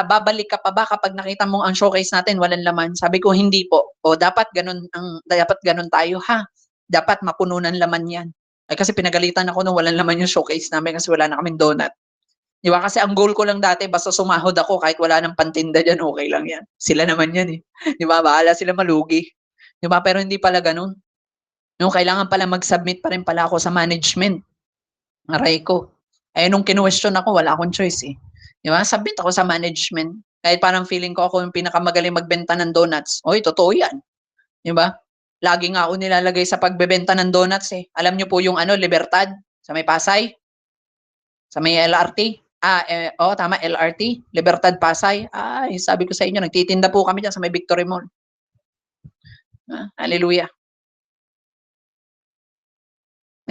babalik ka pa ba kapag nakita mo ang showcase natin walang laman? Sabi ko hindi po. O dapat ganun tayo ha. Dapat mapuno ng laman 'yan. Ay kasi pinagalitan ako nung walang laman yung showcase namin kasi wala na kaming donut. Di ba? Kasi ang goal ko lang dati, basta sumahod ako kahit wala nang pantinda dyan, okay lang yan. Sila naman yan eh. Di ba? Bahala sila malugi. Di ba? Pero hindi pala ganun. Nung kailangan pala mag-submit pa rin pala ako sa management. Aray ko. Eh, nung kinu-question ako, wala akong choice eh. Di ba? Submit ako sa management. Kahit parang feeling ko ako yung pinakamagaling magbenta ng donuts. Oy, totoo yan. Di ba? Lagi nga ako nilalagay sa pagbebenta ng donuts eh. Alam niyo po yung Libertad sa may Pasay? Sa may LRT? Tama, LRT, Libertad Pasay. Ay, sabi ko sa inyo, nagtitinda po kami diyan sa may Victory Mall. Hallelujah.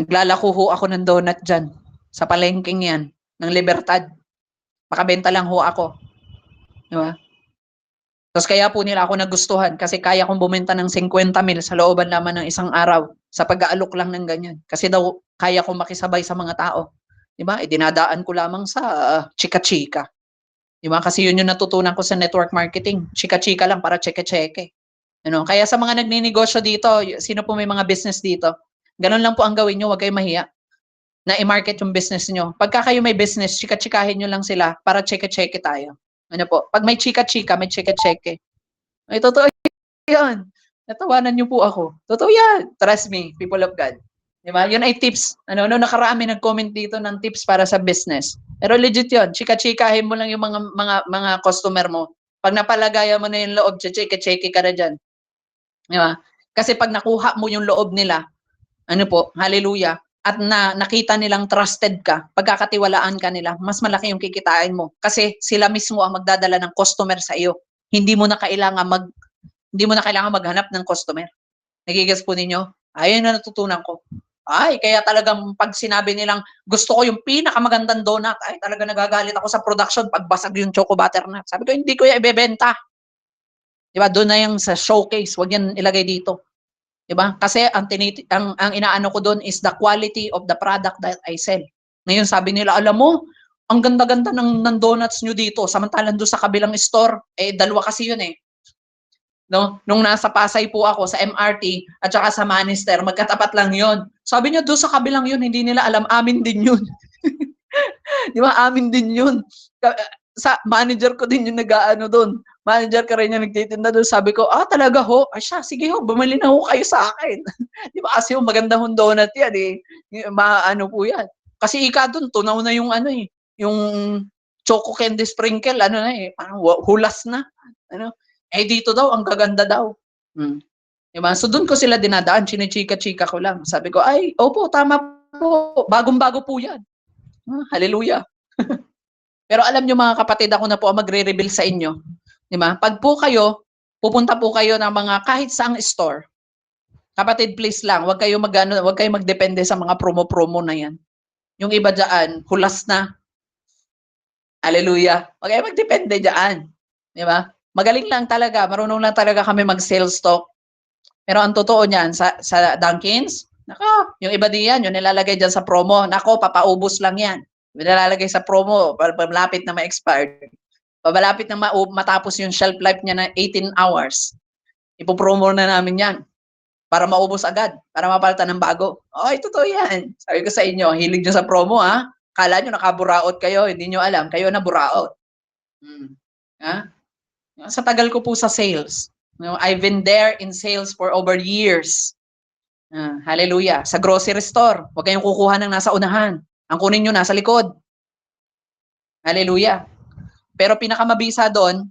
Naglalako ho ako ng donut diyan sa palengking 'yan ng Libertad. Makabenta lang ho ako. Di ba? Tapos kaya po nila ako nagustuhan kasi kaya kong bumenta ng 50,000 sa looban lamang ng isang araw sa pag-aalok lang ng ganyan. Kasi daw kaya kong makisabay sa mga tao. Di ba? Dinadaan ko lamang sa chika-chika. Di ba? Kasi yun yung natutunan ko sa network marketing. Chika-chika lang para cheke-cheke. Ano? Kaya sa mga nagninegosyo dito, sino po may mga business dito, ganun lang po ang gawin nyo, huwag kayong mahiya na i-market yung business nyo. Pagka kayo may business, chika-chikahin nyo lang sila para cheke-cheke tayo. Ano po? Pag may chika-chika, may cheke-cheke. Ay, totoo yan. Natawanan nyo po ako. Totoo yan. Trust me, people of God. Diba? Yun ay tips. Nakaraan may nag-comment dito ng tips para sa business. Pero legit yun. Chika-chikahin mo lang yung mga customer mo. Pag napalagayan mo na yung loob, cheke-cheke ka na dyan. Diba? Kasi pag nakuha mo yung loob nila, hallelujah, at nakita nilang trusted ka, pagkakatiwalaan ka nila, mas malaki yung kikitain mo. Kasi sila mismo ang magdadala ng customer sa iyo. Hindi mo na kailangan maghanap ng customer. Nagigets po ninyo? Ayun na natutunan ko. Ay, kaya talagang pag sinabi nilang gusto ko yung pinakamagandang donut, ay talaga nagagalit ako sa production pag basag yung choco butternut. Sabi ko, hindi ko yan ibebenta. Diba? Doon na yung sa showcase, wag yan ilagay dito. Diba? Kasi ang inaano ko doon is the quality of the product that I sell. Ngayon sabi nila, alam mo, ang ganda-ganda ng donuts nyo dito, samantalang doon sa kabilang store, dalawa kasi yun eh. No? Nung nasa Pasay po ako sa MRT at saka sa Manister, magkatapat lang yon. Sabi niya, doon sa kabilang yun, hindi nila alam, amin din yun. Di ba, amin din yun. Sa manager ko din yung nag-aano doon. Manager ka rin yung nagtitinda doon. Sabi ko, talaga ho? Ay siya, sige ho, bumili na ho kayo sa akin. Di ba kasi yung maganda hong donut yan eh. Maano po yan. Kasi ika doon, tunaw na yung ano eh. Yung choco candy sprinkle, ano na eh. Parang hulas na. Ano? Eh dito daw, ang gaganda daw. Hmm. Diba? So doon ko sila dinadaan, chinichika-chika ko lang. Sabi ko, ay, opo, tama po. Bagong-bago po yan. Hallelujah. Pero alam nyo mga kapatid, ako na po ang magre-reveal sa inyo. Di ba? Pag po kayo, pupunta po kayo ng mga kahit saang store. Kapatid, please lang, wag kayo wag kayo magdepende sa mga promo-promo na yan. Yung iba diyan, hulas na. Hallelujah. Wag kayo magdepende diyan. Di ba? Magaling lang talaga, marunong lang talaga kami mag-sales talk. Pero ang totoo niyan, sa Dunkins, nako, yung iba diyan, yung nilalagay diyan sa promo, nako, papaubos lang yan. Nilalagay sa promo, malapit na ma-expired. Pabalapit na matapos yung shelf life niya na 18 hours. Ipopromo na namin yan para maubos agad, para mapalitan ng bago. Ay, totoo yan. Sabi ko sa inyo, hilig nyo sa promo ha. Kala nyo nakaburaot kayo, hindi nyo alam, kayo na buraot. Ha? Sa tagal ko po sa sales. I've been there in sales for over years. Hallelujah. Sa grocery store, huwag kayong kukuha ng nasa unahan. Ang kunin nyo nasa likod. Hallelujah. Pero pinakamabisa doon,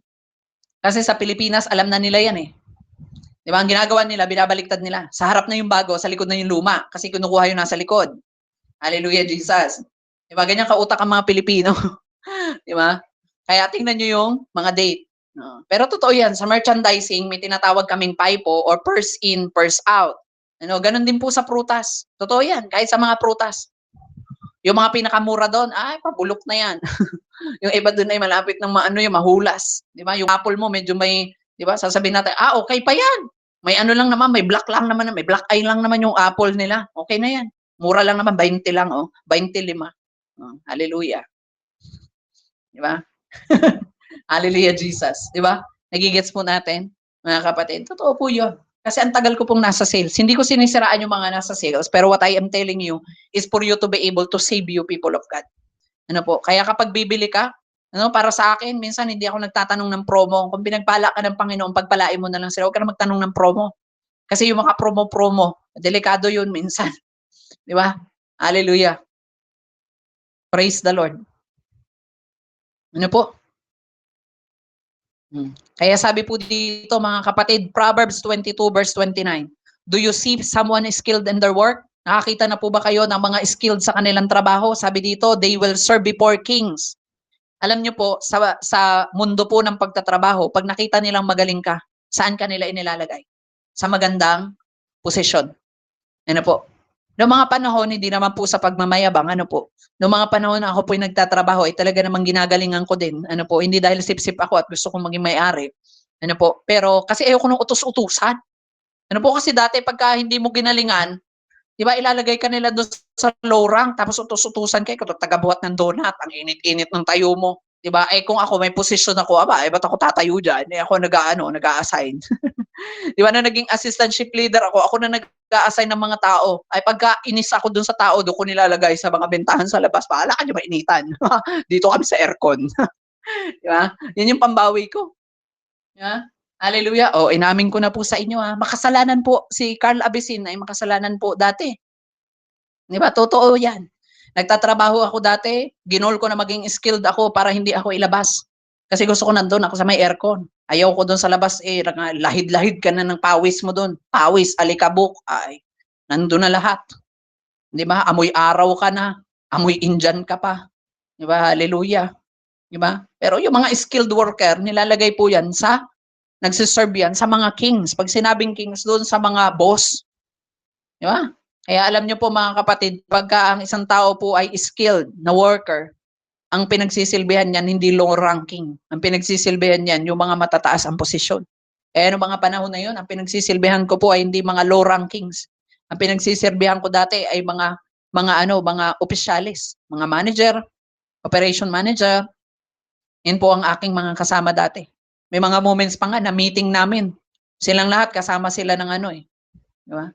kasi sa Pilipinas, alam na nila yan eh. Di ba? Ang ginagawa nila, binabaliktad nila. Sa harap na yung bago, sa likod na yung luma. Kasi kinukuha yung nasa likod. Hallelujah, Jesus. Di ba? Ganyan kautak ang mga Pilipino. Di ba? Kaya tingnan nyo yung mga date. Pero totoo yan, sa merchandising, may tinatawag kaming PIPO or purse in, purse out. Ganun din po sa prutas. Totoo yan, kahit sa mga prutas. Yung mga pinakamura doon, ay, pabulok na yan. Yung iba doon ay malapit ng yung mahulas. Di ba? Yung apple mo, medyo may, di ba? Sasabihin natin, okay pa yan. May ano lang naman, may black lang naman, may black eye lang naman yung apple nila. Okay na yan. Mura lang naman, 20 lang, 25. Hallelujah. Di ba? Hallelujah, Jesus. Di ba? Nagigets po natin, mga kapatid. Totoo po yun. Kasi ang tagal ko pong nasa sales. Hindi ko sinisiraan yung mga nasa sales, pero what I am telling you is for you to be able to save you, people of God. Ano po? Kaya kapag bibili ka, para sa akin, minsan hindi ako nagtatanong ng promo. Kung pinagpala ka ng Panginoon, pagpalain mo na lang sila. Huwag ka na magtanong ng promo. Kasi yung mga promo-promo, delikado yun minsan. Di ba? Hallelujah. Praise the Lord. Ano po? Kaya sabi po dito mga kapatid, Proverbs 22 verse 29. Do you see someone skilled in their work? Nakakita na po ba kayo ng mga skilled sa kanilang trabaho? Sabi dito, they will serve before kings. Alam niyo po, sa mundo po ng pagtatrabaho, pag nakita nilang magaling ka, saan ka nila inilalagay? Sa magandang posisyon. Ano po? Noong mga panahon, hindi naman po sa pagmamayabang, ano po? Noong mga panahon na ako po yung nagtatrabaho, ay talaga namang ginagalingan ko din. Ano po? Hindi dahil sip-sip ako at gusto kong maging may-ari. Ano po? Pero kasi ayoko nung utos-utusan. Ano po kasi dati pagka hindi mo ginalingan, di ba ilalagay ka nila doon sa low rank, tapos utos-utusan kayo, taga-buhat ng donut, ang init-init ng tayo mo. Di ba? Eh kung ako may posisyon ako, ba't ako tatayo dyan? Eh ako nag-a-assign. Di ba na naging assistant ship leader ako na nag-a-assign ng mga tao. Ay pagka inis ako dun sa tao, doon ko nilalagay sa mga bentahan sa labas. Paala ka nyo mainitan. Dito kami sa aircon. Di ba? Yan yung pambawi ko. Yeah? Hallelujah. Inamin ko na po sa inyo makasalanan po si Carl Abesin ay makasalanan po dati. Di ba? Totoo yan. Nagtatrabaho ako dati, ginol ko na maging skilled ako para hindi ako ilabas. Kasi gusto ko nandun ako sa may aircon. Ayaw ko doon sa labas, lahid-lahid ka na ng pawis mo doon. Pawis, alikabok, ay, nandun na lahat. Di ba? Amoy araw ka na. Amoy Indian ka pa. Di ba? Hallelujah. Di ba? Pero yung mga skilled worker, nilalagay po yan nagsiserve yan sa mga kings. Pag sinabing kings, doon sa mga boss. Di ba? Kaya alam nyo po mga kapatid, pagka ang isang tao po ay skilled na worker, ang pinagsisilbihan niyan hindi low ranking. Ang pinagsisilbihan niyan yung mga matataas ang posisyon. Noong mga panahon na yun, ang pinagsisilbihan ko po ay hindi mga low rankings. Ang pinagsisilbihan ko dati ay mga opisyalis, mga manager, operation manager. Yan po ang aking mga kasama dati. May mga moments pa nga na meeting namin. Silang lahat kasama sila ng di ba?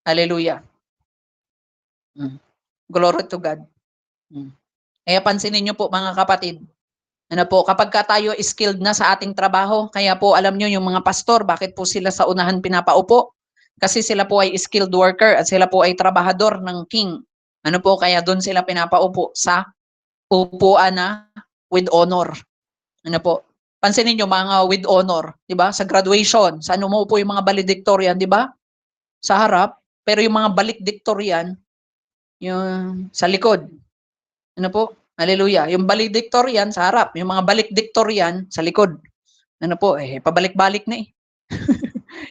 Hallelujah. Glory to God. Kaya pansinin niyo po mga kapatid, ano po, kapag ka tayo skilled na sa ating trabaho, kaya po alam niyo yung mga pastor, bakit po sila sa unahan pinapaupo? Kasi sila po ay skilled worker at sila po ay trabahador ng king. Ano po, kaya doon sila pinapaupo sa upuan na with honor. Ano po? Pansinin niyo mga with honor, 'di ba? Sa graduation, saan umuupo yung mga valedictorian, 'di ba? Sa harap, pero yung mga valedictorian, yung sa likod. Ano po? Hallelujah. Yung valedictorian sa harap, yung mga valedictorian sa likod. Ano po, pabalik-balik na eh.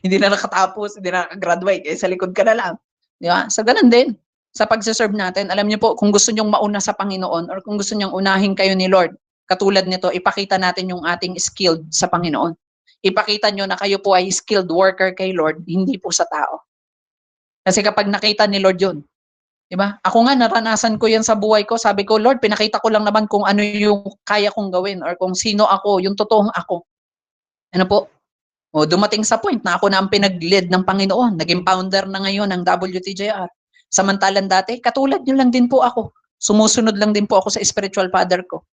Hindi na nakatapos, hindi na nakagraduate, sa likod ka na lang. Di ba? So, ganun din. Sa pagsaserve natin, alam niyo po, kung gusto nyong mauna sa Panginoon or kung gusto nyong unahin kayo ni Lord, katulad nito, ipakita natin yung ating skilled sa Panginoon. Ipakita nyo na kayo po ay skilled worker kay Lord, hindi po sa tao. Kasi kapag nakita ni Lord yun, di ba? Ako nga, naranasan ko yan sa buhay ko. Sabi ko, Lord, pinakita ko lang naman kung ano yung kaya kong gawin or kung sino ako, yung totoong ako. Ano po? O dumating sa point na ako na ang pinag-lead ng Panginoon. Naging founder na ngayon ng WTJR. Samantalang dati, katulad nyo lang din po ako. Sumusunod lang din po ako sa spiritual father ko.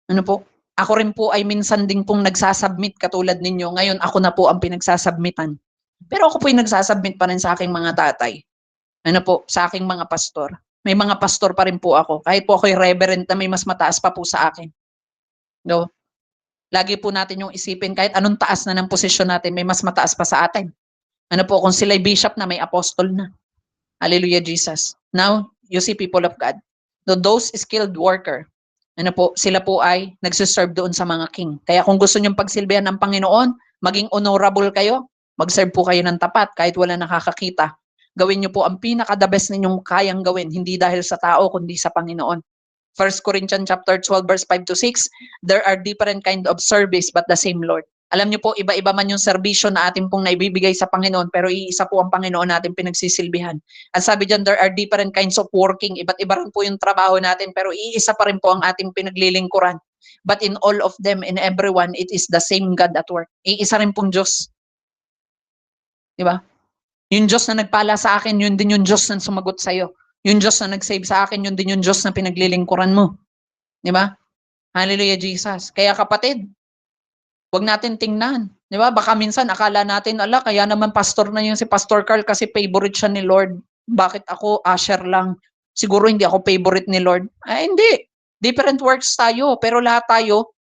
Ano po? Ako rin po ay minsan din pong nagsasubmit katulad ninyo. Ngayon ako na po ang pinagsasubmitan. Pero ako po ay nagsasubmit pa rin sa aking mga tatay. Ano po? Sa aking mga pastor. May mga pastor pa rin po ako. Kahit po ako'y reverend na may mas mataas pa po sa akin. No? Lagi po natin yung isipin, kahit anong taas na ng posisyon natin, may mas mataas pa sa atin. Ano po, kung sila'y bishop na, may apostol na. Hallelujah, Jesus. Now, you see people of God. So those skilled worker, ano po, sila po ay nagsiserve doon sa mga king. Kaya kung gusto nyong pagsilbihan ng Panginoon, maging honorable kayo, mag-serve po kayo ng tapat kahit wala nakakakita. Gawin nyo po ang pinaka-the best ninyong kayang gawin, hindi dahil sa tao, kundi sa Panginoon. 1 Corinthians chapter 12 verse 5 to 6, there are different kind of service but the same Lord. Alam niyo po, iba-iba man yung serbisyo na atin pong naibibigay sa Panginoon, pero iisa po ang Panginoon natin pinagsisilbihan. At sabi diyan, there are different kinds of working. Iba't iba rin po yung trabaho natin, pero iisa pa rin po ang ating pinaglilingkuran. But in all of them, in everyone, it is the same God at work. Iisa rin pong Diyos. Di ba? Yung Diyos na nagpala sa akin, yun din yung Diyos na sumagot sa'yo. Yung Diyos na nag-save sa akin, yun din yung Diyos na pinaglilingkuran mo. Di ba? Hallelujah, Jesus. Kaya kapatid, huwag natin tingnan. Di ba? Baka minsan akala natin, ala, kaya naman pastor na yun si Pastor Carl kasi favorite siya ni Lord. Bakit ako usher lang? Siguro hindi ako favorite ni Lord. Ay, hindi. Different works tayo, pero lahat tayo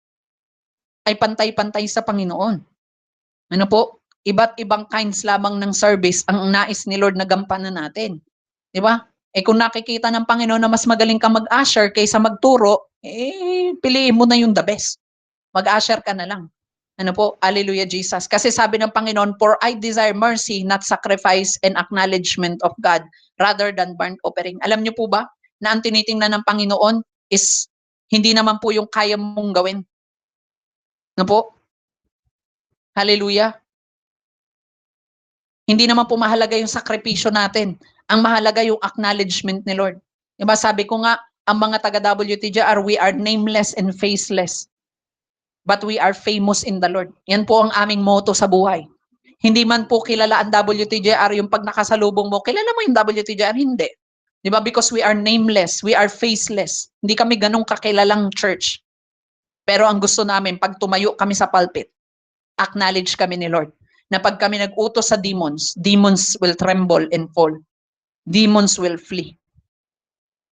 ay pantay-pantay sa Panginoon. Ano po? Iba't ibang kinds lamang ng service ang nais ni Lord na gampanan natin. Di ba? Kung nakikita ng Panginoon na mas magaling ka mag-usher kaysa magturo, piliin mo na yung the best. Mag-usher ka na lang. Ano po? Hallelujah, Jesus. Kasi sabi ng Panginoon, for I desire mercy, not sacrifice and acknowledgement of God, rather than burnt offering. Alam niyo po ba, na ang tinitingnan ng Panginoon is hindi naman po yung kaya mong gawin. Ano po? Hallelujah. Hindi naman po mahalaga yung sakripisyo natin. Ang mahalaga yung acknowledgement ni Lord. Diba sabi ko nga, ang mga taga-WTJR, we are nameless and faceless. But we are famous in the Lord. Yan po ang aming motto sa buhay. Hindi man po kilala ang WTJR, yung pag nakasalubong mo, kilala mo yung WTJR? Hindi. Diba? Because we are nameless, we are faceless. Hindi kami ganong kakilalang church. Pero ang gusto namin, pag tumayo kami sa pulpit, acknowledge kami ni Lord. Na pag kami nag-utos sa demons, demons will tremble and fall. Demons will flee.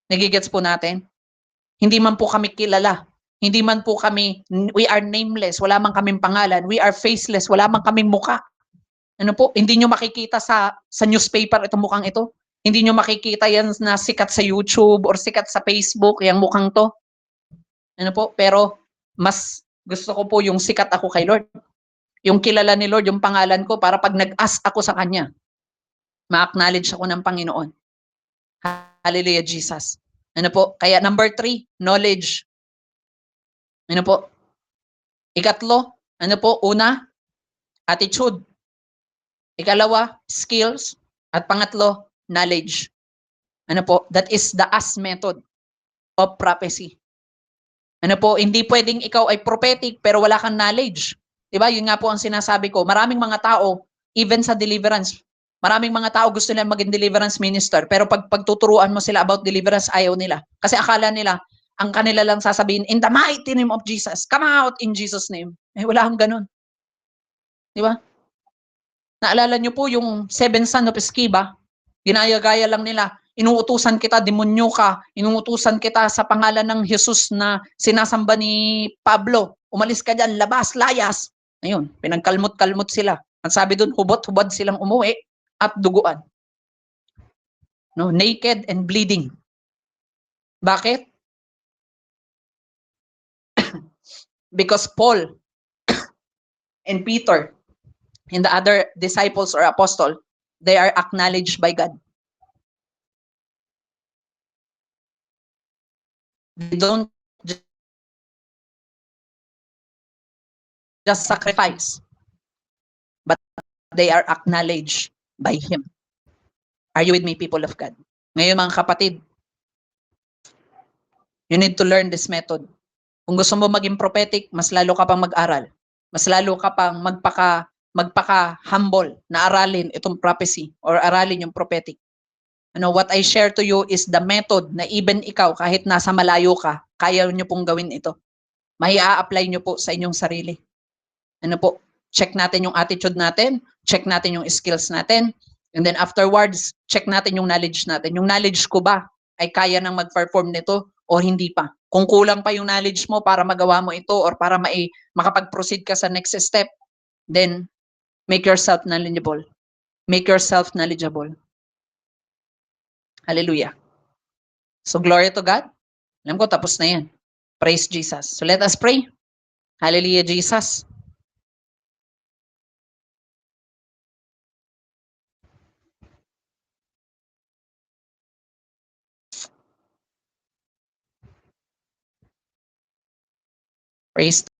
Nagigets po natin? Hindi man po kami kilala. Hindi man po kami, we are nameless, wala man kaming pangalan. We are faceless, wala man kaming muka. Ano po, hindi nyo makikita sa newspaper itong mukhang ito. Hindi nyo makikita yan na sikat sa YouTube or sikat sa Facebook, yung mukhang to. Ano po, pero mas gusto ko po yung sikat ako kay Lord. Yung kilala ni Lord, yung pangalan ko, para pag nag-ask ako sa Kanya, ma-acknowledge ako ng Panginoon. Hallelujah, Jesus. Ano po? Kaya number 3, knowledge. Ano po? Ikatlo, ano po? Una, attitude. Ikalawa, skills. At pangatlo, knowledge. Ano po? That is the AS method of prophecy. Ano po? Hindi pwedeng ikaw ay prophetic pero wala kang knowledge. Diba? Yun nga po ang sinasabi ko. Maraming mga tao, even sa deliverance, maraming mga tao gusto nila maging deliverance minister, pero pag pagtuturuan mo sila about deliverance, ayaw nila. Kasi akala nila, Ang kanila lang sasabihin, in the mighty name of Jesus, come out in Jesus' name. Eh, wala kang ganun. Di ba? Naalala niyo po yung seven son of Sceva? Ginaya-gaya lang nila. Inuutusan kita, demonyo ka. Inuutusan kita sa pangalan ng Jesus na sinasamba ni Pablo. Umalis ka dyan, labas, layas. Ayun, pinagkalmot-kalmot sila. Ang sabi doon, hubot-hubad silang umuwi at duguan. No, naked and bleeding. Bakit? Because Paul and Peter and the other disciples or apostle, they are acknowledged by God. They don't just sacrifice, but they are acknowledged by Him. Are you with me, people of God? Ngayon mga kapatid, you need to learn this method. Kung gusto mo maging prophetic, mas lalo ka pang mag-aral. Mas lalo ka pang magpaka-humble na aralin itong prophecy or aralin yung prophetic. What I share to you is the method na even ikaw, kahit nasa malayo ka, kaya nyo pong gawin ito. May a-apply nyo po sa inyong sarili. Check natin yung attitude natin, check natin yung skills natin, and then afterwards, check natin yung knowledge natin. Yung knowledge ko ba ay kaya nang mag-perform nito o hindi pa? Kung kulang pa yung knowledge mo para magawa mo ito or para makapag-proceed ka sa next step, then make yourself knowledgeable. Make yourself knowledgeable. Hallelujah. So glory to God. Alam ko, tapos na yan. Praise Jesus. So let us pray. Hallelujah, Jesus. Praise